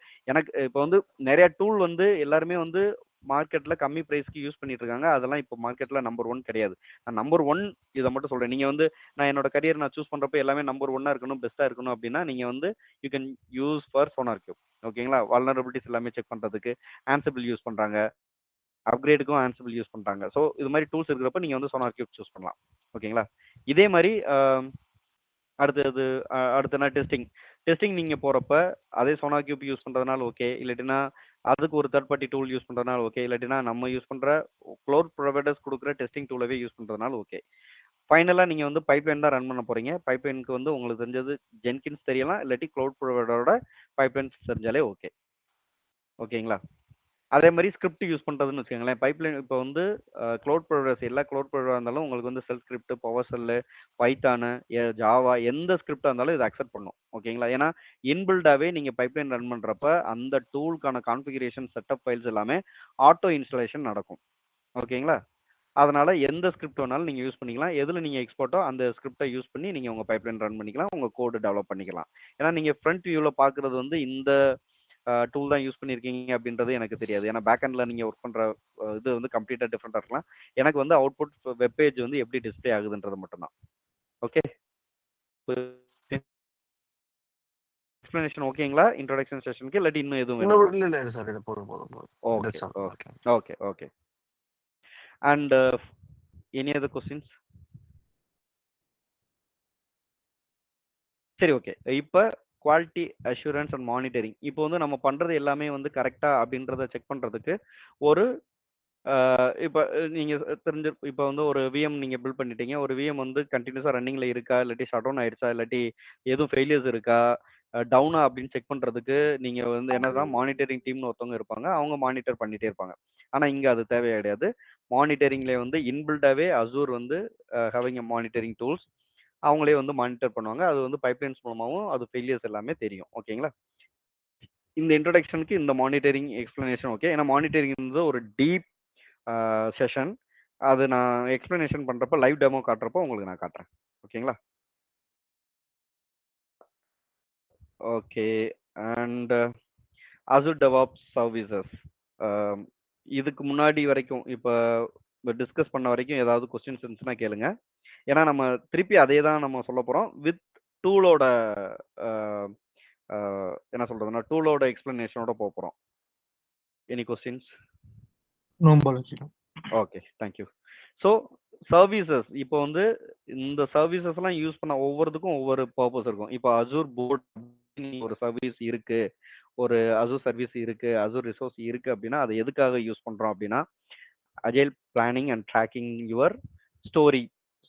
இப்போ வந்து நிறைய டூல் வந்து எல்லாருமே வந்து மார்க்கெட்ல கம்மி பிரைஸ்க்கு யூஸ் பண்ணிட்டு இருக்காங்க. அதெல்லாம் இப்போ மார்க்கெட்ல நம்பர் 1 கிடையாது. நான் நம்பர் 1 இதை மட்டும் சொல்றேன். நீங்க வந்து நான் என்னோட கரியர் நான் சூஸ் பண்றப்ப எல்லாமே நம்பர் 1 இருக்கணும், பெஸ்டா இருக்கணும் அப்படின்னா நீங்க வந்து you can use for sonar cube. ஓகேங்களா? வல்னரபிலிட்டிஸ் எல்லாமே செக் பண்றதுக்கு ஆன்சிபிள் யூஸ் பண்றாங்க. அப்கிரேடுக்கும் ஆன்சிபிள் யூஸ் பண்றாங்க. ஸோ இது மாதிரி டூல்ஸ் இருக்கிறப்ப நீங்க வந்து சோனார் கியூப் சூஸ் பண்ணலாம். ஓகேங்களா? இதே மாதிரி அடுத்தனா டெஸ்டிங் நீங்க போறப்ப அதே சோனார் கியூப் யூஸ் பண்றதுனால ஓகே, இல்லாட்டினா அதுக்கு ஒரு தேர்ட் பார்ட்டி டூல் யூஸ் பண்றதுனால ஓகே, இல்லாட்டினா நம்ம யூஸ் பண்ற கிளவுட் ப்ரொவைடர்ஸ் கொடுக்குற டெஸ்டிங் டூலவே யூஸ் பண்றதுனால ஓகே. ஃபைனலா நீங்க வந்து பைப்லைன் தான் ரன் பண்ண போறீங்க. பைப்லைனுக்கு வந்து உங்களுக்கு தெரிஞ்சது ஜென்கின்ஸ் தெரியலாம், இல்லாட்டி கிளவுட் ப்ரொவைடரோட பைப்லைன்ஸ் தெரிஞ்சாலே ஓகே. ஓகேங்களா? அதே மாதிரி ஸ்கிரிப்ட் யூஸ் பண்றதுன்னு வச்சுக்கோங்களேன். பைப்லைன் இப்போ வந்து கிளவுட் ப்ரொவைடர்ஸ் எல்லா கிளவுட் ப்ரொவைடராக இருந்தாலும் உங்களுக்கு வந்து shell script, power shell, Python, Java எந்த ஸ்கிரிப்டாக இருந்தாலும் இதை அக்செப்ட் பண்ணும். ஓகேங்களா? ஏன்னா இன்பில்டாவே நீங்க பைப்லைன் ரன் பண்றப்ப அந்த டூலுக்கான கான்ஃபிகரேஷன் செட்டப் ஃபைல்ஸ் எல்லாமே ஆட்டோ இன்ஸ்டாலேஷன் நடக்கும். ஓகேங்களா? அதனால எந்த ஸ்கிரிப்ட் வேணாலும் நீங்க யூஸ் பண்ணிக்கலாம். எதுல நீங்க எக்ஸ்போர்ட்டோ அந்த ஸ்கிரிப்டை யூஸ் பண்ணி நீங்க உங்க பைப்லைன் ரன் பண்ணிக்கலாம். உங்க கோடு டெவலப் பண்ணிக்கலாம். ஏன்னா நீங்க ஃப்ரண்ட் வியூல பாக்குறது வந்து இந்த டூல் தான் யூஸ் பண்ணியிருக்கீங்க அப்படின்றது எனக்கு தெரியாது. ஏன்னா பேக் எண்ட்ல நீங்க ஒர்க் பண்ற இது வந்து கம்ப்ளீட்டா டிஃப்ரெண்டா இருக்கலாம். எனக்கு வந்து அவுட்புட் வெப் பேஜ் வந்து எப்படி டிஸ்ப்ளே ஆகுதுன்றது மட்டும்தான். ஓகே. எக்ஸ்பிளனேஷன் ஓகேங்களா? இன்ட்ரோடக்ஷன் செஷனுக்கு இல்லாட்டி இன்னும் எதுவும் வேணுமா? இல்ல சார், இது போதும். Okay That's all. Okay. Okay okay. And any other questions? சரி ஓகே. இப்போ குவாலிட்டி அஷூரன்ஸ் அண்ட் மானிட்டரிங். இப்போ வந்து நம்ம பண்றது எல்லாமே வந்து கரெக்டா அப்படின்றத செக் பண்றதுக்கு ஒரு இப்ப நீங்க இப்ப வந்து ஒரு விஎம் நீங்க பில்ட் பண்ணிட்டீங்க. ஒரு விஎம் வந்து கன்டினியூஸா ரன்னிங்ல இருக்கா? இல்லாட்டி ஷட் டவுன் ஆயிடுச்சா? இல்லாட்டி எதுவும் ஃபெயிலியர்ஸ் இருக்கா? டவுனா அப்படின்னு செக் பண்றதுக்கு நீங்க வந்து என்னதான் மானிட்டரிங் டீம்னு ஒருத்தவங்க இருப்பாங்க. அவங்க மானிட்டர் பண்ணிட்டே இருப்பாங்க. ஆனா இங்க அது தேவை கிடையாது. மானிட்டரிங்ல வந்து இன்பில்டாவே அசூர் வந்து ஹேவிங் எ மானிட்டரிங் டூல்ஸ். அவங்களே வந்து மானிட்டர் பண்ணுவாங்க. அது வந்து பைப்லைன்ஸ் மூலமாவும் அது ஃபெயிலியர்ஸ் எல்லாமே தெரியும். ஓகேங்களா? இந்த இன்ட்ரோடக்ஷனுக்கு இந்த மானிட்டரிங் எக்ஸ்பிளனேஷன் ஓகே. ஏன்னா மானிட்டரிங் ஒரு டீப் செஷன். அது நான் எக்ஸ்பிளனேஷன் பண்றப்ப லைவ் டெமோ காட்டுறப்போ உங்களுக்கு நான் காட்டுறேன். ஓகேங்களா? Okay. And Azure DevOps services. இதுக்கு முன்னாடி வரைக்கும் இப்போ டிஸ்கஸ் பண்ண வரைக்கும் ஏதாவது கொஸ்டின்ஸ் இருந்துச்சுன்னா கேளுங்க. ஏன்னா நம்ம திருப்பி அதே தான் நம்ம சொல்ல போறோம் வித் டூலோட என்ன சொல்றதுன்னா டூலோட எக்ஸ்பிளனேஷனோட போக போறோம். Any questions? No, Balaji. Okay, thank you. So services இப்போ வந்து இந்த சர்வீசஸ்லாம் யூஸ் பண்ண ஒவ்வொருத்துக்கும் ஒவ்வொரு பர்பஸ் இருக்கும். இப்போ அசூர் போர்ட் ஒரு சர்வீஸ் இருக்கு, ஒரு அசூர் சர்வீஸ் இருக்கு, அசூர் ரிசோர்ஸ் இருக்கு அப்படின்னா அதை எதுக்காக யூஸ் பண்றோம் அப்படின்னா agile planning and tracking your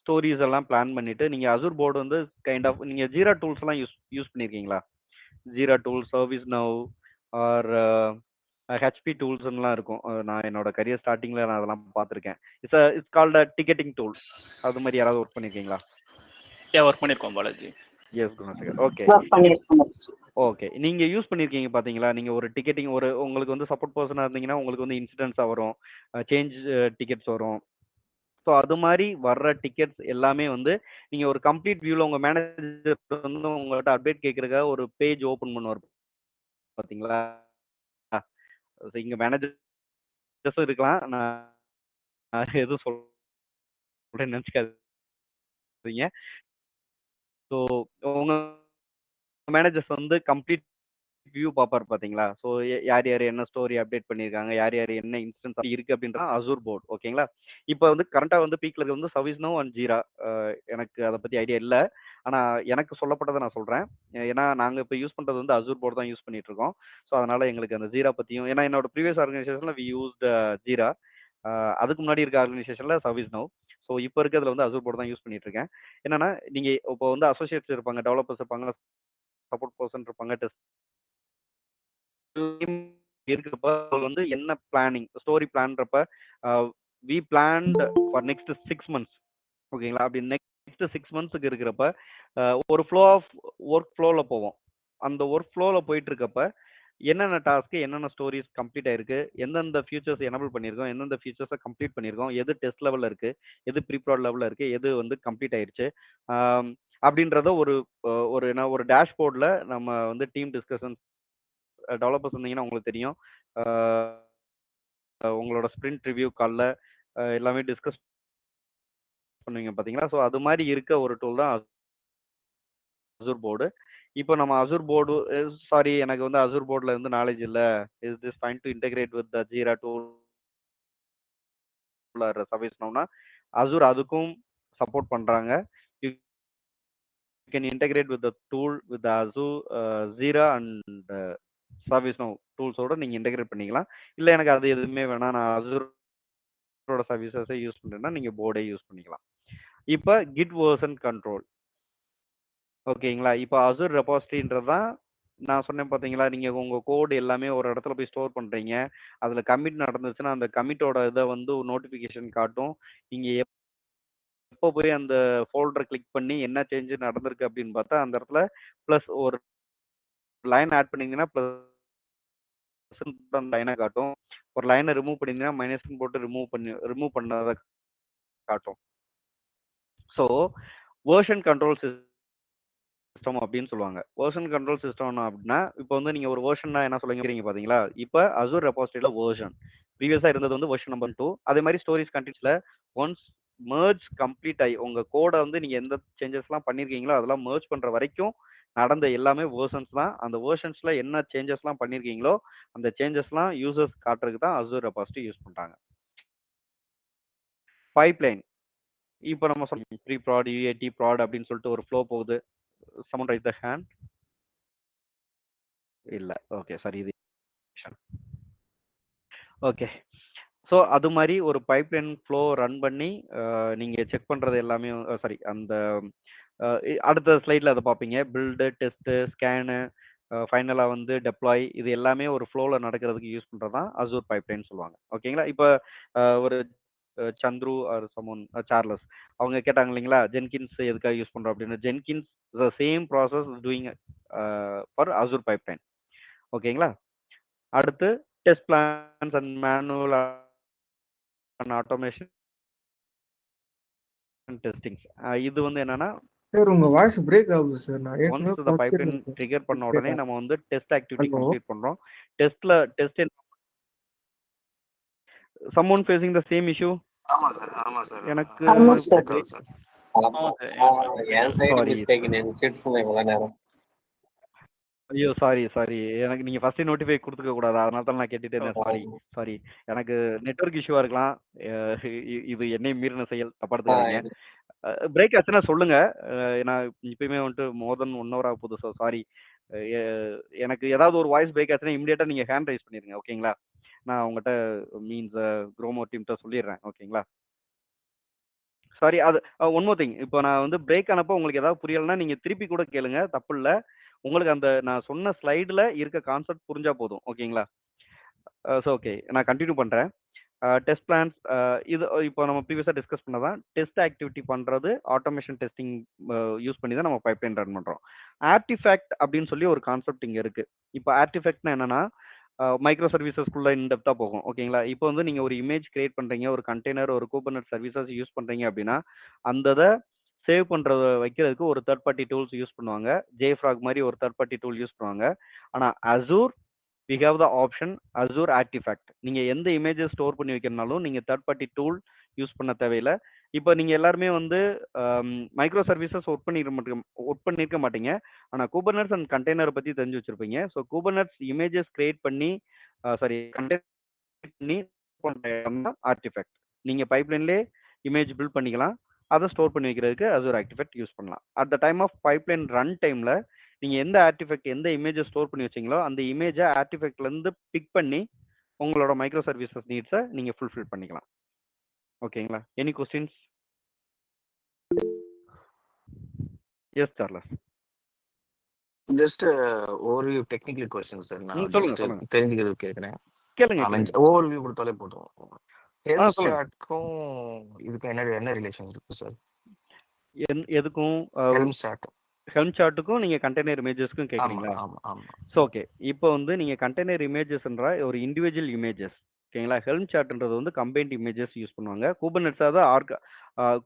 stories எல்லாம் பிளான் பண்ணிட்டு நீங்க அசூர் போர்டு வந்து கைண்ட் ஆஃப் நீங்க ஜீரா டூல்ஸ் எல்லாம் யூஸ் பண்ணிருக்கீங்களா? Jira tool, service now or HP டூல்ஸ்லாம் இருக்கும். நான் என்னோட கரியர் ஸ்டார்டிங்ல நான் அதெல்லாம் பார்த்துருக்கேன். It's called a ticketing tool. அது மாதிரி யாராவது ஒர்க் பண்ணிருக்கீங்களா? ஒர்க் பண்ணிருக்கோம் Balaji. Yes Gunasekar. Okay work பண்ணிருக்கோம். ஓகே. நீங்க யூஸ் பண்ணிருக்கீங்க பாத்தீங்களா? நீங்க ஒரு டிக்கெட்டிங் உங்களுக்கு வந்து சப்போர்ட் பர்சனா இருந்தீங்கன்னா உங்களுக்கு வந்து இன்சிடென்ட்ஸா வரும், சேஞ்ச் டிக்கெட்ஸ் வரும். ஸோ அது மாதிரி வர்ற டிக்கெட்ஸ் எல்லாமே வந்து நீங்க ஒரு கம்ப்ளீட் வியூல உங்க மேனேஜர் வந்து உங்கள்கிட்ட அப்டேட் கேட்கறதுக்காக ஒரு பேஜ் ஓபன் பண்ணுவார் பாத்தீங்களா? இங்க மேனேஜர்ஸும் இருக்கலாம். நான் எதுவும் சொல்றேன்னு நினைச்சுக்காதீங்க. ஸோ உங்க மேனேஜர்ஸ் வந்து கம்ப்ளீட் வியூ பார்ப்பார் பாத்தீங்களா? ஸோ யார் யார் என்ன ஸ்டோரி அப்டேட் பண்ணியிருக்காங்க, யார் யார் என்ன இன்ஸ்டன்ஸ் இருக்கு அப்படின்ற அசூர் போர்ட். ஓகேங்களா? இப்போ வந்து கரண்டா வந்து பீக்ல இருக்க வந்து சர்வீஸ் நவ் அண்ட் ஜீரா. எனக்கு அதை பத்தி ஐடியா இல்லை. ஆனா எனக்கு சொல்லப்பட்டதை நான் சொல்றேன். ஏன்னா நாங்க இப்போ யூஸ் பண்றது வந்து அசூர் போர்டு தான் யூஸ் பண்ணிட்டு இருக்கோம். ஸோ அதனால எங்களுக்கு அந்த ஜீரா பத்தியும் ஏன்னா என்னோட ப்ரீவியஸ் ஆர்கனைசேஷன்ல வி யூஸ்ட் ஜீரா. அதுக்கு முன்னாடி இருக்க ஆர்கனைசேஷன்ல சர்வீஸ் நவ். ஸோ இப்போ இருக்கிறதுல வந்து அசூர் போர்டு தான் யூஸ் பண்ணிட்டு இருக்கேன். என்னன்னா நீங்க இப்போ வந்து அசோசியேட்ஸ் இருப்பாங்க, டெவலப்பர்ஸ் இருப்பாங்க, சப்போர்ட் பர்சன் இருப்பாங்க, இருக்கிறப்ப வந்து என்ன பிளானிங் ஸ்டோரி பிளான்றப்ப we planned for next 6 months. ஓகேங்களா? அப்படி நெக்ஸ்ட் 6 monthsக்கு இருக்கிறப்ப ஒரு ஃப்ளோ ஆஃப் ஒர்க் ஃப்ளோவில் போவோம். அந்த ஒர்க் ஃப்ளோவில் போயிட்டு இருக்கப்ப என்னென்ன டாஸ்க்கு என்னென்ன ஸ்டோரிஸ் கம்ப்ளீட் ஆயிருக்கு, எந்தெந்த ஃபியூச்சர்ஸ் எனபிள் பண்ணியிருக்கோம், எந்தெந்த ஃபியூச்சர்ஸை கம்ப்ளீட் பண்ணியிருக்கோம், எது டெஸ்ட் லெவலில் இருக்கு, எது ப்ரீப்ராட் லெவலில் இருக்கு, எது வந்து கம்ப்ளீட் ஆயிருச்சு அப்படின்றத ஒரு ஒரு டேஷ்போர்டில் நம்ம வந்து டீம் டிஸ்கஷன் டெவலப்பர்ஸ் இருந்தீங்கன்னா உங்களுக்கு தெரியும். உங்களோட ஸ்பிரிண்ட் ரிவ்யூ கால்ல எல்லாமே டிஸ்கஸ் பண்ணுவீங்க பாத்தீங்களா? ஸோ அது மாதிரி இருக்க ஒரு டூல் தான் அசூர் போர்டு. இப்போ நம்ம அசூர் போர்டு சாரி எனக்கு வந்து அசூர் போர்டில் வந்து நாலேஜ் இல்லை. Is this fine to integrate with the Jira tool service நவ்னா அசூர் அதுக்கும் சப்போர்ட் பண்றாங்க. You can integrate with the tool with Azure Jira and service now டூல்ஸோட நீங்க இன்டெகிரேட் பண்ணிக்கலாம். இல்லை எனக்கு அது எதுவுமே வேணாம், நான் அசூரோட சர்வீசஸை யூஸ் பண்றேன்னா நீங்க போர்டே யூஸ் பண்ணிக்கலாம். இப்போ கிட் வெர்ஷன் கண்ட்ரோல். ஓகேங்களா? இப்போ அசூர் ரெபாசிட்டரின்றது தான் நான் சொன்னேன் பாத்தீங்களா? நீங்க உங்க கோட் எல்லாமே ஒரு இடத்துல போய் ஸ்டோர் பண்றீங்க. அதுல கமிட் நடந்துச்சுன்னா அந்த கமிட்டோட இதை வந்து நோட்டிபிகேஷன் காட்டும். நீங்க எப்போ போய் அந்த ஃபோல்டரை கிளிக் பண்ணி என்ன சேஞ்ச் நடந்திருக்கு அப்படின்னு பார்த்தா அந்த இடத்துல பிளஸ் ஒரு லைன் ஆட் பண்ணீங்கன்னா பிளஸ் லைனை காட்டும். ஒரு லைனை ரிமூவ் பண்ணிங்கன்னா மைனஸ் போட்டு ரிமூவ் பண்ணதை காட்டும். ஸோ வெர்ஷன் கண்ட்ரோல் சிஸ்டம் அப்படின்னு சொல்லுவாங்க. வெர்ஷன் கண்ட்ரோல் சிஸ்டம் அப்படின்னா இப்போ வந்து நீங்க ஒரு வெர்ஷன்னா என்ன சொல்லுங்க பாத்தீங்களா? இப்போ அசூர் ரெபாசிட்டரியில வெர்ஷன் ப்ரீவியஸா இருந்தது வந்து வெர்ஷன் நம்பர் 2. அதே மாதிரி ஸ்டோரிஸ் கண்டினியூஸ்ல ஒன்ஸ் மெர்ஜ் கம்ப்ளீட் ஆகி உங்க கோடை வந்து நீங்க எந்த சேஞ்சஸ்லாம் பண்ணிருக்கீங்களோ அதெல்லாம் மெர்ஜ் பண்ற வரைக்கும் நடந்த எல்லாமே வெர்ஷன்ஸ் தான். அந்த வெர்ஷன்ஸ்ல என்ன சேஞ்சஸ்லாம் பண்ணிருக்கீங்களோ அந்த சேஞ்சஸ்லாம் யூசர்ஸ் காட்டுறதுக்கு தான் அசூர் ரெபாசிட்டரி யூஸ் பண்றாங்க. பைப்லைன் இப்போ நம்ம சொல்ல ப்ரீ ப்ராட், யூஏடி ப்ராட் அப்படின்னு சொல்லிட்டு ஒரு ஃப்ளோ போகுது. someone raise the hand? இல்ல. ஓகே சார் இது ஓகே. ஸோ அது மாதிரி ஒரு பைப்லைன் ஃப்ளோ ரன் பண்ணி நீங்கள் செக் பண்ணுறது எல்லாமே சாரி அந்த அடுத்த ஸ்லைடில் அதை பார்ப்பீங்க. பில்டு, டெஸ்ட்டு, ஸ்கேனு, ஃபைனலாக வந்து டெப்ளாய், இது எல்லாமே ஒரு ஃப்ளோவில் நடக்கிறதுக்கு யூஸ் பண்ணுறது தான் அசூர் பைப்லைன் சொல்லுவாங்க. ஓகேங்களா? இப்போ ஒரு சந்துரு ஆர் சமோன் சார்லஸ் அவங்க கேட்டாங்க இல்லைங்களா, ஜென்கின்ஸ் எதுக்காக யூஸ் பண்ணுறோம் அப்படின்னு. Jenkins the same process doing for Azure pipeline. ஓகேங்களா? அடுத்து test plans and manual and automation testings. இது வந்து என்னன்னா சார் உங்க வாய்ஸ் பிரேக் ஆகுது சார். நான் ஏற்கனவே ஒன்ஸ் த பைப்லைன் படிச்சிருக்கேன் சார். ட்ரிகர் பண்ண உடனே நம்ம வந்து டெஸ்ட் ஆக்டிவிட்டி ஹலோ கம்ப்ளீட் பண்றோம். Test someone facing the same issue. ஆமா சார் எனக்கு ஆமா சார். பிரேக் ஆகுது சார். ஆமா சார். என் சைடு சாரி மிஸ்டேக் நினைச்சிட்டு இருந்தேன் இவ்வளவு நேரம். ஐயோ சாரி எனக்கு நீங்க ஃபர்ஸ்ட் நோட்டிஃபை கொடுத்துக்க கூடாது, அதனால தான் நான் கேட்டுட்டே இருந்தேன். சாரி எனக்கு நெட்வொர்க் இஷ்யூவா இருக்கலாம். இது என்னை மீறின செயல், தப்பா எடுத்துக்காதீங்க. பிரேக் ஆச்சுன்னா சொல்லுங்க. நான் இப்பயுமே வந்துட்டு மோர் தென் 1 hour ஆக போகுது. So sorry. எனக்கு ஏதாவது ஒரு வாய்ஸ் பிரேக் ஆச்சுன்னா இமீடியட்டா நீங்க ஹேண்ட் ரைஸ் பண்ணிருங்க. ஓகேங்களா? நான் உங்ககிட்ட மீன்ஸ் க்ரோமோ டீம்கிட்ட சொல்லிடுறேன். ஓகேங்களா? சாரி. அது ஒன் மோர் திங். இப்போ நான் வந்து பிரேக் ஆனப்போ உங்களுக்கு ஏதாவது புரியலைன்னா நீங்க திருப்பி கூட கேளுங்க, தப்பு இல்லை. உங்களுக்கு அந்த நான் சொன்ன ஸ்லைடில் இருக்க கான்செப்ட் புரிஞ்சா போதும். ஓகேங்களா? ஸோ ஓகே, நான் கண்டினியூ பண்ணுறேன். டெஸ்ட் பிளான்ஸ் இது இப்போ நம்ம ப்ரீவியஸாக டிஸ்கஸ் பண்ணதான். டெஸ்ட் ஆக்டிவிட்டி பண்ணுறது ஆட்டோமேஷன் டெஸ்டிங் யூஸ் பண்ணி தான் நம்ம பைப்லைன் ரன் பண்ணுறோம். ஆர்டிஃபேக்ட் அப்படின்னு சொல்லி ஒரு கான்செப்ட் இங்கே இருக்குது. இப்போ ஆர்டிஃபேக்ட்னா என்னன்னா மைக்ரோ சர்வீசஸ்க்குள்ள இன்டெப்த்தாக போகும். ஓகேங்களா? இப்போ வந்து நீங்கள் ஒரு இமேஜ் கிரியேட் பண்ணுறீங்க, ஒரு கண்டெய்னர், ஒரு கூபர்நெட் சர்வீசஸ் யூஸ் பண்ணுறீங்க அப்படின்னா அந்த இதை சேவ் பண்ணுறத வைக்கிறதுக்கு ஒரு தேர்ட் பார்ட்டி டூல்ஸ் யூஸ் பண்ணுவாங்க. ஜேஃப்ராக் மாதிரி ஒரு தேர்ட் பார்ட்டி டூல் யூஸ் பண்ணுவாங்க. ஆனால் Azure we have the option Azure Artifact. நீங்க எந்த இமேஜஸ் ஸ்டோர் பண்ணி வைக்கிறனாலும் நீங்க தேர்ட் பார்ட்டி டூல் யூஸ் பண்ண தேவையில்லை. இப்போ நீங்க எல்லாருமே வந்து மைக்ரோ சர்வீசஸ் ஒர்க் பண்ணிருக்க மாட்டீங்க. ஆனா கூபர்நெட்ஸ் அண்ட் கண்டெய்னர் பத்தி தெரிஞ்சு வச்சிருப்பீங்க. ஸோ கூபர்நெட்ஸ் இமேஜஸ் கிரியேட் பண்ணி ஆர்டிஃபேக்ட் நீங்க பைப்லைன்லேயே இமேஜ் பில்ட் பண்ணிக்கலாம். அதை ஸ்டோர் பண்ணி வைக்கிறதுக்கு Azure Artifact யூஸ் பண்ணலாம். At the time of pipeline run டைம்ல நீங்க எந்த ஆர்டிஃபேக்ட் எந்த இமேஜை ஸ்டோர் பண்ணி வச்சீங்களோ அந்த இமேஜை ஆர்டிஃபேக்ட்ல இருந்து பிக் பண்ணி உங்களோட மைக்ரோ சர்வீசஸ் நீட்ஸை நீங்க ஃபுல்ஃபில் பண்ணிக்கலாம். ஓகேங்களா? Any questions? Yes Charles. Just overview technical question sir. நான் சொல்லுங்க தெரிஞ்சுக்கிறது கேட்குறேன். கேளுங்க. ஓவர்வியூ கொடுத்தாலே போதும். ஹெல்த் சொல்லுங்க. சார்ட்க்கும் இதுக்கும் என்ன ரிலேஷன் இருக்கு சார்? எதுக்கும் ஹெல்ம் சார்ட்டுக்கும் நீங்க கண்டெய்னர் இமேஜஸ்க்கும் கேக்குறீங்களா? ஸோ ஓகே, இப்போ வந்து நீங்க கண்டெய்னர் இமேஜஸ்ன்ற ஒரு இண்டிவிஜுவல் இமேஜஸ். ஓகேங்களா? ஹெல்ம் சார்ட்ன்றது வந்து கம்பைன்ட் இமேஜஸ் யூஸ் பண்ணுவாங்க. கூபர்நெட்ஸ்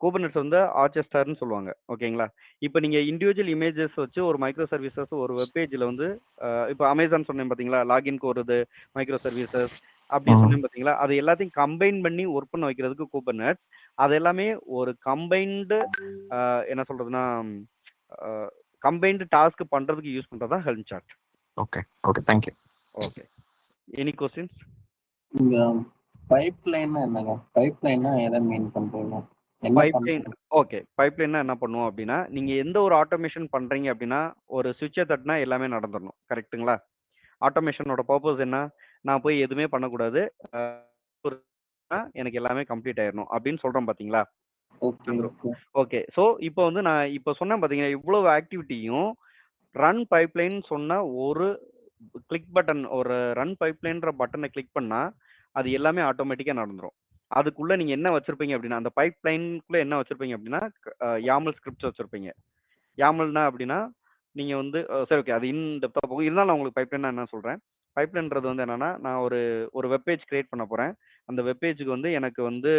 கூபர்நெட்ஸ் வந்து ஆர்கெஸ்ட்ரான்னு சொல்லுவாங்க. ஓகேங்களா? இப்போ நீங்க இண்டிவிஜுவல் இமேஜஸ் வச்சு ஒரு மைக்ரோ சர்வீசஸ் ஒரு வெப்பேஜில் வந்து இப்போ அமேசான் சொன்னேன் பார்த்தீங்களா, லாகின்க்கு ஒரு மைக்ரோ சர்வீசஸ் அப்படி சொன்னேன் பார்த்தீங்களா, அது எல்லாத்தையும் கம்பைன் பண்ணி ஒர்க் பண்ண வைக்கிறதுக்கு கூபர்நெட்ஸ். அது எல்லாமே ஒரு கம்பைன்டு என்ன சொல்றதுன்னா கம்பைன்டு டாஸ்க் பண்றதுக்கு யூஸ் பண்றதா Helm chart. Okay thank you. Okay, any questions? இங்க பைப்லைன்னா என்னங்க? பைப்லைன்னா எதை மீன் பண்றீங்க? பைப்லைன் ஓகே, பைப்லைன்னா என்ன பண்ணுவோம் அப்படின்னா, நீங்க எந்த ஒரு ஆட்டோமேஷன் பண்றீங்க அப்படின்னா ஒரு சுவிட்சை தட்டினா எல்லாமே நடந்துடணும். கரெக்ட்டுங்களா? ஆட்டோமேஷனோட பர்பஸ் என்ன? நான் போய் எதுவுமே பண்ணக்கூடாது, எனக்கு எல்லாமே கம்ப்ளீட் ஆயிடணும் அப்படின்னு சொல்றோம் பாத்தீங்களா? ஓகே, ஸோ இப்போ வந்து நான் இப்போ சொன்னேன் பார்த்தீங்கன்னா, இவ்வளவு ஆக்டிவிட்டியும் ரன் பைப்லைன் சொன்ன ஒரு கிளிக் பட்டன், ஒரு ரன் பைப்லைன்ற பட்டனை கிளிக் பண்ணா அது எல்லாமே ஆட்டோமேட்டிக்காக நடந்துடும். அதுக்குள்ள நீங்க என்ன வச்சிருப்பீங்க அப்படின்னா, அந்த பைப்லைனுக்குள்ள என்ன வச்சிருப்பீங்க அப்படின்னா யாமல் ஸ்கிரிப்ட்ஸ் வச்சிருப்பீங்க. யாமல்னா அப்படின்னா நீங்க வந்து சரி ஓகே, அது டெப்த்தாக போகும். இருந்தாலும் நான் உங்களுக்கு பைப்லைன்னா என்ன சொல்றேன். பைப்லைன்றது வந்து என்னன்னா, நான் ஒரு வெப்பேஜ் கிரியேட் பண்ண போறேன். அந்த வெப்பேஜுக்கு வந்து எனக்கு வந்து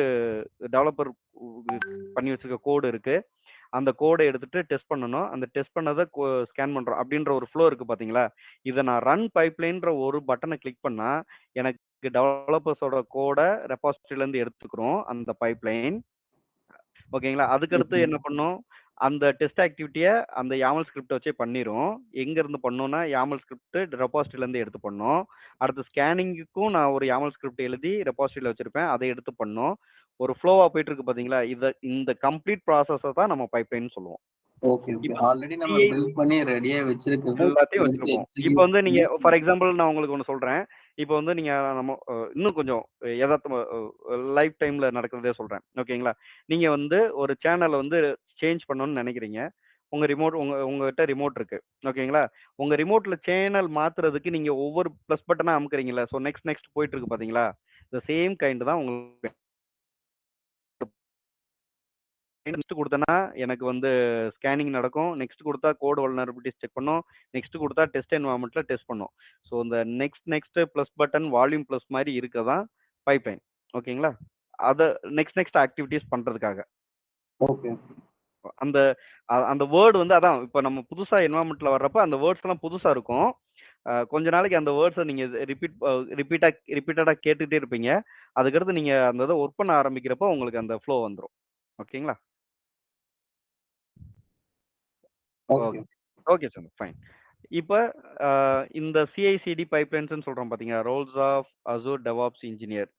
டெவலப்பர் பண்ணி வச்சிருக்க கோடு இருக்கு. அந்த கோடை எடுத்துட்டு டெஸ்ட் பண்ணணும். அந்த டெஸ்ட் பண்ணதை ஸ்கேன் பண்றோம் அப்படின்ற ஒரு ஃப்ளோ இருக்கு பாத்தீங்களா? இதை நான் ரன் பைப்லைன்ற ஒரு பட்டனை கிளிக் பண்ணா எனக்கு டெவலப்பர்ஸோட கோடை ரெபாசிட்டரியில இருந்து எடுத்துக்கிறோம் அந்த பைப்லைன். ஓகேங்களா? அதுக்கடுத்து என்ன பண்ணும், அந்த டெஸ்ட் ஆக்டிவிட்டியை அந்த யாமல் ஸ்கிரிப்ட் வச்சே பண்ணிரும். எங்க இருந்து பண்ணோம்னா யாமல் ஸ்கிரிப்ட் ரெபாசிட்டரியில இருந்து எடுத்து பண்ணோம். அடுத்து ஸ்கேனிங்குக்கும் நான் ஒரு யாமல் ஸ்கிரிப்ட் எழுதி ரெபாசிட்டரியில வச்சிருப்பேன், அதை எடுத்து பண்ணோம். ஒரு ஃப்ளோவா போயிட்டு இருக்கு பாத்தீங்களா? இந்த கம்ப்ளீட் ப்ராசஸை தான் நம்ம பைப்லைன் சொல்லுவோம். ஓகே, ஆல்ரெடி நம்ம பில்ட் பண்ணி ரெடியா வச்சிருக்கிறது எல்லாத்தையும் வச்சிருப்போம். இப்போ வந்து நீங்க ஃபார் எக்ஸாம்பிள் நான் உங்களுக்கு ஒன்று சொல்றேன். இப்போ வந்து நீங்க நம்ம இன்னும் கொஞ்சம் யதார்த்தமா லைஃப் டைம்ல நடக்கிறதே சொல்றேன். ஓகேங்களா? நீங்க வந்து ஒரு சேனல வந்து சேஞ்ச் பண்ணணும்னு நினைக்கிறீங்க. உங்ககிட்ட ரிமோட் இருக்கு. ஓகேங்களா? உங்க ரிமோட்ல சேனல் மாத்துறதுக்கு நீங்க ஒவ்வொரு ப்ளஸ் பட்டனா அமுக்குறீங்கல்ல. ஸோ நெக்ஸ்ட் போயிட்டு இருக்கு பார்த்தீங்களா? த சேம் கைண்ட் தான் உங்களுக்கு நெக்ஸ்ட் குடுத்தேன்னா, எனக்கு வந்து ஸ்கேனிங் நடக்கும். நெக்ஸ்ட் குடுத்தா கோட் வல்னரபிலிட்டிஸ் செக் பண்ணும். நெக்ஸ்ட் குடுத்தா டெஸ்ட் என்வைரன்மென்ட்ல டெஸ்ட் பண்ணும். ஸோ இந்த next plus button volume plus மாரி இருக்க தான் பைப்லைன். ஓகேங்களா? அத நெக்ஸ்ட் ஆக்டிவிட்டீஸ் பண்றதுக்காக. ஓகே. அந்த அந்த வேர்ட் வந்து அதான் இப்ப நம்ம புதுசா என்வைரன்மென்ட்ல வர்றப்ப அந்த வேர்ட்ஸ்லாம் புதுசா இருக்கும். கொஞ்ச நாளைக்கு அந்த வேர்ட்ஸ நீங்க ரிப்பீட்டடா கேட்டுட்டே இருப்பீங்க. அதுக்கடுத்து நீங்க அந்த இத வொர்க் பண்ண ஆரம்பிக்கிறப்போ உங்களுக்கு அந்த ஃப்ளோ வந்துரும். ஓகேங்களா? Okay. Okay. Okay sir. Fine. இப்ப இந்த சிஐசிடி பைப்லைன்ஸ்ன்னு சொல்றோம் பார்த்தீங்களா? Roles of Azure DevOps engineer.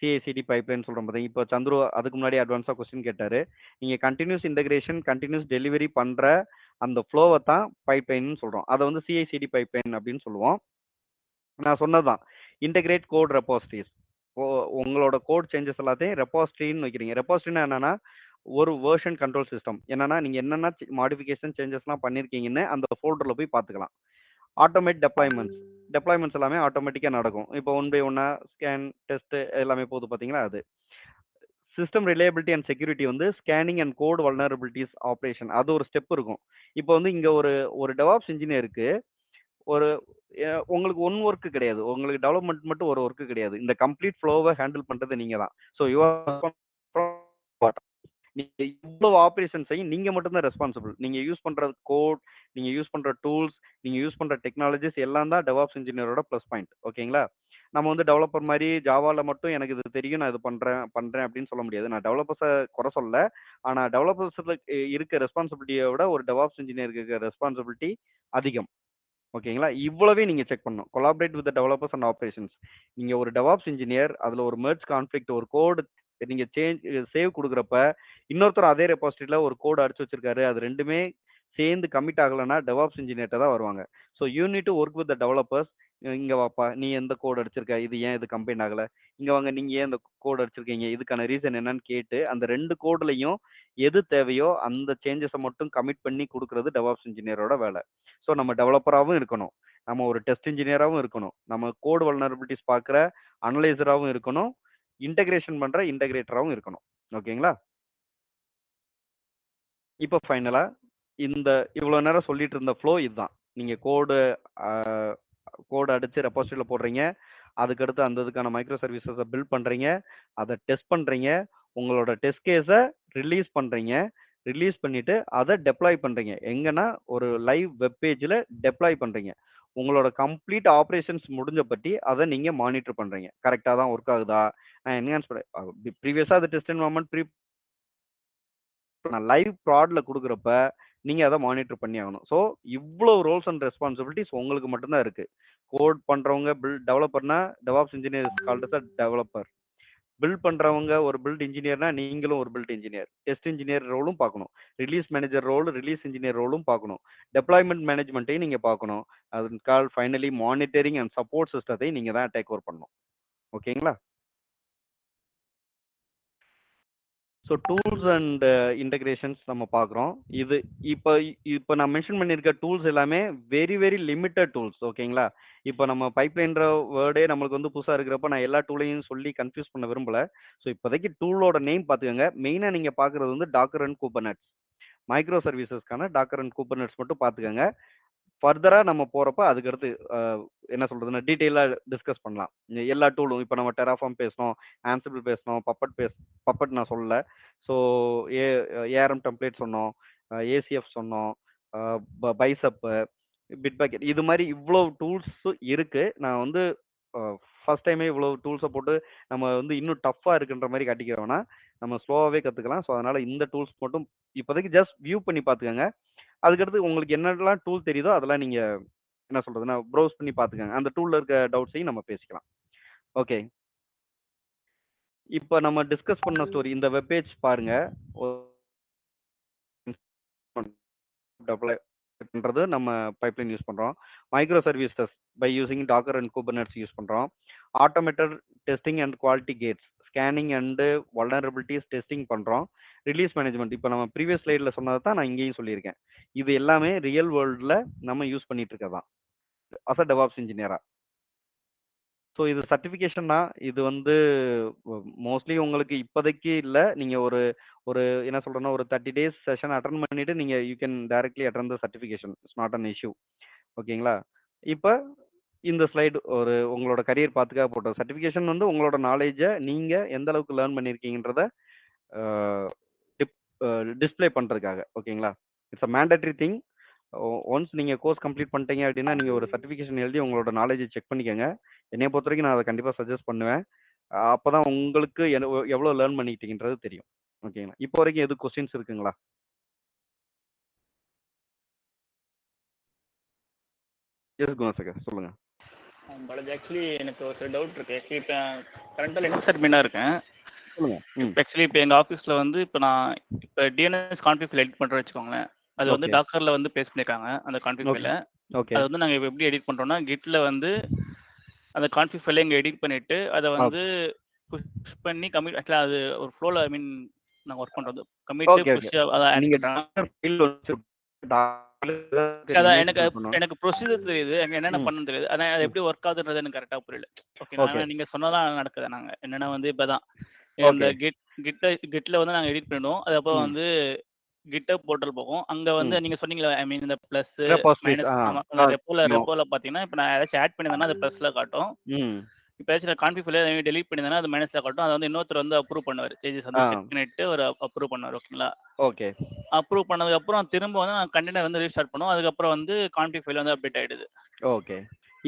CICD pipeline சொல்றோம் பார்த்தீங்க. இப்போ சந்துரு அதுக்கு முன்னாடி அட்வான்ஸா கொஸ்டின் கேட்டாரு. நீங்க கன்டினியூஸ் இன்டகிரேஷன், கன்டினியூஸ் டெலிவரி பண்ற அந்த ஃப்ளோவ தான் பைப்லைன்னு சொல்றோம். அத வந்து சிஐசிடி பைப்லைன் அப்படின்னு சொல்லுவோம். நான் சொன்னதுதான். Integrate code repositories. உங்களோட கோட் சேஞ்சஸ் எல்லாத்தையும் ரெபாசிட்டரின்னு வைக்கிறீங்க. ரெபாசிட்டரினா என்னன்னா, ஒரு வெர்ஷன் கண்ட்ரோல் சிஸ்டம். என்னன்னா, நீங்க என்னென்ன மாடிஃபிகேஷன், சேஞ்சஸ்லாம் பண்ணியிருக்கீங்கன்னு அந்த ஃபோல்டர்ல போய் பார்த்துக்கலாம். ஆட்டோமேட் டெப்ளாய்மெண்ட்ஸ் எல்லாமே ஆட்டோமேட்டிக்கா நடக்கும். இப்போ ஒன் பை ஒன்னா ஸ்கேன், டெஸ்ட் எல்லாமே போகுது பார்த்தீங்களா? அது. சிஸ்டம் ரிலையபிலிட்டி அண்ட் செக்யூரிட்டி வந்து scanning and code vulnerabilities operation. அது ஒரு ஸ்டெப் இருக்கும். இப்போ வந்து இங்க ஒரு ஒரு டெவாப்ஸ் இன்ஜினியருக்கு ஒரு உங்களுக்கு ஒன் ஒர்க் கிடையாது. உங்களுக்கு டெவலப்மெண்ட் மட்டும் ஒரு ஒர்க் கிடையாது. இந்த கம்ப்ளீட் ஃப்ளோவ ஹேண்டில் பண்றது நீங்க தான். ஸோ யூ ஆர் நீங்க இவ்வளவு ஆப்பரேஷன்ஸையும் நீங்க மட்டும் தான் ரெஸ்பான்சிபிள். நீங்க யூஸ் பண்ற கோட், நீங்க யூஸ் பண்ற டூல்ஸ், நீங்க யூஸ் பண்ற டெக்னாலஜிஸ் எல்லாம் தான் டெவாப்ஸ் இன்ஜினியரோட ப்ளஸ் பாயிண்ட். ஓகேங்களா? நம்ம வந்து டெவலப்பர் மாரி ஜாவால மட்டும் எனக்கு இது தெரியும், நான் இது பண்றேன் அப்படின்னு சொல்ல முடியாது. நான் டெவலப்பர்ஸ குறை சொல்லல. ஆனா டெவலப்பர்ஸ்ல இருக்க ரெஸ்பான்சிபிலிட்டிய விட ஒரு டெவாப்ஸ் இன்ஜினியருக்கு இருக்க ரெஸ்பான்சிபிலிட்டி அதிகம். ஓகேங்களா? இவ்வளவையும் நீங்க செக் பண்ணணும். Collaborate with developers and operations. நீங்க ஒரு டெவாப்ஸ் இன்ஜினியர் அதுல ஒரு மெர்ஜ் கான்ஃப்ளிக்ட் ஒரு கோட் நீங்க சேவ் குடுக்குறப்ப இன்னொருத்தர் அதே ரெபாசிட்டரியில ஒரு கோட் அடிச்சு வச்சிருக்காரு. அது 2மே சேர்ந்து கமிட் ஆகலன்னா டெவாப்ஸ் இன்ஜினியர்ட்ட தான் வருவாங்க. So you need to work with the developers. இங்க வாப்பா, நீ எந்த கோட் அடிச்சிருக்க? இது ஏன் இது கம்பைன் ஆகல? இங்க வாங்க, நீங்க ஏன் இந்த கோட் அடிச்சிருக்கீங்க? இதுக்கான ரீசன் என்னன்னு கேட்டு அந்த 2 கோட்லயும் எது தேவையோ அந்த சேஞ்சஸ மட்டும் கமிட் பண்ணி குடுக்குறது டெவாப்ஸ் இன்ஜினியரோட வேலை. ஸோ நம்ம டெவலப்பராவும் இருக்கணும். நம்ம ஒரு டெஸ்ட் இன்ஜினியராவும் இருக்கணும். நம்ம கோட் வல்னரபிலிட்டிஸ் பார்க்குற அனலைசராவும் இருக்கணும். இன்டகிரேஷன் பண்ற இன்டகிரேட்டராவும் இருக்கணும். ஓகேங்களா? இப்போ ஃபைனலா இந்த இவ்வளோ நேரம் சொல்லிட்டு இருந்த ஃப்ளோ இதுதான். நீங்க கோட் அடிச்சு ரெபாசிட்டரியில போடுறீங்க. அதுக்கடுத்து அந்த இதுக்கான மைக்ரோ சர்வீசஸ பில்ட் பண்றீங்க. அத டெஸ்ட் பண்றீங்க. உங்களோட டெஸ்ட் கேஸ ரிலீஸ் பண்றீங்க. ரிலீஸ் பண்ணிட்டு அத டெப்ளாய் பண்றீங்க. எங்கன்னா ஒரு லைவ் வெப் பேஜ்ல டெப்ளாய் பண்றீங்க. உங்களோட கம்ப்ளீட் ஆப்பரேஷன்ஸ் முடிஞ்ச பத்தி அத நீங்க மானிட்டர் பண்றீங்க. கரெக்ட்டா தான் வொர்க் ஆகுதா? நான் என்ஹான்ஸ் ப்ரீவியஸா அது டெஸ்ட் என்வைரன்மென்ட் நான் லைவ் ப்ராட்ல குடுக்குறப்ப, நீங்க அத மானிட்டர் பண்ணி ஆகணும். ஸோ, இவ்வளவு ரோல்ஸ் அண்ட் ரெஸ்பான்சிபிலிட்டிஸ் உங்களுக்கு மட்டும் தான் இருக்கு. கோட் பண்றவங்க டெவலப்பர்னா DevOps engineer is called as a developer. Build பண்றவங்க ஒரு பில்ட் இன்ஜினியர்னா நீங்களும் ஒரு பில்ட் இன்ஜினியர். டெஸ்ட் இன்ஜினியர் ரோலும் பார்க்கணும். Release manager role, release engineer ரோலும் பார்க்கணும். டெப்ளாய்மென்ட் மேனேஜ்மென்ட்டையும் நீங்க பார்க்கணும். அது ஃபைனலி மானிட்டரிங் அண்ட் சப்போர்ட் சிஸ்டத்தையும் நீங்க தான் டேக் ஓவர் பண்ணணும். ஓகேங்களா? ஸோ டூல்ஸ் அண்ட் இன்டகிரேஷன்ஸ் நம்ம பார்க்குறோம். இது இப்போ இப்போ நான் மென்ஷன் பண்ணியிருக்க டூல்ஸ் எல்லாமே வெரி லிமிட்டட் டூல்ஸ். ஓகேங்களா? இப்போ நம்ம பைப்லைன்ற வேர்டே நம்மளுக்கு வந்து புதுசா இருக்கிறப்ப நான் எல்லா டூலையும் சொல்லி கன்ஃப்யூஸ் பண்ண விரும்பல. ஸோ இப்போதைக்கு டூலோட நேம் பார்த்துக்கங்க. மெயினா நீங்க பார்க்குறது வந்து டாக்கர் அண்ட் குபர்நெட்ஸ். மைக்ரோ சர்வீசஸ்க்கான டாக்கர் அண்ட் குபர்நெட்ஸ் மட்டும் பார்த்துக்கங்க. ஃபர்தரா நம்ம போறப்ப அதுக்கடுத்து என்ன சொல்றதுன்னா டீட்டெயிலா டிஸ்கஸ் பண்ணலாம். எல்லா டூலும் இப்போ நம்ம டெராஃபார்ம் பேசணும், ஆன்சிபிள் பேசணும், பப்பட் நான் சொல்லல. ஸோ ஏ ஏஆர்எம் டெம்ப்ளேட் சொன்னோம், ஏசிஎஃப் சொன்னோம், பைசப், பிட் பக்கெட் இது மாதிரி இவ்வளோ டூல்ஸ் இருக்கு. நான் வந்து ஃபர்ஸ்ட் டைமே இவ்வளோ டூல்ஸை போட்டு நம்ம வந்து இன்னும் டஃப்பா இருக்குன்ற மாதிரி காட்டிக்க வேணாம். நம்ம ஸ்லோவாகவே கற்றுக்கலாம். ஸோ அதனால இந்த டூல்ஸ் மட்டும் இப்போதைக்கு ஜஸ்ட் வியூ பண்ணி பார்த்துக்கங்க. அதுக்கடுத்து உங்களுக்கு என்னெல்லாம் டூல் தெரியுதோ அதெல்லாம் நீங்க என்ன சொல்றதுன்னா ப்ரௌஸ் பண்ணி பார்த்துக்கங்க. அந்த டூல்ல இருக்க டவுட்ஸையும் நம்ம பேசிக்கலாம். ஓகே. இப்போ நம்ம டிஸ்கஸ் பண்ண ஸ்டோரி இந்த வெப் பேஜ் பாருங்க. டெப்ளாய் பண்றது நம்ம பைப்லைன் யூஸ் பண்றோம். Micro services by using Docker and Kubernetes use பண்ணுறோம். Automated testing and quality gates, scanning and vulnerabilities testing பண்ணுறோம். ரிலீஸ் மேனேஜ்மெண்ட், இப்போ நம்ம ப்ரீவியஸ் ஸ்லைடில் சொன்னதை தான் நான் இங்கேயும் சொல்லியிருக்கேன். இது எல்லாமே ரியல் வேர்ல்டில் நம்ம யூஸ் பண்ணிட்டு இருக்கதான் அஸ் அ டெவாப்ஸ் இன்ஜினியரா. ஸோ இது சர்டிஃபிகேஷன் தான். இது வந்து மோஸ்ட்லி உங்களுக்கு இப்போதைக்கு இல்லை. நீங்கள் ஒரு ஒரு என்ன சொல்கிறேன்னா ஒரு 30 days செஷன் அட்டன் பண்ணிவிட்டு நீங்கள் you can directly attend the certification. It's not an issue. ஓகேங்களா? இப்போ இந்த ஸ்லைடு ஒரு உங்களோட கரியர் பார்த்துக்காக போட்ட சர்டிஃபிகேஷன் வந்து உங்களோட நாலேஜை நீங்கள் எந்த அளவுக்கு லேர்ன் பண்ணியிருக்கீங்கன்றத டிஸ்பிளே பண்ணுறதுக்காக. ஓகேங்களா? It's a mandatory thing. Once நீங்கள் கோர்ஸ் கம்ப்ளீட் பண்ணிட்டீங்க அப்படின்னா நீங்கள் ஒரு சர்டிஃபிகேஷன் எழுதி உங்களோட நாலேஜை செக் பண்ணிக்கோங்க. என்னைய பொறுத்த வரைக்கும் நான் அதை கண்டிப்பாக சஜஸ்ட் பண்ணுவேன். அப்போ தான் உங்களுக்கு எவ்வளோ லேர்ன் பண்ணிக்கிட்டீங்கன்றது தெரியும். ஓகேங்களா? இப்போ வரைக்கும் எது கொஸ்டின்ஸ் இருக்குங்களா? எஸ் குணசேகர் சொல்லுங்க. பாலாஜி, ஆக்சுவலி எனக்கு ஒரு சில டவுட் இருக்கு. ஆக்சுவலி இப்போ கரண்டாக லினக்ஸ் அட்மினாக இருக்கேன். சொல்லுங்க. ஆக்சுவலி இப்போ எங்கள் ஆஃபீஸில் வந்து நான் இப்போ டிஎன்எஸ் கான்ஃபிக் ஃபைல் எடிட் பண்ணுறேன்னு வச்சுக்கோங்களேன். அது வந்து டாக்கரில் வந்து பேஸ்ட் பண்ணியிருக்காங்க அந்த கான்ஃபிக் ஃபைலை. ஓகே. அது வந்து நாங்கள் எப்படி எடிட் பண்ணுறோம்னா கிட்ல வந்து அந்த கான்ஃபிக் ஃபைலை இங்கே எடிட் பண்ணிட்டு அதை வந்து புஷ் பண்ணி கமிட். ஆக்சுவலாக அது ஒரு ஃப்ளோவில் ஐ மீன் நாங்கள் ஒர்க் பண்ணுறது கமிட் புஷ் அதை ஆட் பண்ணுறோம். அதான் எனக்கு ப்ரொசீஜர் தெரியுது, என்னென்ன பண்ணணும் தெரியுது. அதான் அது எப்படி ஒர்க் ஆகுதுன்றது எனக்கு கரெக்டாக புரியல. ஓகே, நீங்க சொன்னதான் நடக்குது. நாங்க என்னன்னா வந்து இப்பதான் இந்த கிட்ல வந்து நாங்க எடிட் பண்ணிடுவோம். அதுக்கப்புறம் வந்து கிட்டப் போர்ட்டல் போகும். அங்க வந்து நீங்க சொன்னீங்களா, ஐ மீன் இந்த பிளஸ் மைனஸ் ரெப்போல பாத்தீங்கன்னா இப்ப நான் ஏதாச்சும் ஆட் பண்ணியிருந்தேன்னா அது பிளஸ்ல காட்டும். இப்போ ஏதாச்சும் கான்ஃபிக் ஃபைலை டெலீட் பண்ணியிருந்தேன்னா அது மைனஸ்ல காட்டும். அதை வந்து இன்னொருத்தர் வந்து அப்ரூவ் பண்ணுவார். சேஞ்சஸ் வந்து செக் பண்ணிட்டு ஒரு அப்ரூவ் பண்ணுவார். ஓகேங்களா? ஓகே. அப்ரூவ் பண்ணதுக்கு அப்புறம் திரும்ப வந்து நான் கண்டெய்னர் வந்து ரீஸ்டார்ட் பண்ணுவோம். அதுக்கப்புறம் வந்து கான்ஃபிக் ஃபைல் வந்து அப்டேட் ஆயிடுது. ஓகே.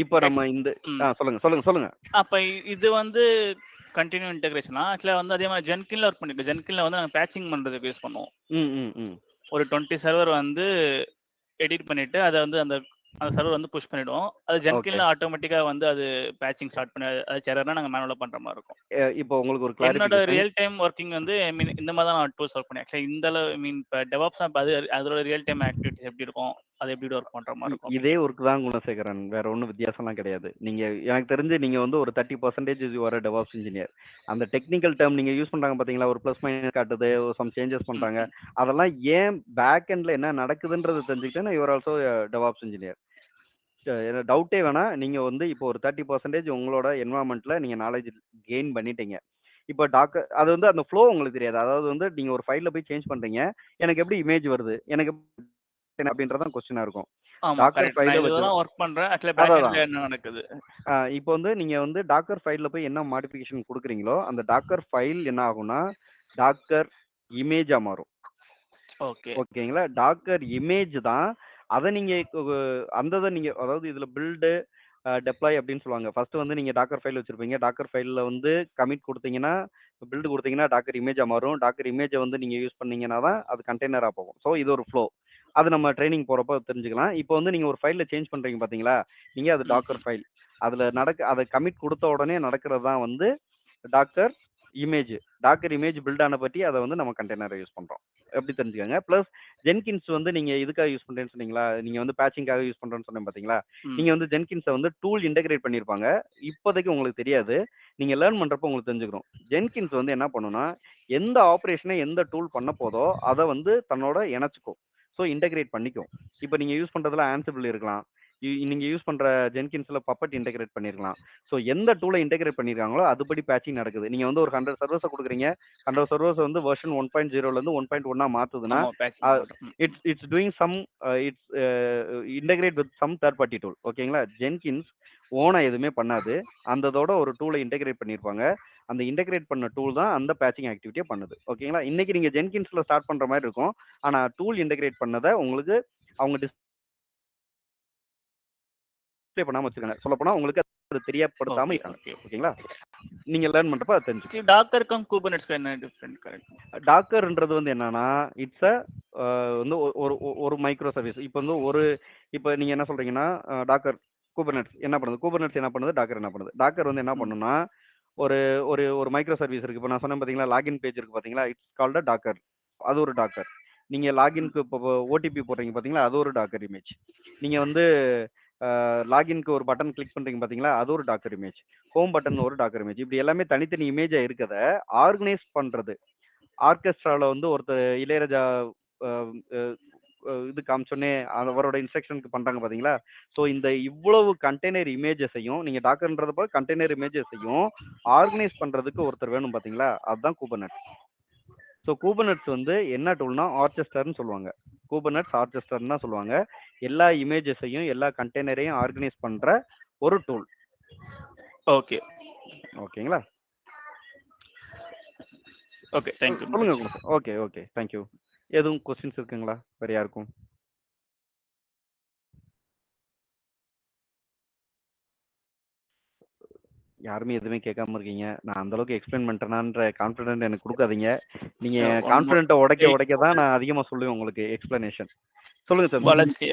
இப்போ நம்ம இந்த சொல்லுங்க. அப்ப இது வந்து கண்டினியூ இன்டகிரேஷனா? ஆக்சுவலா வந்து அதே மாதிரி ஜென்கின்ல ஒர்க் பண்ணிருக்கோம். ஜென்கின்ல வந்து நாங்க பேட்சிங் பண்றதுக்கு யூஸ் பண்ணுவோம். ஒரு 20 சர்வர் வந்து எடிட் பண்ணிட்டு அதை வந்து அந்த சர்வர் வந்து புஷ் பண்ணிடுவோம். அது ஜென்கின்ல ஆட்டோமேட்டிக்கா வந்து அது பேட்சிங் ஸ்டார்ட் பண்ணி அது எரர்னா நாங்க மேனுவலா பண்ற மாதிரி இருக்கும். இப்போ உங்களுக்கு ஒரு என்னோட ரியல் டைம் ஒர்க்கிங் வந்து ஐ மீன் இந்த மாதிரி தான் நான் டூல்ஸ் ஒர்க் பண்ணேன். ஆக்சுவலி இந்த அளவு ஐ மீன் இப்போ டெவாப்ஸ் அதோட ரியல் டைம் ஆக்டிவிட்டிஸ் எப்படி இருக்கும், அது எப்படி ஒர்க் பண்ற மாதிரி இருக்கும். இதே ஒர்க் தான் குணசேகரன், வேற ஒன்றும் வித்தியாசம்லாம் கிடையாது. நீங்க எனக்கு தெரிஞ்சு நீங்க வந்து ஒரு 30% வர டெவாப்ஸ் இன்ஜினியர். அந்த டெக்னிக்கல் டேர்ம் நீங்க யூஸ் பண்றாங்க பாத்தீங்களா, ஒரு பிளஸ் மைனஸ் காட்டுது, சம் சேஞ்சஸ் பண்றாங்க, அதெல்லாம் ஏன் பேக் எண்ட்ல என்ன நடக்குதுன்றது தெரிஞ்சுக்கிட்டேன்னா யுவர் ஆல்சோ டெவாப்ஸ் இன்ஜினியர். டவுட்டே வேணா. நீங்க வந்து இப்போ ஒரு 30% உங்களோட என்வரான்மெண்ட்ல நீங்க நாலேஜ் கெயின் பண்ணிட்டீங்க. இப்போ டாக்கர் அது வந்து அந்த ஃப்ளோ உங்களுக்கு தெரியாது. அதாவது வந்து நீங்க ஒரு ஃபைல்ல போய் சேஞ்ச் பண்றீங்க, எனக்கு எப்படி இமேஜ் வருது, எனக்கு அப்படின்றதான் கொஸ்டினா இருக்கும். டாக்கர் ஃபைல்ல வச்சு ஒர்க் பண்றேன். ஆக்சுவலி பேக் எண்ட்ல என்ன நடக்குது? இப்போ வந்து நீங்க வந்து டாக்கர் ஃபைல்ல போய் என்ன மாடிஃபிகேஷன் கொடுக்குறீங்களோ அந்த டாக்கர் ஃபைல் என்ன ஆகும்னா டாக்கர் இமேஜா மாறும். ஓகேங்களா? டாக்கர் இமேஜ் தான். அதை நீங்க அந்த நீங்க அதாவது இதுல பில்டு டெப்ளாய் அப்படின்னு சொல்லுவாங்க. ஃபர்ஸ்ட் வந்து நீங்க டாக்கர் ஃபைல் வச்சிருப்பீங்க. டாக்கர் ஃபைல்ல வந்து கமிட் கொடுத்தீங்கன்னா பில்டு கொடுத்தீங்கன்னா டாக்கர் இமேஜா மாறும். டாக்கர் இமேஜை வந்து நீங்க யூஸ் பண்ணீங்கன்னா தான் அது கண்டெய்னரா போகும். ஸோ இது ஒரு ஃப்ளோ. அது நம்ம ட்ரைனிங் போறப்ப தெரிஞ்சுக்கலாம். இப்போ வந்து நீங்க ஒரு ஃபைல்ல சேஞ்ச் பண்றீங்க பாத்தீங்களா, நீங்க அது டாக்கர் ஃபைல். அதுல அதை கமிட் கொடுத்த உடனே நடக்கிறது தான் வந்து Docker image. Docker image build ஆன பற்றி அதை வந்து நம்ம கண்டெய்னரை யூஸ் பண்றோம். எப்படி தெரிஞ்சுக்கோங்க. பிளஸ் ஜென்கின்ஸ் வந்து நீங்க இதுக்காக யூஸ் பண்றேன்னு சொன்னீங்களா, நீங்க வந்து பேட்சிங்காக யூஸ் பண்றேன்னு சொன்னீங்க பாத்தீங்களா, நீங்க வந்து ஜென்கின்ஸை வந்து டூல் இன்டெகிரேட் பண்ணிருப்பாங்க. இப்போதைக்கு உங்களுக்கு தெரியாது, நீங்க லேர்ன் பண்றப்ப உங்களுக்கு தெரிஞ்சுக்கணும். ஜென்கின்ஸ் வந்து என்ன பண்ணுன்னா எந்த ஆப்ரேஷனை எந்த டூல் பண்ண போதோ அதை வந்து தன்னோட இணைச்சிக்கும். ஸோ இன்டெகிரேட் பண்ணிக்கும். இப்போ நீங்க யூஸ் பண்றதுல ஆன்சிபிள் இருக்கலாம், நீங்க யூஸ் பண்ற ஜென்கின்ஸ்ல பப்பட் இன்டெகிரேட் பண்ணிருக்கலாம். ஸோ எந்த டூலை இன்டெகிரேட் பண்ணிருக்காங்களோ அதுபடி பேட்சிங் நடக்குது. நீங்க வந்து ஒரு 100 சர்வர்ஸை கொடுக்குறீங்க, 100 சர்வர்ஸ் வந்து வெர்ஷன் 1.0ல இருந்து 1.1 மாத்துதுன்னா it's doing some it's integrate with some third party tool. ஓகேங்களா? ஜென்கின்ஸ் ஓனா எதுவுமே பண்ணாது. அந்ததோட ஒரு டூலை இன்டெகிரேட் பண்ணியிருப்பாங்க. அந்த இன்டெகிரேட் பண்ண டூல் தான் அந்த பேட்சிங் ஆக்டிவிட்டியை பண்ணுது. ஓகேங்களா? இன்னைக்கு நீங்க ஜென்கின்ஸ்ல ஸ்டார்ட் பண்ற மாதிரி இருக்கும். ஆனா டூல் இன்டெகிரேட் பண்ணதை உங்களுக்கு அவங்க டிஸ்ப்ளே பண்ணாம வச்சிருக்காங்க. சொல்ல போனா உங்களுக்கு அது தெரியப்படுத்தாம இருக்காங்க. ஓகேங்களா? நீங்க லேர்ன் பண்றப்ப அதை தெரிஞ்சுக்கணும். டாக்கருக்கும் குபர்னெட்ஸ்க்கும் என்ன டிஃபரண்ட்? கரெக்ட். டாக்கர்ன்றது வந்து என்னன்னா இட்ஸ் வந்து ஒரு மைக்ரோ சர்வீஸ். இப்போ வந்து இப்போ நீங்க என்ன சொல்றீங்கன்னா டாக்கர் குபர்னெட்ஸ் என்ன பண்ணுது, குபர்னெட்ஸ் என்ன பண்ணுது, டாக்கர் என்ன பண்ணுது. டாக்கர் வந்து என்ன பண்ணுன்னா ஒரு ஒரு மைக்ரோ சர்வீஸ் இருக்கு. இப்போ நான் சொன்னேன் பாத்தீங்களா, லாகின் பேஜ் இருக்கு பாத்தீங்களா, இட்ஸ் கால்ட் டாக்கர். அது ஒரு டாக்கர். நீங்க லாகின்க்கு இப்போ ஓடிபி போடுறீங்க பாத்தீங்களா, அது ஒரு டாக்கர் இமேஜ். நீங்க வந்து லாகின்க்கு ஒரு பட்டன் கிளிக் பண்றீங்க பாத்தீங்களா, அது ஒரு டாக்கர் இமேஜ். ஹோம் பட்டன் ஒரு டாக்கர் இமேஜ். இப்படி எல்லாமே தனித்தனி இமேஜா இருக்கத ஆர்கனைஸ் பண்றது. ஆர்கெஸ்ட்ரால வந்து ஒருத்தர் இளையராஜா அ அ இது காமிச்சோனே அவரோட இன்ஸ்ட்ரக்ஷனுக்கு பண்றாங்க பாத்தீங்களா? ஸோ இந்த இவ்வளவு கண்டெய்னர் இமேஜஸையும் நீங்க டாக்கர்ன்றத போல கண்டெய்னர் இமேஜஸையும் ஆர்கனைஸ் பண்றதுக்கு ஒருத்தர் வேணும் பாத்தீங்களா? அதுதான் குபர்நெட்ஸ். ஸோ குபர்நெட்ஸ் வந்து என்ன டூல்னா ஆர்கெஸ்ட்ரான்னு சொல்லுவாங்க. குபர்நெட்ஸ் ஆர்கெஸ்ட்ரான்னு தான் சொல்லுவாங்க. எல்லா இமேஜஸையும் எல்லா கண்டெய்னரையும் ஆர்கனைஸ் பண்ற ஒரு டூல். ஓகே. ஓகேங்களா? ஓகே. Thank you. சொல்லுங்க. Okay, okay. Thank you. எதுவும் கொஸ்டின்ஸ் இருக்குங்களா வேற யாருக்கும்? யாருமே எதுவுமே கேட்காம இருக்கீங்க. நான் அந்த அளவுக்கு எக்ஸ்பிளைன் பண்ணிட்டேனான்ற கான்ஃபிடென்ட் எனக்கு கொடுக்காதீங்க. நீங்க கான்ஃபிடென்ட்ட உடைக்க தான் நான் அதிகமா சொல்லுவேன் உங்களுக்கு எக்ஸ்பிளனேஷன். சொல்லுங்க சார். பாலாஜி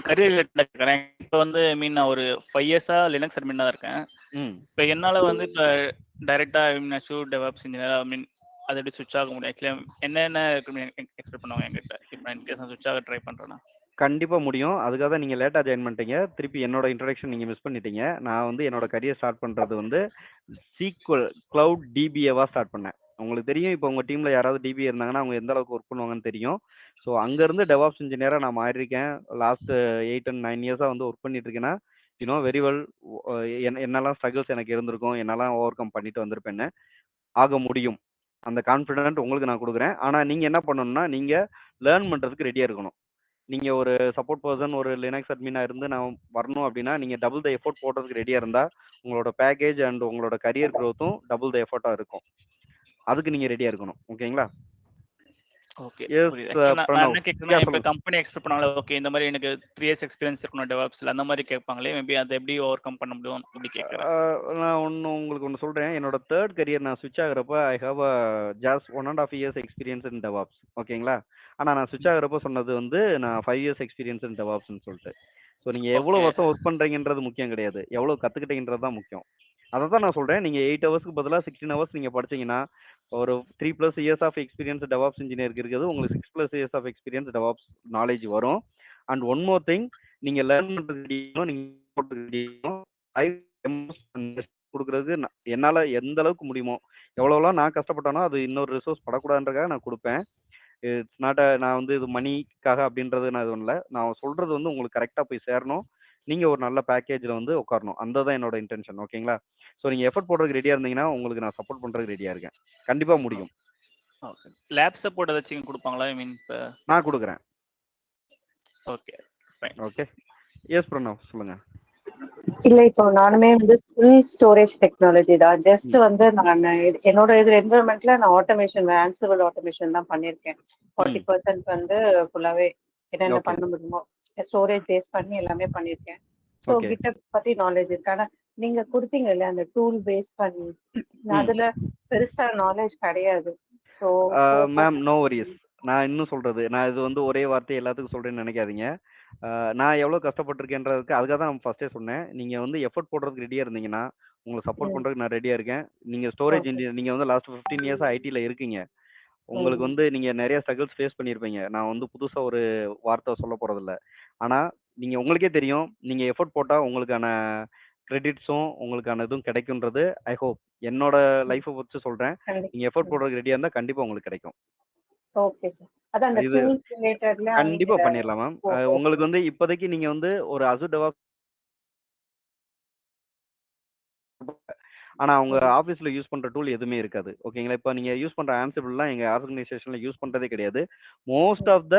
கரியர் ரிலேட்டட் இப்போ வந்து நான் ஒரு 5 இயர்ஸா லினக்ஸ் அட்மினா தான் இருக்கேன். இப்போ என்னால வந்து இப்போ டைரக்டா அஷ்யூர் டெவலப்ஸ் இன்ஜினியர் அதை எப்படி சுவிட்ச் ஆக முடியும்? ஆக்சுவலி என்னென்ன எக்ஸ்பெக்ட் பண்ணுவாங்க என்கிட்ட இப்போ இன்கேஸ் நான் சுவிட்ச் ஆக ட்ரை பண்றேன்னா? கண்டிப்பா முடியும். அதுக்காக தான் நீங்க லேட்டா ஜாயின் பண்ணிட்டீங்க. திருப்பி என்னோட இன்ட்ரோடக்ஷன் நீங்க மிஸ் பண்ணிட்டீங்க. நான் வந்து என்னோட கரியர் ஸ்டார்ட் பண்றது வந்து SQL கிளவுட் DBAவா ஸ்டார்ட் பண்ணேன். உங்களுக்கு தெரியும் இப்போ உங்க டீம்ல யாராவது DBA இருந்தாங்கன்னா அவங்க எந்த அளவுக்கு ஒர்க் பண்ணுவாங்கன்னு தெரியும். ஸோ அங்க இருந்து டெவாப்ஸ் இன்ஜினியரா நான் மாறியிருக்கேன். லாஸ்ட் 8 and 9 இயர்ஸா வந்து ஒர்க் பண்ணிட்டு இருக்கேன்னா வெரி வெல் என்னெல்லாம் ஸ்ட்ரகிள்ஸ் எனக்கு இருந்திருக்கும், என்னெல்லாம் ஓவர் கம் பண்ணிட்டு வந்திருப்பேன்னு ஆக முடியும். அந்த கான்ஃபிடென்ட் உங்களுக்கு நான் கொடுக்குறேன். ஆனா நீங்க என்ன பண்ணணும்னா நீங்க லேர்ன் பண்றதுக்கு ரெடியா இருக்கணும். நீங்க ஒரு சப்போர்ட் பர்சன் ஒரு லினக்ஸ் அட்மினா இருந்து நான் வரணும் அப்படின்னா நீங்க டபுள் த எஃபோர்ட் போடுறதுக்கு ரெடியா இருந்தா உங்களோட பேக்கேஜ் அண்ட் உங்களோட கரியர் க்ரோத்தும் டபுள் த எஃபோர்ட்டா இருக்கும். அதுக்கு நீங்க ரெடியா இருக்கணும். ஓகேங்களா? ஓகே. எஸ் நான் பிரணவ். என்ன கேட்குறேன்னா இப்போ கம்பெனி எக்ஸ்பெக்ட் பண்ணாங்களா ஓகே இந்த மாதிரி எனக்கு 3 இயர்ஸ் எக்ஸ்பீரியன்ஸ் இருக்கணும் டெவலப்ஸ்ல அந்த மாதிரி கேட்பாங்களே மேபி அதை எப்படி ஓவர் கம் பண்ண முடியும் அப்படி கேட்குறேன். நான் உங்களுக்கு ஒன்று சொல்றேன். என்னோட தேர்ட் கரியர் நான் ஸ்விட்ச் ஆகுறப்ப I have just 1.5 years experience in DevOps. ஓகேங்களா? ஆனா நான் ஸ்விட்ச் ஆகுறப்ப சொன்னது வந்து நான் 5 இயர்ஸ் எக்ஸ்பீரியன்ஸ் இன் டெவாப்ஸ்னு சொல்லிட்டு. ஸோ நீங்க எவ்வளவு வருஷம் ஒர்க் பண்றீங்கன்றது முக்கியம் கிடையாது, எவ்வளவு கத்துக்கிட்டீங்கன்றது தான் முக்கியம். அதை தான் நான் சொல்றேன். நீங்க 8 ஹவர்ஸ்க்கு பதிலாக 16 ஹவர்ஸ் நீங்க படிச்சீங்கன்னா ஒரு 3+ இயர்ஸ் ஆஃப் எக்ஸ்பீரியன்ஸ் டெவாப்ஸ் இன்ஜினியருக்கு இருக்குது, உங்களுக்கு 6+ years of experience DevOps knowledge வரும். அண்ட் ஒன் மோர் திங், நீங்க லேர்ன் பண்றது நீங்க கொடுக்கறதுக்கு என்னால எந்த அளவுக்கு முடியுமோ எவ்வளவுலாம் நான் கஷ்டப்பட்டானோ அது இன்னொரு ரிசோர்ஸ் படக்கூடாதுன்றதுக்காக நான் கொடுப்பேன். இட்ஸ் நாட் நான் வந்து இது மணிக்காக அப்படின்றது நான் இது இல்லை. நான் சொல்றது வந்து உங்களுக்கு கரெக்டா போய் சேரணும். நீங்க ஒரு நல்ல பேக்கேஜ்ல வந்து உட்காரணும். அந்த தான் என்னோட இன்டென்ஷன். ஓகேங்களா? ஸோ நீங்க எஃபர்ட் போடுறதுக்கு ரெடியா இருந்தீங்கன்னா உங்களுக்கு நான் சப்போர்ட் பண்றதுக்கு ரெடியா இருக்கேன். கண்டிப்பா முடியும். ஓகே. லேப் சப்போர்ட் ஏதாச்சும் கொடுப்பாங்களா? இப்போ நான் கொடுக்குறேன். Okay fine. Okay. Yes Pranav சொல்லுங்க. இல்ல இப்போ நானுமே வந்து ஃபுல் ஸ்டோரேஜ் டெக்னாலஜி தான். ஜஸ்ட் வந்து நான் என்னோட இது என்வரன்மெண்ட்ல நான் ஆட்டோமேஷன் ஆன்சபிள் ஆட்டோமேஷன் தான் பண்ணியிருக்கேன். 40% வந்து ஃபுல்லாவே என்னென்ன பண்ண முடியுமோ ஸ்டோரேஜ் பேஸ் பண்ணி எல்லாமே பண்ணியிருக்கேன். ஸோ கிட்ட பத்தி நாலேஜ் இருக்கு. ஆனா நீங்க கொடுத்தீங்க இல்லையா அந்த டூல் பேஸ் பண்ணி அதுல பெருசா நாலேஜ் கிடையாது. So ma'am no worries. நான் இன்னும் சொல்றது நான் இது வந்து ஒரே வார்த்தை எல்லாத்துக்கும் சொல்றேன்னு நினைக்காதீங்க. நான் எவ்வளவு கஷ்டப்பட்டிருக்கேன்றதுக்கு அதுக்காக தான் ஃபர்ஸ்டே சொன்னேன். நீங்க வந்து எஃபர்ட் போடுறதுக்கு ரெடியா இருந்தீங்கன்னா உங்களுக்கு சப்போர்ட் பண்றதுக்கு நான் ரெடியா இருக்கேன். நீங்க ஸ்டோரேஜ் இன்ஜினியர், நீங்க வந்து லாஸ்ட் 15 இயர்ஸா ஐடில இருக்கீங்க. உங்களுக்கு வந்து நீங்க நிறைய ஸ்ட்ரகிள்ஸ் ஃபேஸ் பண்ணியிருப்பீங்க. நான் வந்து புதுசா ஒரு வார்த்தை சொல்ல போறது இல்ல. ஆனா நீங்க உங்களுக்கே தெரியும் நீங்க எஃபர்ட் போட்டா உங்களுக்கான கிரெடிட்ஸும் உங்களுக்கான இதுவும் கிடைக்கும்ன்றது ஐ ஹோப். என்னோட லைஃப்பை வச்சு சொல்றேன். நீங்க எஃபர்ட் போடுறதுக்கு ரெடியா இருந்தா கண்டிப்பா உங்களுக்கு கிடைக்கும். Okay sir. அதான் அந்த இது டூல்ஸ் ரிலேட்டட்ல கண்டிப்பா பண்ணிடலாம் மேம். உங்களுக்கு வந்து இப்போதைக்கு நீங்க வந்து ஒரு அசூர் டெவாப்ஸ் ஆனா அவங்க ஆஃபீஸ்ல யூஸ் பண்ற டூல் எதுவுமே இருக்காது. ஓகேங்களா? இப்போ நீங்க யூஸ் பண்ற ஆன்சிபிள்லாம் எங்க ஆர்கனைசேஷன்ல யூஸ் பண்றதே கிடையாது. Most of the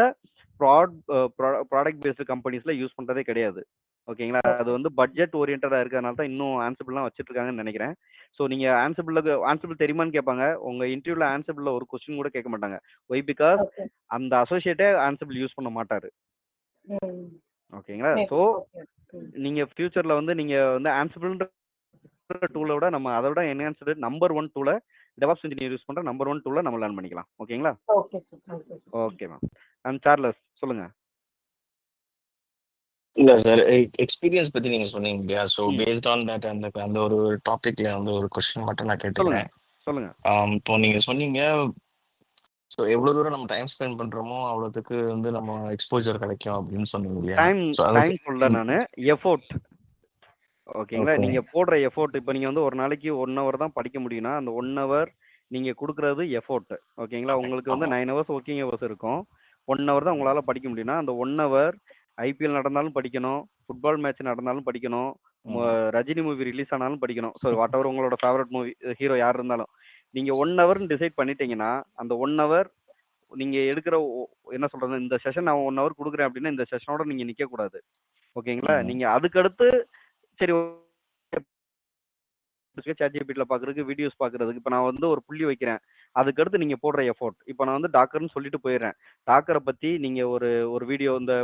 product based கம்பெனிஸ்ல யூஸ் பண்றதே கிடையாது. ஓகேங்களா? அது வந்து பட்ஜெட் ஓரியன்டா இருக்கிறதுனால தான் இன்னும் ஆன்சிபிள்லாம் வச்சிட்டு இருக்காங்கன்னு நினைக்கிறேன். ஸோ நீங்க ஆன்சிபிள் தெரியுமான்னு கேட்பாங்க. உங்க இன்டர்வியூல ஆன்சிபிள்ல ஒரு கொஸ்டின் கூட கேட்க மாட்டாங்க. ஒய் பிகாஸ் அந்த அசோசியேட்டே ஆன்சிபிள் யூஸ் பண்ண மாட்டாரு. ஓகேங்களா? ஸோ நீங்க ஃபியூச்சர்ல வந்து நீங்க வந்து ஆன்சிபிள்ன்ற டூலை விட நம்ம அதை விட என்ஹான்ஸ்டு நம்பர் 1 டூலை டெவாப்ஸ் இன்ஜினியர் யூஸ் பண்ற நம்பர் 1 டூலை நம்ம லேர்ன் பண்ணிக்கலாம். ஓகேங்களா? Okay ma'am. அண்ட் சார்லஸ் சொல்லுங்க. இல்ல சார், எக்ஸ்பீரியன்ஸ் பத்தி நீங்க சொன்னீங்க இல்லையா? ஸோ பேஸ்ட் ஆன் தட் அந்த ஒரு டாபிக்ல வந்து ஒரு கொஸ்டின் மட்டும் நான் கேட்டுக்கிறேன். சொல்லுங்க. இப்போ நீங்க சொன்னீங்க ஸோ எவ்வளோ தூரம் நம்ம டைம் ஸ்பெண்ட் பண்ணுறோமோ அவ்வளோத்துக்கு வந்து நம்ம எக்ஸ்போஜர் கிடைக்கும் அப்படின்னு சொன்னீங்க இல்லையா? டைம் ஸோ அதை டைம் சொல்ல நான் எஃபோர்ட். ஓகேங்களா, ஓகே நீங்க போடுற எஃபோர்ட். இப்போ நீங்க வந்து ஒரு நாளைக்கு 1 hour தான் படிக்க முடியும்னா அந்த 1 hour நீங்க கொடுக்கறது எஃபோர்ட். ஓகேங்களா, உங்களுக்கு வந்து 9 hours ஒர்க்கிங் ஹவர்ஸ் இருக்கும். 1 hour தான் உங்களால படிக்க முடியும்னா அந்த 1 hour ஐபிஎல் நடந்தாலும் படிக்கணும், ஃபுட்பால் மேட்ச் நடந்தாலும் படிக்கணும், ரஜினி மூவி ரிலீஸ் ஆனாலும் படிக்கணும். ஸோ வாட் எவர் உங்களோட ஃபேவரட் மூவி ஹீரோ யார் இருந்தாலும் நீங்க 1 hourன்னு டிசைட் பண்ணிட்டீங்கன்னா அந்த 1 hour நீங்க எடுக்கிற என்ன சொல்றது, இந்த செஷன் நான் 1 hour கொடுக்குறேன் அப்படின்னா இந்த செஷனோட நீங்க நிக்க கூடாது. ஓகேங்களா, நீங்க அதுக்கடுத்து சரி ChatGPTல பாக்குறதுக்கு வீடியோஸ் பாக்குறதுக்கு இப்போ நான் வந்து ஒரு புள்ளி வைக்கிறேன், அதுக்கடுத்து நீங்க போடுற எஃபோர்ட். இப்போ நான் வந்து டாக்கர்னு சொல்லிட்டு போயிடுறேன், டாக்கரை பத்தி நீங்க ஒரு வீடியோ இந்த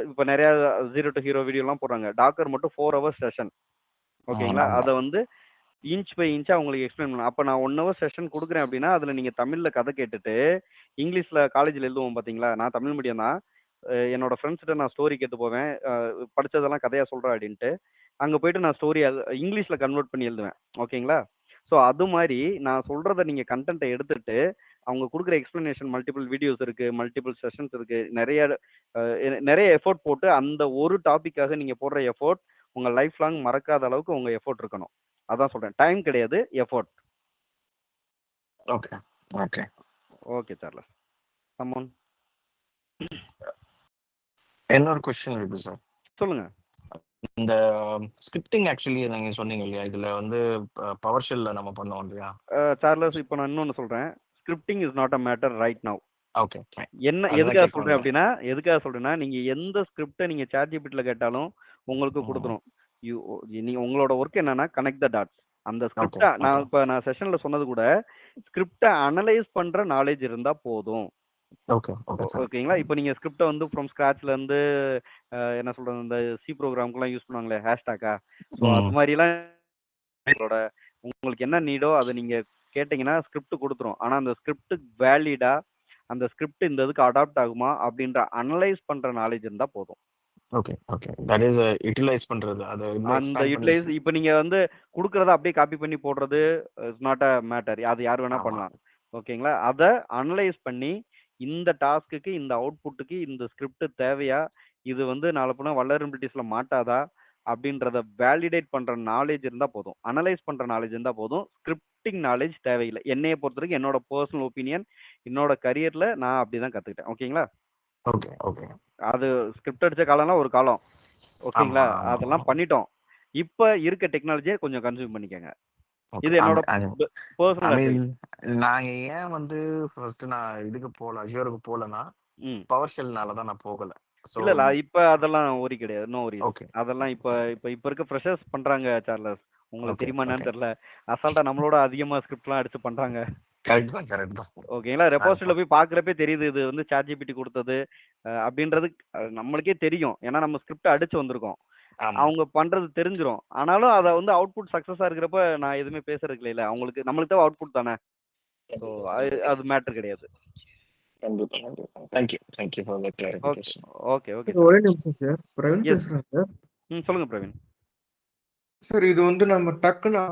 இப்போ நிறைய 0 to ஹீரோ வீடியோலாம் போடுறாங்க, டாக்கர் மட்டும் 4 hours செஷன். ஓகேங்களா, அதை வந்து இன்ச் பை இன்ச்சா உங்களுக்கு எக்ஸ்பிளைன் பண்ணணும். அப்போ நான் 1 hour செஷன் கொடுக்குறேன் அப்படின்னா அதில் நீங்கள் தமிழில் கதை கேட்டுட்டு இங்கிலீஷில் காலேஜில் எழுதுவோம் பார்த்தீங்களா, நான் தமிழ் மீடியம் தான். என்னோட ஃப்ரெண்ட்ஸ்கிட்ட நான் ஸ்டோரி கேட்டு போவேன், படித்ததெல்லாம் கதையாக சொல்கிறேன் அப்படின்ட்டு. அங்கே போயிட்டு நான் ஸ்டோரி இங்கிலீஷில் கன்வெர்ட் பண்ணி எழுதுவேன். ஓகேங்களா, ஸோ அது மாதிரி நான் சொல்கிறத நீங்கள் கண்டென்ட்டை எடுத்துட்டு அவங்க கொடுக்குற எக்ஸ்பிளனேஷன், மல்டிபிள் வீடியோஸ் இருக்குது, மல்டிபிள் செஷன்ஸ் இருக்குது, நிறைய எஃபோர்ட் போட்டு அந்த ஒரு டாப்பிக்காக நீங்கள் போடுற எஃபோர்ட் உங்கள் லைஃப் லாங் மறக்காத அளவுக்கு உங்கள் எஃபோர்ட் இருக்கணும். அதான் சொல்கிறேன், டைம் கிடையாது, effort. Okay okay okay Charles. சம்மோன் இன்னொரு கொஸ்டின் இருக்கு சார். சொல்லுங்க. இந்த ஸ்கிரிப்டிங் ஆக்சுவலி நீங்க சொன்னீங்க இல்லையா, இதுல வந்து பவர் ஷெல்ல நம்ம பண்ணோம் இல்லையா சார்லஸ், இப்போ நான் இன்னொன்று சொல்கிறேன், scripting is not a matter right now. Okay என்ன எதுக்காக சொல்கிறேன் அப்படின்னா நீங்கள் எந்த ஸ்கிரிப்டை நீங்கள் ChatGPTல கேட்டாலும் உங்களுக்கு கொடுத்துரும். நீங்கள் உங்களோட ஒர்க் என்னன்னா கனெக்ட் த டாட்ஸ். அந்த ஸ்கிரிப்டை நான் செஷனில் சொன்னது கூட ஸ்கிரிப்டை அனலைஸ் பண்ணுற நாலேஜ் இருந்தால் போதும். ஓகேங்களா, இப்போ நீங்கள் ஸ்கிரிப்டை வந்து ஃப்ரம் ஸ்க்ராட்ச்ல இருந்து என்ன சொல்கிறது, இந்த சி ப்ரோக்ராம்க்குலாம் யூஸ் பண்ணுவாங்களே ஹேஷ்டாக்கா, ஸோ அது மாதிரிலாம் உங்களுக்கு என்ன நீடோ அதை நீங்கள் கேட்டிங்கன்னா ஸ்கிரிப்ட் கொடுத்துரும். ஆனால் அந்த ஸ்கிரிப்ட் வேலிடா, அந்த ஸ்கிரிப்ட் இந்த இதுக்கு அடாப்ட் ஆகுமா அப்படின்ற அனலைஸ் பண்ற நாலேஜ் இருந்தா போதும். Okay okay that is utilise பண்றது. அது அந்த யூட்டிலைஸ் இப்போ நீங்க வந்து கொடுக்கறத அப்படியே காப்பி பண்ணி போடுறது இஸ் நாட் அ மேட்டர், அது யார் வேணா பண்ணலாம். ஓகேங்களா, அதை அனலைஸ் பண்ணி இந்த டாஸ்க்குக்கு இந்த அவுட்புட்டுக்கு இந்த ஸ்கிரிப்ட் தேவையா, இது வந்து நாளை போனால் வல்லரபிலிட்டிஸ்ல மாட்டாதா அப்படின்றத வேலிடேட் பண்ற நாலேஜ் இருந்தா போதும், அனலைஸ் பண்ற நாலேஜ் இருந்தா போதும். ஸ்கிரிப்டிங் நாலேஜ் தேவையில்லை. என்னைய பொறுத்த வரைக்கும் என்னோட பர்சனல் ஒப்பீனியன், என்னோட கரியர்ல நான் அப்படிதான் கத்துக்கிட்டேன். ஓகேங்களா, ஓகே ஓகே அது ஸ்கிரிப்ட் அடிச்ச காலம்லாம் ஒரு காலம். ஓகேங்களா, அதெல்லாம் பண்ணிட்டோம். இப்ப இருக்க டெக்னாலஜியை கொஞ்சம் கன்சியூம் பண்ணிக்கங்க. இது என்னோட பர்சனல். நாங்க ஏன் வந்து ஃபர்ஸ்ட் நான் இதுக்கு போல அஷூருக்கு போலனா பவர் ஷெல்னால தான் நான் போகல. இல்ல இப்ப அதெல்லாம் ஒரி கிடையாது, நோ ஒரி. அதெல்லாம் இப்ப இருக்க ஃப்ரெஷர்ஸ் பண்றாங்க சார்லஸ், உங்களுக்கு தெரியுமா என்னன்னு தெரியல, அசால்ட்டா நம்மளோட அதிகமா ஸ்கிரிப்ட்லாம் எடுத்து பண்றாங்க. கரெக்ட் தான். ஓகேங்களா, ரெபாசிட்டரியில போய் பாக்குறப்பே தெரியுது இது வந்து ChatGPT கொடுத்தது அப்படின்றது நம்மளுக்கே தெரியும். ஏன்னா நம்ம ஸ்கிரிப்ட் அடிச்சு வந்திருக்கோம், அவங்க பண்றது தெரிஞ்சிரும். ஆனாலும் அதை வந்து அவுட்புட் சக்சஸா இருக்கிறப்ப நான் எதுவுமே பேசுறதுக்கு இல்லை, அவங்களுக்கு நம்மளுக்கு தான் அவுட்புட் தானே, ஸோ அது மேட்டர் கிடையாது. Okay okay. ஒரே நிமிஷம் சார், பிரவீன் பேசுறேன் சார். சொல்லுங்க பிரவீன். சார் இது வந்து நம்ம டக்குன்னு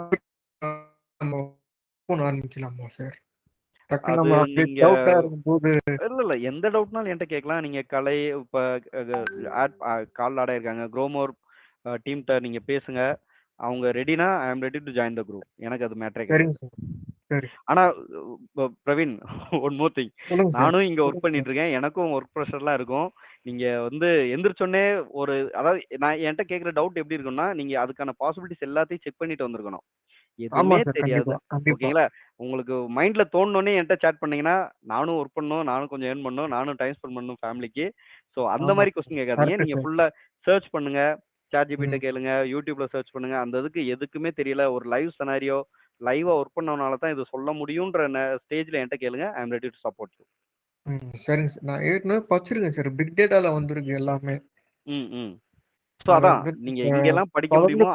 நம்ம போன் ஆரம்பிக்கலாமா சார்? டக்குன்னு நம்ம நீங்க டவுட்டா இருக்கும்போது இல்ல எந்த டவுட்னாலும் என்கிட்ட கேட்கலாம். நீங்க கலை இப்ப கால் ஆட இருக்காங்க க்ரோமோர் டீம்கிட்ட நீங்க பேசுங்க, அவங்க ரெடினா I am ready to join the group, எனக்கு அது மேட்டரே கிடையாது. ஆனா பிரவீன் ஒன் மோர் திங், நானும் இங்க ஒர்க் பண்ணிட்டு இருக்கேன், எனக்கும் ஒர்க் ப்ரெஷர்லாம் இருக்கும். நீங்க வந்து எந்திரிச்சோடனே ஒரு அதாவது நான் என்கிட்ட கேட்குற டவுட் எப்படி இருக்கும்னா, நீங்க அதுக்கான பாசிபிலிட்டிஸ் எல்லாத்தையும் செக் பண்ணிட்டு வந்திருக்கணும். எதுவுமே தெரியாது. ஓகேங்களா, உங்களுக்கு மைண்ட்ல தோணுனே என்கிட்ட சேட் பண்ணீங்கன்னா நானும் ஒர்க் பண்ணணும், நானும் கொஞ்சம் ஏர்ன் பண்ணணும், நானும் டைம் ஸ்பெண்ட் பண்ணணும் ஃபேமிலிக்கு. ஸோ அந்த மாதிரி கொஸ்டின் கேட்காதீங்க. நீங்க ஃபுல்லா சர்ச் பண்ணுங்க, ChatGPT கேளுங்க, யூடியூப்ல சர்ச் பண்ணுங்க. அந்த இதுக்கு எதுக்குமே தெரியல, ஒரு லைவ் சினாரியோ லைவா ஒர்க் பண்ணனால தான் இது சொல்ல முடியும்ன்ற ஸ்டேஜ்ல என்கிட்ட கேளுங்க, I am ready to support you. சரிங்க சார், நான் ஏற்கனவே படிச்சிருக்கேன் சார், பிக் டேட்டால வந்திருக்கு எல்லாமே. ஸோ அதான் நீங்க எங்கெல்லாம் படிக்க முடியுமோ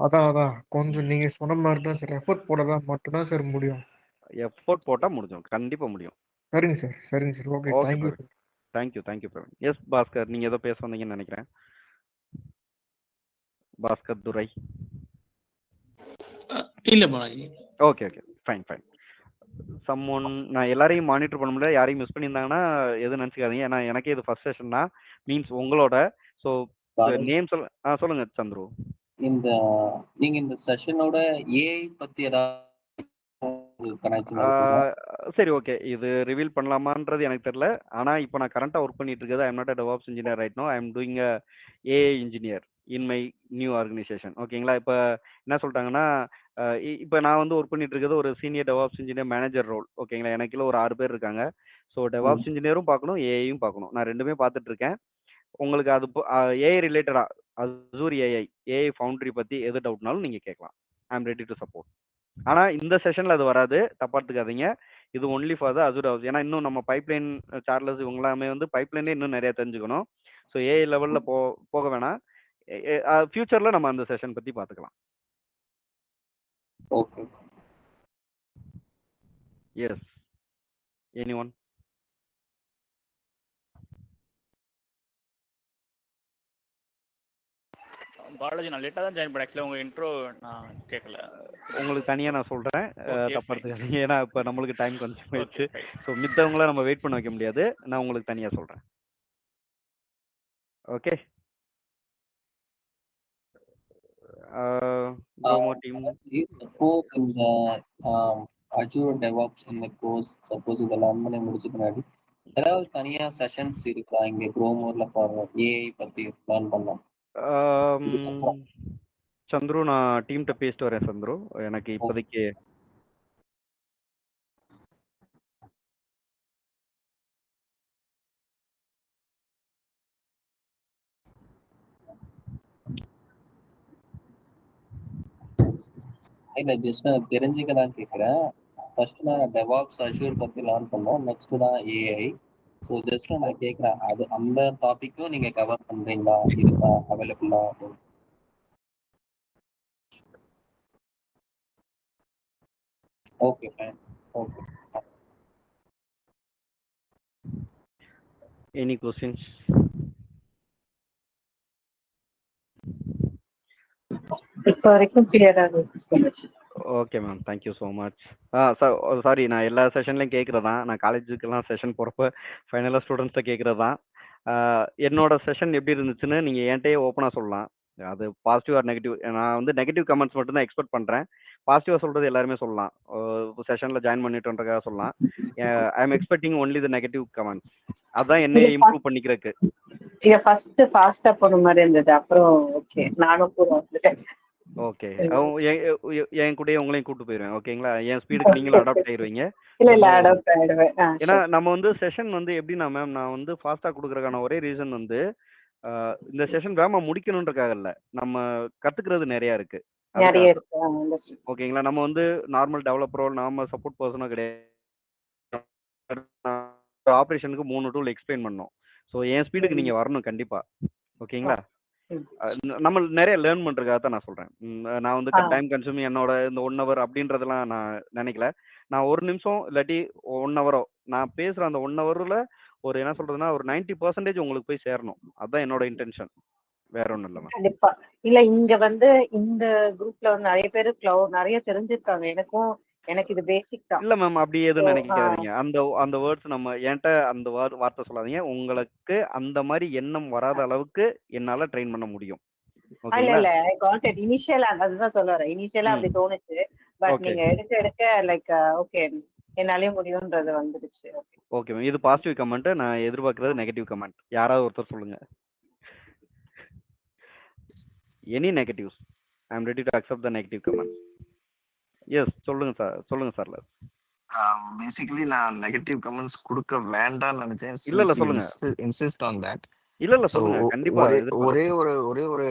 அதான் கொஞ்சம் நீங்க சொன்ன மாதிரி தான் சார், எஃபோர்ட் போட மட்டும்தான் சார் முடியும். எஃபோர்ட் போட்டா முடியும், கண்டிப்பா முடியும். சரிங்க sir. Okay, thank you Praveen. Yes Bhaskar, நீங்க ஏதோ பேச வந்தீங்கன்னு நினைக்கிறேன். பாஸ்கர் துரை. இல்ல பாலாஜி. Okay fine. சம்ஒன் நான் எல்லாரையும் மானிட்டர் பண்ண முடியல. யாரையும் மிஸ் பண்ணியிருந்தாங்கன்னா எதுவும் நினச்சிக்காதீங்க. ஏன்னா எனக்கே இது ஃபர்ஸ்ட் செஷன் தான். மீன்ஸ் உங்களோட. ஸோ நேம் சொல்லுங்க சந்துரு. நீங்க இந்த செஷனோட ஏஐ பத்தி ஏதாவது சரி, ஓகே. இது ரிவீல் பண்ணலாமான்றது எனக்கு தெரியல. ஆனா இப்போ நான் கரண்டா ஒர்க் பண்ணிட்டு இருக்கிறது I am not a DevOps engineer right no. I am doing a AI engineer in my new organisation. ஓகேங்களா? இப்போ என்ன சொல்லிட்டாங்கன்னா, இப்போ நான் வந்து ஒர்க் பண்ணிட்டு இருக்கிறது ஒரு senior DevOps engineer manager role. ஓகேங்களா? எனக்கு கீழ ஒரு 6 பேர் இருக்காங்க. ஸோ டெவாப்ஸ் இன்ஜினியரும் பார்க்கணும், ஏஐயும் பார்க்கணும். நான் 2மே பார்த்துட்டு இருக்கேன். உங்களுக்கு அது ஏஐ ரிலேட்டடா அசூர் ஏஐ ஃபவுண்டரி பத்தி எது டவுட்னாலும் நீங்க கேட்கலாம். I am ready to support. ஆனா இந்த செஷன்ல அது வராது, தப்பா எடுத்துக்காதீங்க. இது only for the Azure house. ஏன்னா இன்னும் நம்ம பைப்லைன் சார்லஸ் இவங்களாமே வந்து பைப்லைனே இன்னும் நிறைய தெரிஞ்சுக்கணும். ஸோ ஏஐ லெவல்ல போக வேணாம். ஃபியூச்சர்ல நம்ம அந்த செஷன் பத்தி பார்த்துக்கலாம். ஓகே. எஸ். எனிஒன்? பாலாஜி நான் லேட்டாக தான் ஜாயின் பண்ணேன். ஆக்சுவலாக உங்கள் இன்ட்ரோ நான் கேட்கல. உங்களுக்கு தனியாக நான் சொல்கிறேன், Okay, தப்பா fine. எடுத்துக்காதீங்க. ஏன்னா இப்போ நம்மளுக்கு டைம் கொஞ்சம் போயிடுச்சு. Okay, fine. ஸோ மித்தவங்கள நம்ம வெயிட் பண்ண வைக்க முடியாது. நான் உங்களுக்கு தனியாக சொல்கிறேன். ஓகே. Promo team. சப்போஸ் இந்த அஜூர் டெவாப்ஸ் இந்த கோர்ஸ் சப்போஸ் இதெல்லாம் முடிச்ச பின்னாடி ஏதாவது தனியா செஷன்ஸ் இருக்கா இங்க க்ரோமோர்ல ஃபார் ஏஐ பத்தி பிளான் பண்ணலாம்? சந்துரு, நான் டீம்கிட்ட பேசிட்டு வரேன் சந்துரு. எனக்கு இப்போதைக்கு இல்ல ஜஸ்ட் நான் தெரிஞ்சுக்க தான் கேட்குறேன். ஃபர்ஸ்ட் நான் டெவாப்ஸ் அஜூர் பத்தி லேர்ன் பண்ணோம், நெக்ஸ்ட் தான் ஏஐ. ஸோ ஜஸ்ட் நான் கேட்குறேன், அது அந்த டாபிக்கும் நீங்க கவர் பண்றீங்களா, இருக்கா அவைலபிளா? Okay fine. Okay. Any questions? இப்போ வரைக்கும் கிளியரா இருக்கு. Okay ma'am, thank you so much. Sorry, நான் எல்லா செஷன்லையும் கேட்குறது தான். நான் காலேஜுக்கெல்லாம் செஷன் போகிறப்ப ஃபைனலாக ஸ்டூடெண்ட்ஸ்கிட்ட கேட்குறது தான். என்னோட செஷன் எப்படி இருந்துச்சுன்னு நீங்கள் என்கிட்டயே ஓப்பனாக சொல்லலாம். அது பாசிட்டிவ் ஆர் நெகட்டிவ். நான் வந்து நெகட்டிவ் கமெண்ட்ஸ் மட்டும் தான் எக்ஸ்பெக்ட் பண்ணுறேன். பாசிட்டிவாக சொல்கிறது எல்லாருமே சொல்லலாம். செஷனில் ஜாயின் பண்ணிட்டோன்றக்காக சொல்லலாம். I am expecting only the negative comments. அதான் என்னையே இம்ப்ரூவ் பண்ணிக்கிறதுக்கு. இதை ஃபர்ஸ்ட் ஃபாஸ்டா போன மாதிரி இருந்தது. அப்புறம் ஓகே, நானும் கூட வந்துட்டேன். ஓகே, என் கூடயே உங்களையும் கூட்டு போயிருவேன். ஓகேங்களா? என் ஸ்பீடுக்கு நீங்களும் அடாப்ட் ஆயிருவீங்க. இல்ல அடாப்ட் ஆயிடுவேன். ஏன்னா நம்ம வந்து செஷன் வந்து எப்படின்னா மேம், நான் வந்து ஃபாஸ்டா கொடுக்கறதுக்கான ஒரே ரீசன் வந்து இந்த செஷன் வேகமா முடிக்கணுன்றக்காக இல்ல, நம்ம கத்துக்கிறது நிறைய இருக்கு. நிறைய இருக்கு. ஓகேங்களா? நம்ம வந்து நார்மல் டெவலப்பரோ நார்மல் சப்போர்ட் பர்சனோ கிடையாது. ஆப்ரேஷனுக்கு 3 டூல் எக்ஸ்பிளைன் பண்ணோம். ஸோ என் ஸ்பீடுக்கு நீங்க வரணும் கண்டிப்பா. ஓகேங்களா? நம்ம நிறைய லேர்ன் பண்றதுக்காக தான் நான் சொல்றேன். நான் வந்து டைம் கன்சூமிங் என்னோட இந்த 1 ஹவர் அப்படின்றதெல்லாம் நான் நினைக்கல. நான் 1 நிமிஷம் இல்லாட்டி 1 ஹவரோ நான் பேசுற அந்த 1 ஹவர்ல ஒரு என்ன சொல்றதுன்னா ஒரு 90% உங்களுக்கு போய் சேரணும். அதுதான் என்னோட இன்டென்ஷன். வேற ஒண்ணும் இல்ல மேம். கண்டிப்பா. இல்ல இங்க வந்து இந்த குரூப்ல வந்து நிறைய பேரு நிறைய தெரிஞ்சிருக்காங்க. எனக்கு இது பேசிக் தான். இல்ல மேம், அப்படி எதுவும் நினைக்காதீங்க. அந்த வேர்ட்ஸ் நம்ம என்கிட்ட அந்த வார்த்தை சொல்லாதீங்க. உங்களுக்கு அந்த மாதிரி எண்ணம் வராத அளவுக்கு என்னால ட்ரெயின் பண்ண முடியும். இல்ல கான்டெக்ட் இனிஷியலா அதுதான் சொல்ல வரேன். இனிஷியலா அப்படி தோணுச்சு. பட் நீங்க எடுக்க லைக் ஓகே என்னாலயும் முடியும்ன்றது வந்துருச்சு. ஓகே மேம், இது பாசிட்டிவ் கமெண்ட். நான் எதிர்பார்க்கறது நெகட்டிவ் கமெண்ட். யாராவது ஒருத்தர் சொல்லுங்க. Any negatives? I am ready to accept the negative comment. Yes, சொல்லுங்க சார். பேசிக்கலி நான் நெகட்டிவ் கமெண்ட்ஸ் கொடுக்க வேண்டாம்னு நினைச்சேன். இல்ல சொல்லுங்க. Insist on that. இல்ல சொல்லுங்க, கண்டிப்பா. ஒரே ஒரு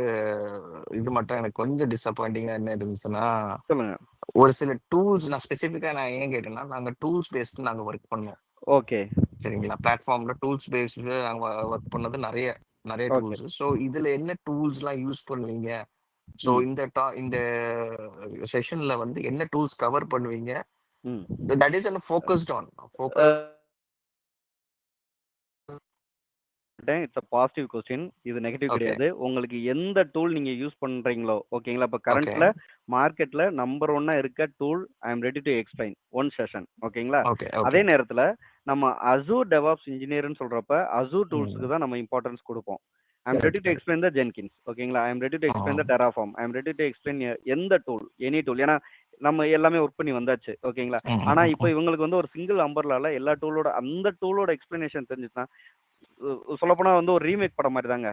இது மட்டும் எனக்கு கொஞ்சம் டிசப்பாயிண்டிங்கா என்ன இருந்துச்சுன்னா, சொல்லுங்க. ஒரு சில டூல்ஸ் நான் ஸ்பெசிஃபிக்கா நான் ஏன் கேட்டேன்னா, நாங்க டூல்ஸ் பேஸ்டு நாங்க ஒர்க் பண்ணோம். ஓகே, சரிங்களா? பிளாட்ஃபார்ம்ல டூல்ஸ் பேஸ்டு நாங்க ஒர்க் பண்ணது நிறைய டூல்ஸ். ஸோ இதுல என்ன டூல்ஸ் எல்லாம் யூஸ் பண்ணுவீங்க? ஸோ இந்த செஷன்ல வந்து என்ன டூல்ஸ் கவர் பண்ணுவீங்க? That is focused on it's a positive question. இது நெகட்டிவ் கிடையாது. உங்களுக்கு எந்த டூல் நீங்க யூஸ் பண்றீங்களோ, ஓகேங்களா? இப்ப கரண்ட்ல மார்க்கெட்ல நம்பர் 1 இருக்க tool I am ready to explain one session. ஓகேங்களா? ஓகே அதே ஓகே நேரத்துல நம்ம அசூர் டெவாப்ஸ் இன்ஜினியர்னு சொல்றப்ப அசூர் டூல்ஸ்க்கு தான் நம்ம இம்பார்ட்டன்ஸ் கொடுப்போம். I am ready correct to correct explain the Jenkins. ஓகேங்களா? I am ready to explain the Terraform. I am ready to explain எந்த டூல், எனி டூல். ஏன்னா நம்ம எல்லாமே ஒர்க் பண்ணி வந்தாச்சு. ஓகேங்களா? ஆனா இப்போ இவங்களுக்கு வந்து ஒரு சிங்கிள் அம்பர்லால எல்லா டூலோட அந்த டூலோட எக்ஸ்பிளனேஷன் தெரிஞ்சுச்சுன்னா சொல்லப்போனா வந்து ஒரு ரீமேக் படம் மாதிரி தாங்க.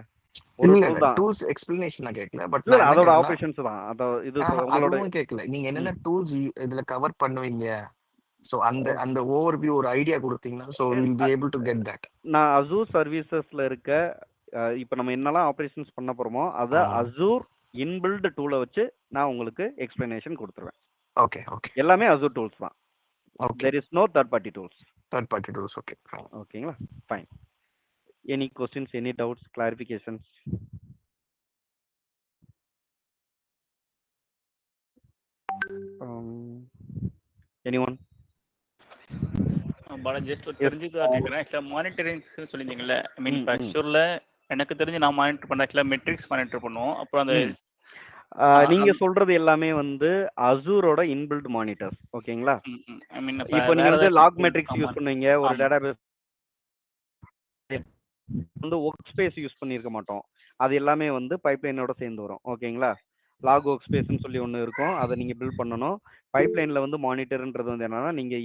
ஒரு இல்ல டூல் இல்ல தான். டூல்ஸ் எக்ஸ்பிளனேஷன் நான் கேட்கல. பட் இல்ல நான் என்ன அதோட கேட்டேன்னா ஆபரேஷன்ஸ் தான். இது உங்களோட அதுவும் கேட்கல. நீங்க என்னென்ன ம். டூல்ஸ் இதுல கவர் பண்ணுவீங்க, ஸோ அந்த ஓ. அந்த ஓவர்வியூ ஒரு ஐடியா கொடுத்தீங்கன்னா so will be able to get that. நான் அசூர் சர்வீசஸ்ல இருக்க இப்போ நம்ம என்னெல்லாம் ஆபரேஷன்ஸ் பண்ண போறோமோ அத அசூர் இன்பில்ட் டூலை வச்சு நான் உங்களுக்கு எக்ஸ்பிளனேஷன் கொடுத்துருவேன். ஓகே ஓகே எல்லாமே அசூர் டூல்ஸ் தான். Okay there is no third party tools. Third party tools. Okay fine. ஓகேங்களா? Fine. Any questions, any doubts, clarifications? Anyone? Balaji just ஒரு தெரிஞ்சுக்க கேட்குறேன். ஆக்சுவலாக மானிட்டரிங்ஸ் சொல்லியிருந்தீங்கல்ல, ஐ மீன் இப்போ அஷ்யூரில் எனக்கு தெரிஞ்சு நான் மானிட்டர் பண்ண ஆக்சுவலாக மெட்ரிக்ஸ் மானிட்டர் பண்ணுவோம். அப்புறம் அந்த நீங்க சொல்றது எல்லாமே வந்து அசூரோட இன்பில்ட் மானிட்டர்ஸ். ஓகேங்களா? ஐ மீன் இப்போ நீங்க வந்து லாக் மெட்ரிக்ஸ் யூஸ் பண்ணுவீங்க, ஒரு டேட்டாபேஸ் வந்து ஒர்க் ஸ்பேஸ் யூஸ் பண்ணியிருக்க மாட்டோம். அது எல்லாமே வந்து பைப்லைனோட சேர்ந்து வரும். ஓகேங்களா? லாக் ஒர்க் ஸ்பேஸ்ன்னு சொல்லி ஒன்று இருக்கும், அதை நீங்கள் பில்ட் பண்ணணும். பைப்லைனில் வந்து மானிட்டர்ன்றது வந்து என்னன்னா நீங்கள்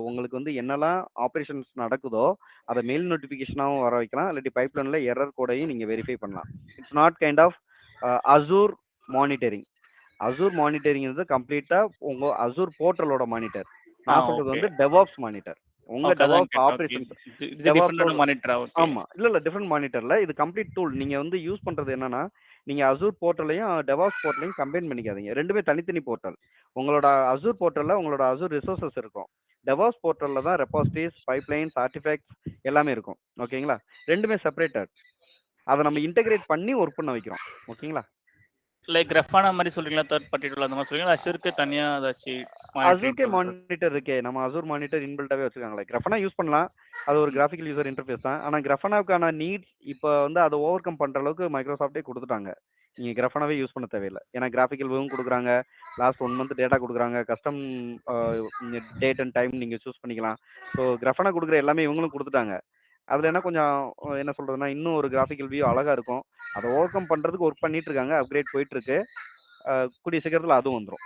உங்களுக்கு வந்து என்னெல்லாம் ஆப்ரேஷன்ஸ் நடக்குதோ அதை மெயில் நோட்டிஃபிகேஷனாகவும் வர வைக்கலாம், இல்லாட்டி பைப்லைனில் எரர் கோடையும் நீங்கள் வெரிஃபை பண்ணலாம். It's not kind of Azure monitoring. Azure monitoring வந்து கம்ப்ளீட்டாக உங்கள் அசூர் போர்ட்டலோட மானிட்டர். நான் சொல்றது வந்து டெவாப்ஸ் மானிட்டர். உங்க டெவாப்ஸ் ஆபரேஷன்ஸ் ஆமா இல்ல டிஃபரெண்ட் மானிட்டர்ல இது கம்ப்ளீட் டூல். நீங்க வந்து யூஸ் பண்றது என்னன்னா நீங்க அசூர் போர்ட்டலையும் டெவாப்ஸ் போர்ட்டலையும் கம்பைன் பண்ணிக்காதீங்க. ரெண்டுமே தனித்தனி போர்ட்டல். உங்களோட அசூர் போர்ட்டல்ல உங்களோட அசூர் ரிசோர்சஸ் இருக்கும். டெவாப்ஸ் போர்ட்டல்ல தான் ரெபாசிட்டரிஸ், பைப்லைன்ஸ், ஆர்டிஃபேக்ட்ஸ் எல்லாமே இருக்கும். ஓகேங்களா? ரெண்டுமே செப்பரேட்டட். அதை நம்ம இன்டெகிரேட் பண்ணி ஒர்க் பண்ண வைக்கிறோம். ஓகேங்களா? லைக் கிராஃபானா மாதிரி சொல்றீங்களா, தேர்ட் பார்ட்டி டூல் அந்த மாதிரி சொல்றீங்களா, அஷ்யூருக்கு தனியா ஏதாச்சும் அசூர்க்கே மானிட்டர் இருக்கே. நம்ம அசூர் மானிட்டர் இன்பில்டாவே வச்சிருக்காங்களே. கிராஃபானா யூஸ் பண்ணலாம், அது ஒரு கிராஃபிக்கல் யூசர் இன்டர்ஃபேஸ் தான். ஆனா கிராஃபானாவுக்கான நீட்ஸ் இப்போ வந்து அதை ஓவர் கம் பண்ற அளவுக்கு மைக்ரோசாஃப்டே கொடுத்துட்டாங்க. நீங்க கிராஃபானாவே யூஸ் பண்ண தேவையில்லை. ஏன்னா கிராஃபிக்கல் வியூவும் கொடுக்குறாங்க, லாஸ்ட் 1 மந்த் டேட்டா கொடுக்குறாங்க, கஸ்டம் டேட் அண்ட் டைம் நீங்க சூஸ் பண்ணிக்கலாம். ஸோ கிராஃபானா கொடுக்குற எல்லாமே இவங்களும் கொடுத்துட்டாங்க. அதுல என்ன கொஞ்சம் என்ன சொல்றதுன்னா இன்னும் ஒரு கிராஃபிக்கல் வியூ அழகா இருக்கும். அதை ஓவர் கம் பண்றதுக்கு ஒர்க் பண்ணிட்டு இருக்காங்க, அப்கிரேட் போயிட்டு இருக்கு. கூடிய சீக்கிரத்தில் அதுவும் வந்துடும்.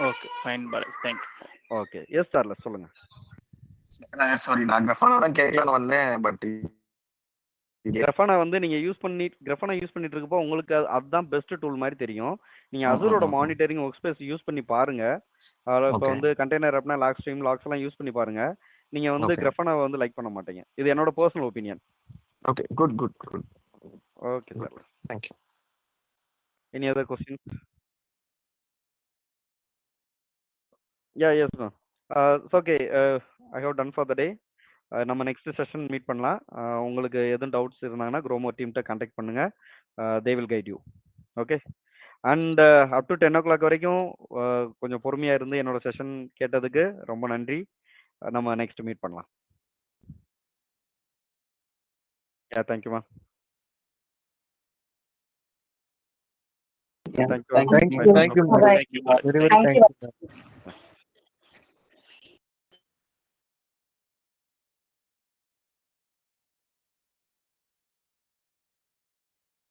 Okay fine Balaji, thank you. Okay yes சார்ல சொல்லுங்க. சாரி நான் கிராஃபானா தான் கேட்கலான்னு வந்தேன். பட் கிராஃபானா வந்து நீங்க கிராஃபானா யூஸ் பண்ணிட்டு இருக்கப்போ உங்களுக்கு அதுதான் பெஸ்ட் டூல் மாதிரி தெரியும். நீங்க அசூரோட மானிட்டரிங் ஒர்க் ஸ்பேஸ் யூஸ் பண்ணி பாருங்க. இப்போ வந்து container Apna lock stream lakhs எல்லாம் யூஸ் பண்ணி பாருங்க. நீங்க வந்து கிராஃபானாவை வந்து லைக் பண்ண மாட்டீங்க. இது என்னோட personal opinion. Okay good good good. Okay sir, thank you. Any other question? Yeah yes ma'am. Okay I have done for the day. நம்ம நெக்ஸ்ட் செஷன் மீட் பண்ணலாம். உங்களுக்கு எதுவும் டவுட்ஸ் இருந்தாங்கன்னா க்ரோமோ டீம்கிட்ட கான்டாக்ட் பண்ணுங்க. They will guide you. Okay. And up to 10 o'clock வரைக்கும் கொஞ்சம் பொறுமையாக இருந்து என்னோட செஷன் கேட்டதுக்கு ரொம்ப நன்றி. நம்ம நெக்ஸ்ட் மீட் பண்ணலாம். Yeah thank you ma'am. Thank you. Thank you. Very, very thank you.